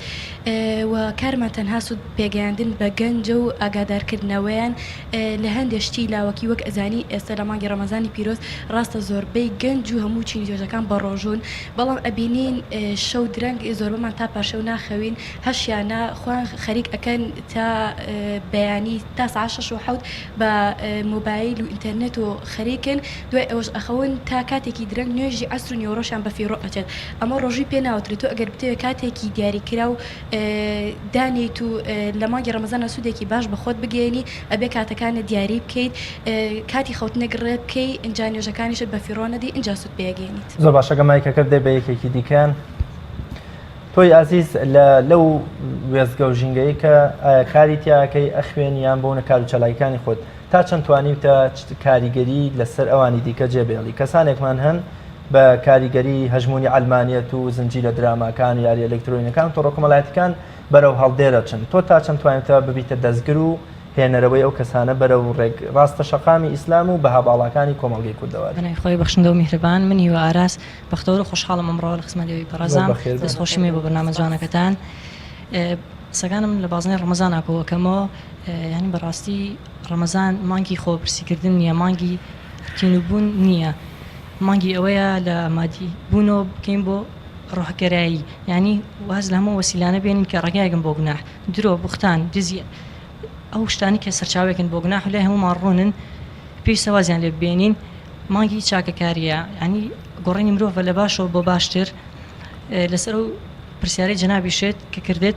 و کارمان تەنها سوود پێگەیاندن بە گەنجە و ئاگادارکردنەوەیان لە هەندێک شتی لاوەکی وەک ئەزانی ئێستا لە مانگی ڕەمەزانی پیرۆز ڕاستە زۆربەی گەنج و هەموو چینی جۆژەکان بە ڕۆژون بەڵام ئەبینین شەو درەنگ زۆربەمان تا پاشەو ناخەوین هەشیانە خوان خەریک ئەکەن تا بەیانی تا ساعت 6 و 7 بە مۆبایل و ئینتەرنێت و خەریکن دوای ئەوەش ئەخەون تا کاتێکی درەنگ نوێژی عەسر و نیوەڕۆژیان بە فیڕۆ ئەچێت ئەمە ڕۆژی پێ ناوترێت و ئەگەر بتەوێت کاتێکی دیاریکرا و دانیت و لە مانگی ڕەمەزانە سوودێکی باش بە خۆت بگەێنی ئەبێ کاتەکانە دیاری بکەیت کاتی خەوتنێک ڕێ بکەی ئینجا نوێژەکانیشت بە فیڕۆ نەدی ئینجا سوود پێگەێنیت. زۆر باشە گەمایکەکە بدەی بە یەکێکی دیکەن. تۆی ئازیز لەو وێزگە و ژینگەی کە کاری تیاکەی ئەخوێنی یان بۆنە کار و چەلایەکانی خۆت تا چەند توانیتە کاریگەری لەسەر ئەوانی دیکە جێبێڵی کەسانێکمان هەن بە کاریگەری هەژمونی ئەلمانیەت و زنجیرە دراماکان یاری ئەلکترۆنیەکان تۆڕە کۆمەڵایەتەکان بەرەو هەڵدێرە چن تۆ تا چەند توانیتە ببیتە دەستگر و هێنەرەوەی ئەو کەسانە بەرەو ڕێک ڕاستە شەقامی ئیسلام و بەهاباڵەکانی کۆمەڵگەی کوردەوە. بەنای خۆی بەخشندە و میهرەبان منی و ئاراس بەختەوە خۆشحاڵم ئەمڕۆ لە خزمەتەوەی بەڕێزام دەستخۆشیمێ بۆ بەرنامە جوانەکەتان. سەگانم لە بازنەی ڕەمەزان ئاکۆوەکەمەوە یعنی بەڕاستی ڕەمەزان مانگی خۆپرسیکردن نییە مانگی تینوبوون نییە مانگی ئەوەیە لە ئامادی بوونەوە بکەین بۆ ڕۆحگەرایی یعنی واز لە هەموو وەسیلانە بێنین کە ڕێگایەکەن بۆ گوناح درۆ بوختان دزی ئەو شتانی کە سەرچاوێکن بۆ گوناح لای هەمومان ڕوونن پێویستە وازیان لێ ببێنین مانگی چاکەکاریە ینی گۆڕینی مرۆڤ لە باشەوە بۆ باشتر لەسەر و پرسیارەی جەنابی شێت کە کردێت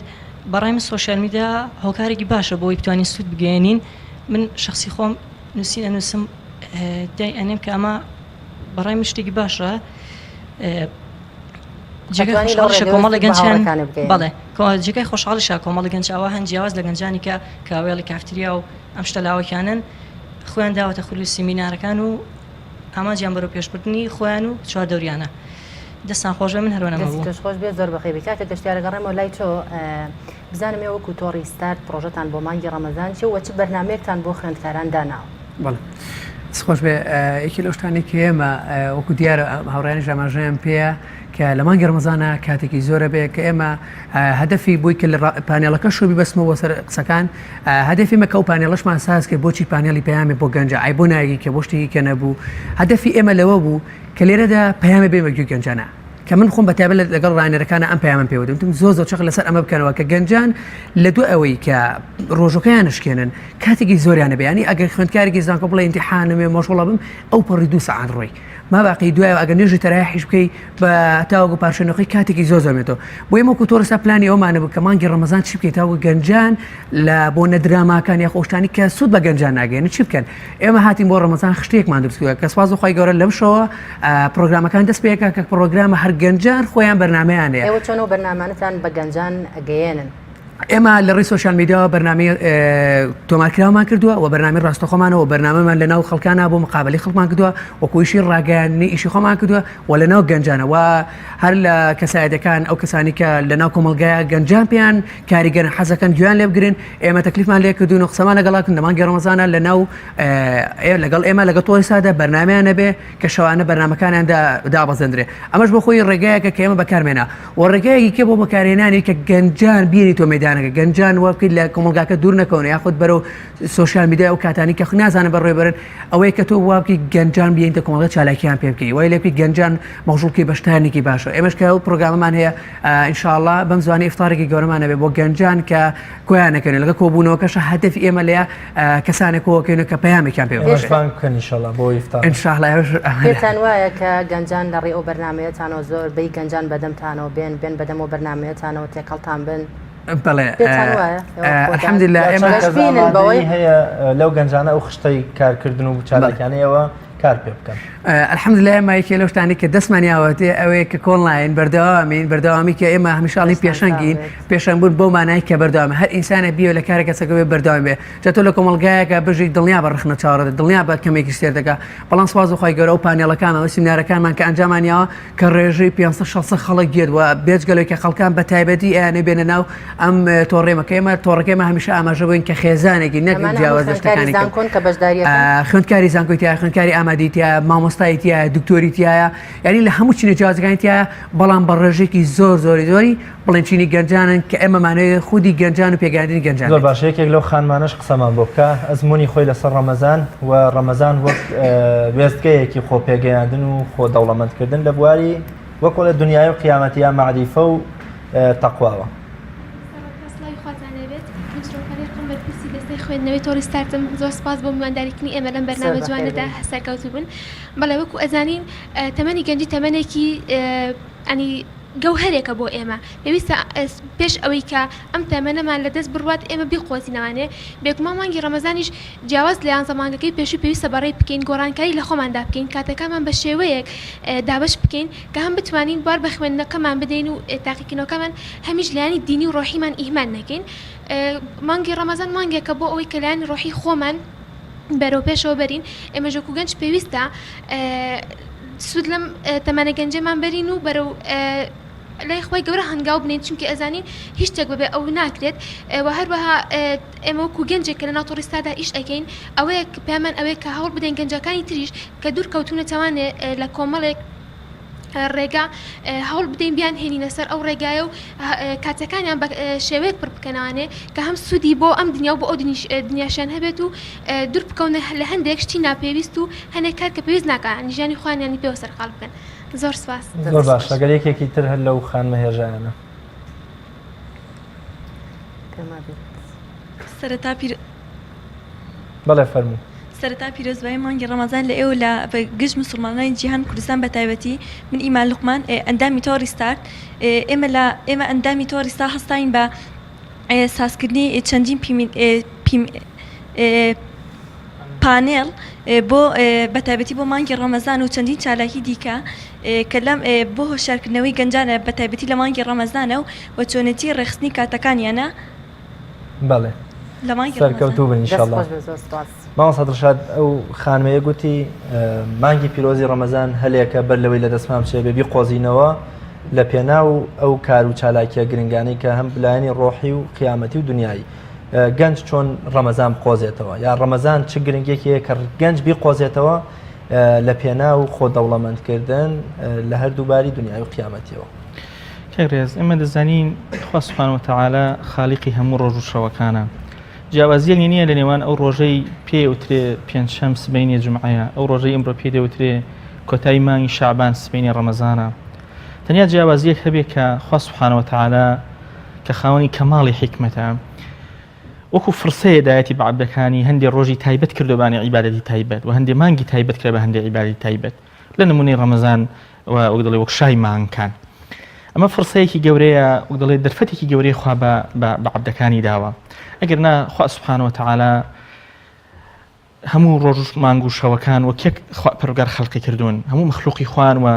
بەڕای من سۆشیال میدیا هۆکارێکی باشە بۆی بتوانین سوود بگەێنین من شخصی خۆم نووسی ئەنووسم دای ئەنێم کە ئەمە بەڕای من شتێکی باشە جێگای خۆشحاڵیشە کۆمەڵی گەنجیان بەڵێ جێگای خۆشحاڵیشە کۆمەڵی گەنج ئەوە هەند جیاواز لە گەنجانی کە کاوێڵی کافتریا و ئەم شتە لاوەکیانن خۆیان داوەتە خولی سیمینارەکان و ئاماجیان بەرەو پێشبردننی خۆیان و چوار دەوریانە دەستان خۆش بێ من هەرۆنەمە بوو خۆش بێ زۆر بەخێبی کاتە گەشتیارەگەڕێمەوە لای تۆ بزانم ێ وەکو تۆڕی ستارت پرۆژەتان بۆ مانگی ڕەمەزان چی وە چ بەرنامەیەکتان بۆ خوێندکاران داناوە. بەڵێ خۆش بێ یەکی لەو شتانی کە ئێمە وەکو دیارە هاوڕێنی ژاماژەیان پێەیە کە لە مانگی ڕەمەزانە کاتێکی زۆرە بێ کە ئێمە هەدەفی بووی کە لە پانێڵەکە شۆبی بەسمەوە سەر قسەکان هەدەفی مەکە و پانێڵەشمان ساز کە بۆچی پانێڵی پەیامی بۆ گەنجە ئای بۆ ناگی کە بۆ شتێکی کە نەبوو هەدەفی ئێمە لەوە بوو کە لێرەدا پەیامە بێمە گوێ گەنجانە کە من خۆم بەتابەت لەگەڵ ڕاینەرەکانە ئەم پەیامان پێوەدەم زۆر چەق لەسەر ئەمە بکەنەوە کە گەنجان لە دوو ئەوەی کە ڕۆژەکەیان شکێنن کاتێکی زۆریانە بێ ینی ئەگەر خوێندکارێکی زانکە بڵێ ئیمتیحانمێ مۆشوڵە بم ئەو پەڕی 2 سەعات ڕۆی ما باقی دوای ئەگەر نوێژی تەرایحیش بکەی بە تاوەکو پاشێنەکەی کاتێکی زۆر زۆرمێتەوە بۆ ئێمە وەکو تۆڕستا پلانی ئەومانە بوو کە مانگی ڕەمەزان چی بکەیت تاوە گەنجان لە بۆ نەدراماکان یا خۆشتانی کە سوود بە گەنجان ناگەێنن چی بکەن ئێمە هاتیم بۆ ڕەمەزان خشتێکمان دروستکردووە کە سوپاس بەخوای گەورە لەم شەوە پرۆگرامەکان دەست پێکە کە پرۆگرامە هەر گەنجان خۆیان بەرنامەیان هەیە ئێوە چۆن بەرنامانتان بە گەنجان ئەگەیێنن ئێمە لە ڕێی سوۆشیال میدیاوە بەرنامەی تۆمارکراومان کردووە و بەرنامەی ڕاستەخۆمانەوە بەرنامەمان لەناو خەڵکانە بۆ مقابلی خەڵکمان کردووە وەکو ئیشی ڕاگەیاندنی ئیشی خۆمان کردووە و لەناو گەنجانەوە هەر لە کەسایەتەکان ئەو کەسانی کە لەناو کۆمەڵگایە گەنجان پێیان کاریگەرن حەزەکەن گویان لێ بگرن ئێمە تەکلیفمان لێ کردوون و قسەمان لەگەڵاکن لە مانگی ڕەمەزانە لەناو لەگەڵ ئێمە لەگەڵ تۆڕی سادە بەرنامەیان نەبێ کە شەوانە بەرنامەکانیان دابەزێندرێ ئەمەش بۆ خۆی ڕێگایەکە کە ئێمە بەکارمێنا و ڕێگایەکی کێ بۆ بەکارهێنانی کە گەنجان بینی تۆ مەیدانە گەنجانەکە گەنجان وە بکەیت لە کۆمەلگاکە دوور نەکەون یاخود بەرەو سوۆسیال میدیا و کاتانی کە نازانە بەڕێ بەرن ئەوەیە کە تۆ وا بکەیت گەنجان بیێنتە کۆمەڵگە چالاکیان پێ بکەی وای لێ بکەیت گەنجان مەژوڵکی بەشتارێکی باشە ئێمەش کە ئەو پرۆگرامەمان هەیە ئینشاءالله بەم زوانەی ئیفتارێکی گەورەمانە بێ بۆ گەنجان کە کۆیانەکەن لەگە کۆبوونەوەکەشە هەدەفی ئێمە لەیە کەسانێک کۆکەن کە پەیامێکیان پێ بکەن ئینشاءالله بۆ ئیفتار ئینشاءالله پێتان وایە کە گەنجان لە ڕێ ئەو بەرنمەیەتانەوە زۆر بەی گەنجان بەدەمتانەوە بێن بەدەم و بەرنمەیەتانەوە تێکەڵتان بن بەڵێ الحەمدلله ئێمە هەیە لەو گەنجانە ئەو خشتەی کارکردن و چالاکیانەوە کار پێ بکەن الحەمدلله ئێمە لەو شتانی کە دەستمانیاوەتێ ئەوەیە کە کۆنلاین بەردەوامی کە ئێمە هەمیشاڵی پێشەنگین پێشەنگبوون بۆ مانای کە بەردەوام هەر ئینسانە بیە لە کارێکە سەگەوێ بەردەوام بێ جا تۆ لە کۆمەلگایەکە بژی دڵنیا بە ڕخنە چاوەڕێت دڵنیا بە کەمێکی سێر دەکا بەڵام سواز بخوای گەورە و پانێڵەکانەوە سیمینارەکانمان کە ئەنجامانیاوە کە ڕێژەی 500 خەڵک گێت و بێجگەلەوەی کە خەڵکان بە تایبەتی ئەیانێ بێنە ناو ئەم تۆڕێمەکە ئێمە تۆڕەکەمە هەمیشە ئاماژە بووین کە خێزانێکی نەک جیاوازشتەکانی خوێندکاری زانکۆیتیە خوێندکاری ئامادەیتە مامۆستایەتە دکتۆریتیایە یعنی لە هەموو چینە جیازەکانیتیە بەڵام بە ڕێژێکی زۆری بڵێنچینی گەنجانن کە ئێمەمانەیە خودی گەنجان و پێگاندنی گەنجان زۆر باش یەکێک لەو خانمانش قسەمان بۆ بکە ئەزمموی خۆی لەسەر ڕەمەزان و ڕەمەزان وەک وێستگەیەکی خۆ پێگەیاندن و خۆ دەوڵەمەندکردن لە بواری وەکۆ لە دنیای و قیامەتیان معریفە و تەقواوە خوێندنەوەی تۆریستارتم زۆر سپاس بۆ میوانداریکردنی ئێمە لەم بەرنامە جوانەدا سەرکەوتوو بوون بەڵێ وەکو ئەزانین تەمەنی گەنجی تەمەنێکی ئەنی گەوهرێکە بۆ ئێمە پێویستە پێش ئەوەی کە ئەم تەمەنەمان لە دەست بڕوات ئێمە بیقۆزینەوانێ بێگومان مانگی ڕەمەزانیش جیاواز لە یانزە مانگەکەی پێشوو پێویستە بەڕێ بکەین گۆڕانکاری لە خۆماندا بکەین کاتەکانمان بە شێوەیەک دابش بکەین کە هەم بتوانین بوار بە خوێندنەکەمان بدەین و تاقیکردنەوەکەمان هەمیش لایانی دینی و ڕۆحیمان ئیهمان نەکەین مانگی ڕەمەزان مانگێکە بۆ ئەوەی کە لایانی ڕۆحی خۆمان بەرەو پێشەوە بەرین ئێمە ژەکو گەنج پێویستە سود لەم تەمەنە گەنجەمان بەرین و بەرەو لای خۆی گەورە هەنگاو بنین چونکە ئەزانین هیچ شتێک بەبێ ئەو ناکرێت و هەروەها ئێمە وەکو گەنجێک کە لە ناو تۆڕیستادا ئیش ئەەکەین ئەوەیە پێمان ئەوەیە کە هەوڵ بدەین گەنجەکانی تریش کە دوور کەوتونەتەوانێت لە کۆمەڵێک ڕێگا هەوڵ بدەین بیان هێنینە سەر ئەو ڕێگایە و کاتەکانیان بە شێوەیەک پڕ بکەنەوانێ کە هەم سوودی بۆ ئەم دنیا و بۆ ئەو دنیاشان هەبێت و دوور بکەونە لە هەندێک شتی ناپێویست و هەندێک کار کە پێویست ناکات نیژانی خوانیانی پێوە سەرقاڵ بکەن زۆر سپاس زۆر باش لەگەر یەکێکی تر هەر لەو خانمە هێژانە سەرەتا بەڵێ فەرموو سەرەتا پیرۆزبایی مانگی ڕەمەزان لە ئێوە لە گشت مسلمانانی جیهان کوردستان بە تایبەتی من ئیمان لوقمان ئەندامی تۆڕی ستارت ئێمە ئەندامی تۆڕی ستار هەستاین بە سازکردنی چەندین پانێڵ بۆ بە تایبەتی بۆ مانگی ڕەمەزان و چەندین چالاکی دیکە کە لەم بۆ هۆشارکردنەوەی گەنجانە بە تایبەتی لە مانگی ڕەمەزانە و چۆنێتی ڕێخستنی کاتەکانیانە بەڵێ سەرکەوتوو بن ئینشاءالله مامۆستا دڵشاد ئەو خانمەیە گوتی مانگی پیرۆزی ڕەمەزان هەلێکە بەر لەوەی لە دەستمان بچێ بێ بیقۆزینەوە لە پێناو ئەو کار و چالاکیە گرنگانەی کە هەم بلایانی ڕۆحی و قیامەتی و دنیایی گەنج چۆن ڕەمەزان بقۆزێتەوە یا ڕەمەزان چ گرنگێکیە کە گەنج بیقۆزێتەوە لە پێناو خۆ دەوڵەمەندکردن لە هەردووباری دنیای و قیامەتیەوە کەڕێز ئێمە دەزانین خوا سوبحانەهو وتەعالا خاڵیقی هەموو ڕۆژ و شەوەکانە جیاوازیەک نییە لە نێوان ئەو ڕۆژەی پێوترێ پێنجشەم سبەینی جومعەیە ئەو ڕۆژەی ئەمڕۆ پێ دەوترێ کۆتایی مانگی شەعبان سبەینی ڕەمەزانە تەنیا جیاوازیەک هەبێ کە خوا سوبحانەهو وتەعالا کە خاوەنی کەماڵی حیکمەتە وەکو فرسەیە دایەتی بە عەبدەکانی هەندێک ڕۆژی تایبەت کردوبانی عیبادەتی تایبەت و هەندێک مانگی تایبەت کرد بە هەندێک عیبادەتی تایبەت لە نمونەی ڕەمەزان وەک دەڵێ وەک شای مانگکان ئەمە فرسەیەکی گەورەیە وەک دەڵێ دەرفەتێکی گەورەی خوا بە عەبدەکانی داوە ئەگەر نا خوا سوبحانەهو وتەعالا هەموو ڕۆژ مانگ و شەوەکان وەک یەک پەروەردگار خەڵقی کردوون هەموو مەخلوقی خوان و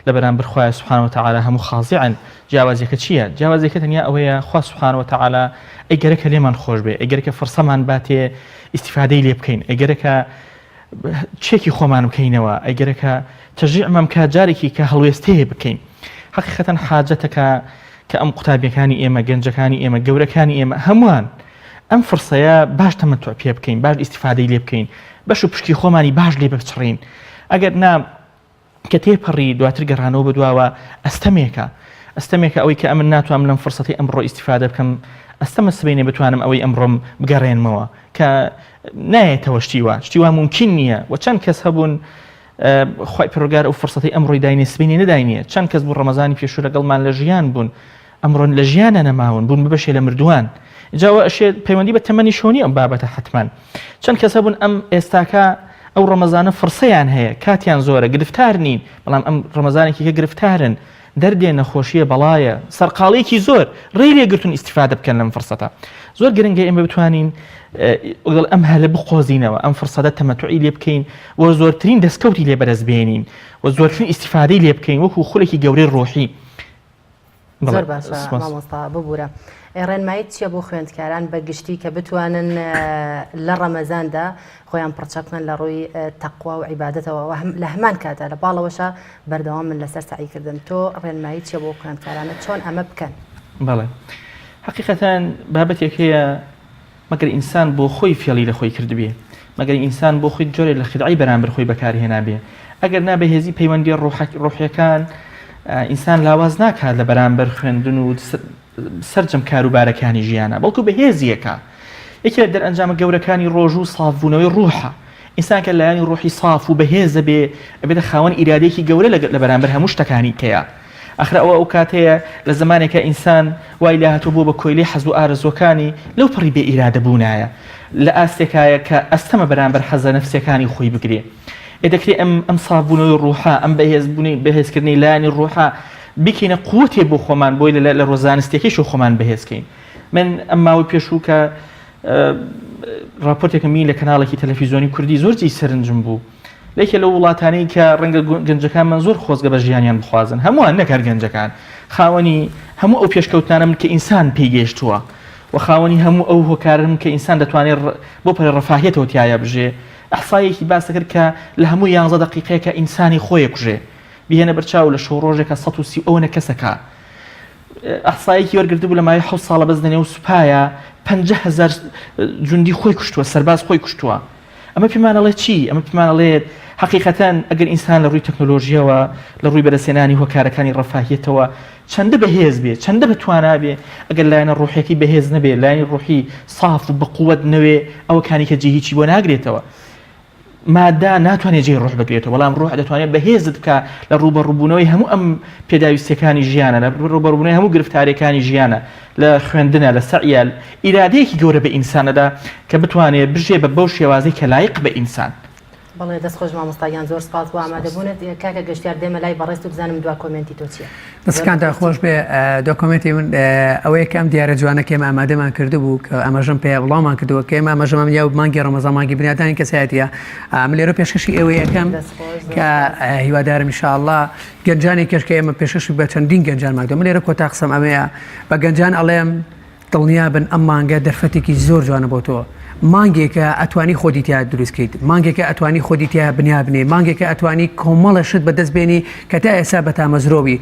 لە بەرامبەر خوای سوبحانەهو وتەعالا هەموو خازعن جیاوازیەکە چییە؟ جیاوازیەکە تەنیا ئەوەیە خوا سوبحانەهو وتەعالا ئەگەرەکە لێمان خۆش بێ ئەگەرەکە فرسەمان باتێ ئیستیفادەی لێ بکەین ئەگەرەکە چێکی خۆمان بکەینەوە ئەگەرەکە تەشجیعمان بکات جارێکی کە هەڵوێستەیە بکەین حەقیقەتەن حاجەتەکە کە ئەم قوتابیەکانی ئێمە گەنجەکانی ئێمە گەورەکانی ئێمە هەمووان ئەم فرسەیە باش تەمەتوع پێ بکەین باش ئیستیفادەی لێ بکەین بەش و پشتی خۆمانی باش لێ بچڕین ئەگەر نا کە تێپەڕی دواتر گەڕانەوە بدواوە ئەستەمێکە ئەوەی کە ئەمن ناتوانم لەم فرسەتی ئەمڕۆ ئیستیفادە بکەم ئەستەمە سبینێ بتوانم ئەوەی ئەمڕۆم بگەڕێنمەوە کە نایێتەوە شتیوە ممکن نییە و چەند کەس هەبوون خی پرۆگار ئەو فرسەتی ئەمڕۆی داینێ سبینێ نەداینێ چەند کەس بوو ڕەمەزانی پێشوو لەگەڵمان لە ژیان بوون ئەمڕۆن لە ژیانە نەماون بوون ببەشێ لە مردووان جاوە ئەشێ پەیوەندی بە تەمەنی شۆنی ئەم بابەتە حتمان چەند کەس هەبوون ئەم ئێستاکە ئەو ڕەمەزانە فرسەیان هەیە کاتیان زۆرە گرفتار نین بەڵام ئەم ڕەمەزانێکی کە گرفتارن دەردێ نەخۆشیە بەڵایە سەرقاڵێکی زۆر ڕێی لێگرتون ئیسیفادە بکەن لەم فرسەتە زۆر گرنگە ئێمە بتوانین وەگەڵ ئەم هەلە بقۆزینەوە ئەم فرسەدە تەمەتوعی لێ بکەین و زۆرترین دەستکەوتی لێ بەدەستبێنین و زۆرترین ئیسیفادەی لێ بکەین وەکو خولێکی گەورەی ڕۆحی زۆر باشە مامۆستا ببوورە ڕێنمایی چییە بۆ خوێندکاران بەگشتی کە بتوانن لە ڕەمەزاندا خۆیان پڕچەکن لە ڕووی تەقوا و عیبادەتەوە لە هەمان کاتە لە باڵەوەشە بەردەوام من لەسەر سعیکردن تۆ ڕێنمایی چییە بۆ خوێندکارانە چۆن ئەمە بکەن بەڵێ حقیقەتەن بابەتێک هەیە مەگەر ئینسان بۆ خۆی فێڵی لە خۆی کردبێ مەگەر ئینسان بۆ خۆی جۆرێک لە خدعی بەرامبەر خۆی بەکارهێنابێ ئەگەر نابێ هێزی پەیوەندی ڕۆحیەکان ئینسان لاواز ناکات لە بەرامبەر خوێندن و سەرجەم کاروبارەکانی ژیانە بەڵکو بەهێزیەکە یەکێ لە دەرئەنجامە گەورەکانی ڕۆژ و سافبوونەوەی ڕوحە ئینسان کە لایەنی ڕۆحی ساف و بەهێزە بێ ئەبێتە خاوەن ئیرادەیەکی گەورە لە بەرامبەر هەموو شتەکانی کەیە ئەخر ئەو کاتەیە لە زمانێکە ئینسان وای لە هاتوو بۆ بە کۆیلی حەز و ئارەزوەکانی لەو پڕی بێ ئیرادە بوونایە لە ئاستێکایە کە ئەستەمە بەرامبەر حەزە نەفسیەکانی خۆی بگرێ دەکرێت ئەم سافبوونەوەی ڕوحە ئەم بەهێزکردنی لایەنی ڕوحە بکەینە قوتێ بۆ خۆمان بۆی لە ڕۆزانستێکیش و خۆمان بەهێزکەین من ئەم ماوەی پێشوو کە راپۆرتێکەمی لە کەناڵێکی تەلەڤیزیۆنی کوردی زۆرجی سەرنجم بوو لەیکێ لە وڵاتانەی کە ڕەنگە گەنجەکان من زۆر خۆزگە بە ژیانیان بخوازن هەمووان نەکار گەنجەکان خاوەنی هەموو ئەو پێشکەوتانم کە ئینسان پێیگەشتووە و خاوەنی هەموو ئەو هۆکارم کە ئینسان دەتوانێت بۆ پەر ڕەفاهێتەوە تایە بژێ ئەحسایەکی باس کرد کە لە هەموو 11 دقیقەیەکە ئینسانی خۆی کوژێ بهێنە بەرچاو لە شەو ڕۆژێکە 130 کەسەکە ئەحسایەکی وەرگرتە بوو لە مای 7 ساڵە بەس دەنێ و سوپایە 50,000 جوندی خۆی کوشتووە سەرباز خۆی کوشتووە ئەمە پێمانەڵێ چی ئەمە پێمانەڵێت حقیقەتەن ئەگەر ئینسان لە ڕووی تەکنۆلۆژیەوە لە ڕووی بەدەستێنانی هۆکارەکانی ڕەفاهیەتەوە چەندە بەهێز بێ چەندە بتوانە بێ ئەگەر لایەنە ڕوحێکی بەهێز نەبێ لایەنی ڕوحی ساف و بەقووەت نەوێ ئەوەکانی کە جێهیچی بۆ ناگرێتەوە مادا ناتوانێت جێی ڕۆح بگرێتەوە بەڵام ڕۆح دەتوانێت بەهێزت بکە لە ڕوبەڕووبوونەوەی هەموو ئەم پێداویستەکانی ژیانە لە ڕوبەڕووبوونەوەی هەموو گرفتارەکانی ژیانە لە خوێندنە لە سەعیال ئیرادەیەکی گەورە بە ئینسانەدا کە بتوانێت بژێ بە بەو شێوازەی کە لایق بە ئینسان بەڵێ دەستخۆش مامۆستایان زۆر سپاس بۆ ئامادەبوونت کاکە گەشتیار دێمە لای بەڕێست و بزانم دوا کۆمنتی تۆ چییە دەستکاندا خۆش بێ دۆکۆمنتی من ئەوەیە کە ئەم دیارە جوانەکەم ئامادەمان کرده بوو کە ئەمەژەم پێ وڵامان کردووە کە ئێمە ئەمەژەمان یا مانگی ڕەمەزان مانگی بنیادانی کەسایەتیە من لێرە پێشکەشی ئێوە یەکەم کە هیوادارم ئینشاءالله گەنجانی کەشکە ئێمە پێشکەشی بە چەندین گەنجان ماکردووە من لێرە کۆتا قسەم ئەمەیە بە گەنجان ئەڵێم دڵنیا بن ئەم مانگە دەرفەتێکی زۆر جوانە بۆ تۆ مانگێکە ئەتوانی خۆدی تیا دروستکەیت مانگێکە ئەتوانی خۆدی تیا بنیابنێ مانگێکە ئەتوانی کۆمەڵە شت بەدەستبێنی کە تا ئێستا بە تامەزرۆوی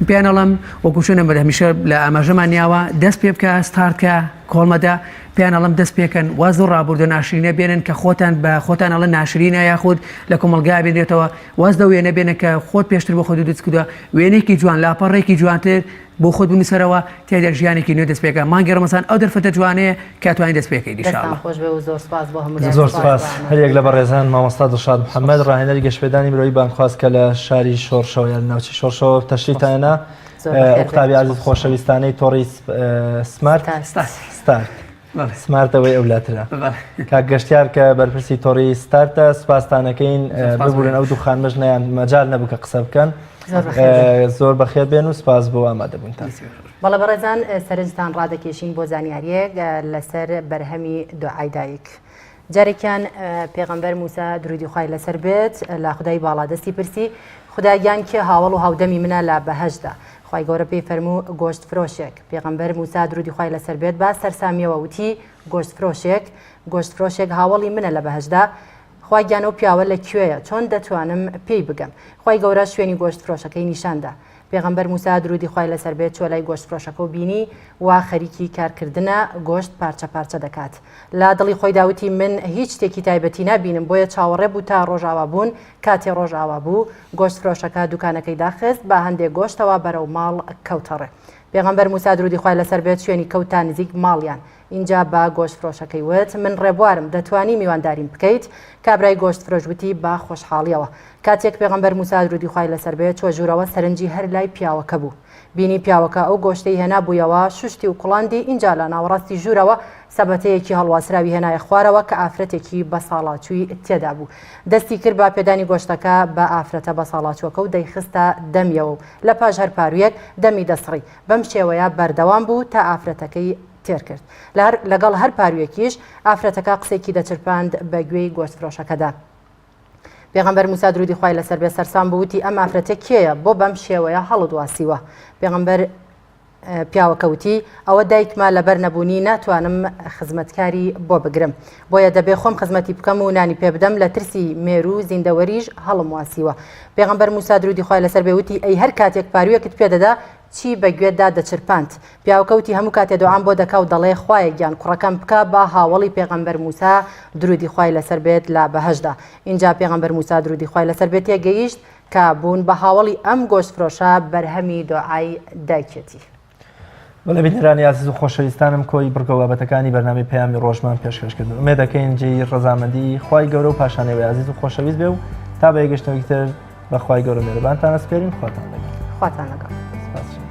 پێیانەڵم وەکوشنە بە هەمیشە لە ئاماژەمان نیاوە دەست پێ بکە ستارتکە کۆڵمەدا پێیانەڵم دەست پێکەن واز و ڕابردە ناشرینە بێنن کە خۆتان بە خۆتانەڵە ناشرینە یاخود لە کۆمەلگا بێنێتەوە واز دە وێنە بێنە کە خۆت پێشتر بۆ خۆت دروستکردووە وێنێکی جوان لاپەڕێکی جوانتر بۆ خۆت بنووسەرەوە تێدا ژیانێکی نوێ دەست پێکە مانگی ڕەمەزان ئەو دەرفەتە جوانەیە کە توانین دەست پێکەیت ئینشاءالله خۆش بێ و زۆر سپاس بۆ هەموو زۆر سپاس هەریەک لە بەڕێزان مامۆستا دڵشاد محەممەد ڕاهێنەری گەشتپێدانی مرۆیی بانخواست کە لە شاری شۆڕشەوە یان ناوچەی شۆڕشەوە تەشریفتانە قوتابی عزیز خۆشەویستانەی تۆڕی سمارت ستارت سمارتەوەی ئەولاترە کاک گەشتیار کە بەرپرسی تۆڕی ستارتە سپاسانەکەین ببورن ئەو دوو خانمەژ نەیان مەجال نەبوو کە قسە بکەن زۆر بەخێر بێن و سپاس بۆ ئامادەبوونتان بەڵە بەڕێزان سەرنجتان ڕادەکێشین بۆ زانیاریەک لەسەر بەرهەمی دوعای دایک جارێکیان پێغەمبەر موسا درودی خوای لەسەر بێت لە خودای باڵا دەستی پرسی خدایان کێ هاوڵ و هاودەمی منە لە بەهەشدا خی گەورە پێی فەرموو گۆشت فرۆشێک پێغەمبەر موسا درودی خوای لەسەر بێت با سەرسامیەوە وتی گۆشت فرۆشێک هاوڵی منە لە بەهەشدا خی گیان و پیاوە لە کوێیە چۆن دەتوانم پێی بگەم خی گەورە شوێنی گۆشت فرۆشەکەی نیشاندا پێغەمبەر موسا درودی خوای لەسەر بێت چوە لای گۆشتفرۆشەکە و بینی وا خەریکی کارکردنە گۆشت پارچە پارچە دەکات لا دڵی خۆی داوتی من هیچ شتێکی تایبەتی نبینم بۆیە چاوەڕێ بوو تا ڕۆژاوا بوون کاتێ ڕۆژاوا بوو گۆشتفرۆشەکە دوکانەکەی داخست بە هەندێک گۆشتەوە بەرەو ماڵ کەوتەڕێ پێغەمبەر موسا درودی خوای لەسەر بێت شوێنی کەوتا نزیک ماڵیان اینجا بە گۆشتفرۆشەکەی وت من ڕێبوارم دەتوانی میوانداریم بکەیت کابرای گۆشتفرۆش وتی با خۆشحاڵیەوە کاتێک پێغەمبەر موسا درودی خوای لەسەر بێت چوە ژوورەوە سەرنجی هەر لای پیاوەکە بوو بینی پیاوەکە ئەو گۆشتەی هێنا بوویەوە شوشتی و کوڵاندی اینجا لە ناوەڕاستی ژوورەوە سەبەتەیەکی هەڵواسراوی هێنایە خوارەوە کە ئافرەتێکی بەساڵاچووی تێدا بوو دەستی کرد با پێدانی گۆشتەکە بە ئافرەتە بەساڵاچووەکە و دەیخستە دەمیەوە لە پاش هەر پارویەک دەمی دەسڕی بەم شێوەیە بەردەوام بوو تا ئافرەتەکەی تێر کرد لەگەڵ هەر پارویەکیش ئافرەتەکە قسێکی دەچرپاند بە گوێی گۆشتفرۆشەکەدا پێغەمبەر موسا درودی خوای لەسەر بێ سەرسام بووتی ئەم ئافرەتە کێیە بۆ بەم شێوەیە هەڵدواسیوە پێغەمبەر پیاوەکەوتی ئەوە دایکما لەبەر نەبوونی ناتوانم خزمەتکاری بۆ بگرم بۆیە دەبێ خۆم خزمەتی بکەم و نانی پێ بدەم لە ترسی مێر و زیندەوەریش هەڵم واسیوە پێغەمبەر موسا درودی خوای لەسەر بێوتی ئەی هەر کاتێک پارویەکت پێدەدا چی بەگوێدا دەچرپاند پیاوەکەوتی هەموو کاتێ دوعام بۆ دەکا و دەڵێ خوایە گیان کوڕەکەم بکە بە هاوڵی پێغەمبەر موسا درودی خوای لەسەر بێت لە بەهەشدا اینجا پێغەمبەر موسا درودی خوای لەسەر بێت تێگەیشت کە بوون بە هاوڵی ئەم گۆشتفرۆشە بەرهەمی دوعای دایکێتی بەڵێ بینەرانی عزیز و خۆشەویستانم کۆی بڕگە بابەتەکانی بەرنامەی پەیامی ڕۆژمان پێشکەشکردن ئومێد دەکەین جێی ڕەزامەندی خوای گەورە و پاشانەوەی عزیز و خۆشەویست بێ و تا بە یەگەشتنەوەی تر بە خوای گەورە مێرەبانتان ئەسپێرین خواتان لەگەڵ خواتان لەگەڵ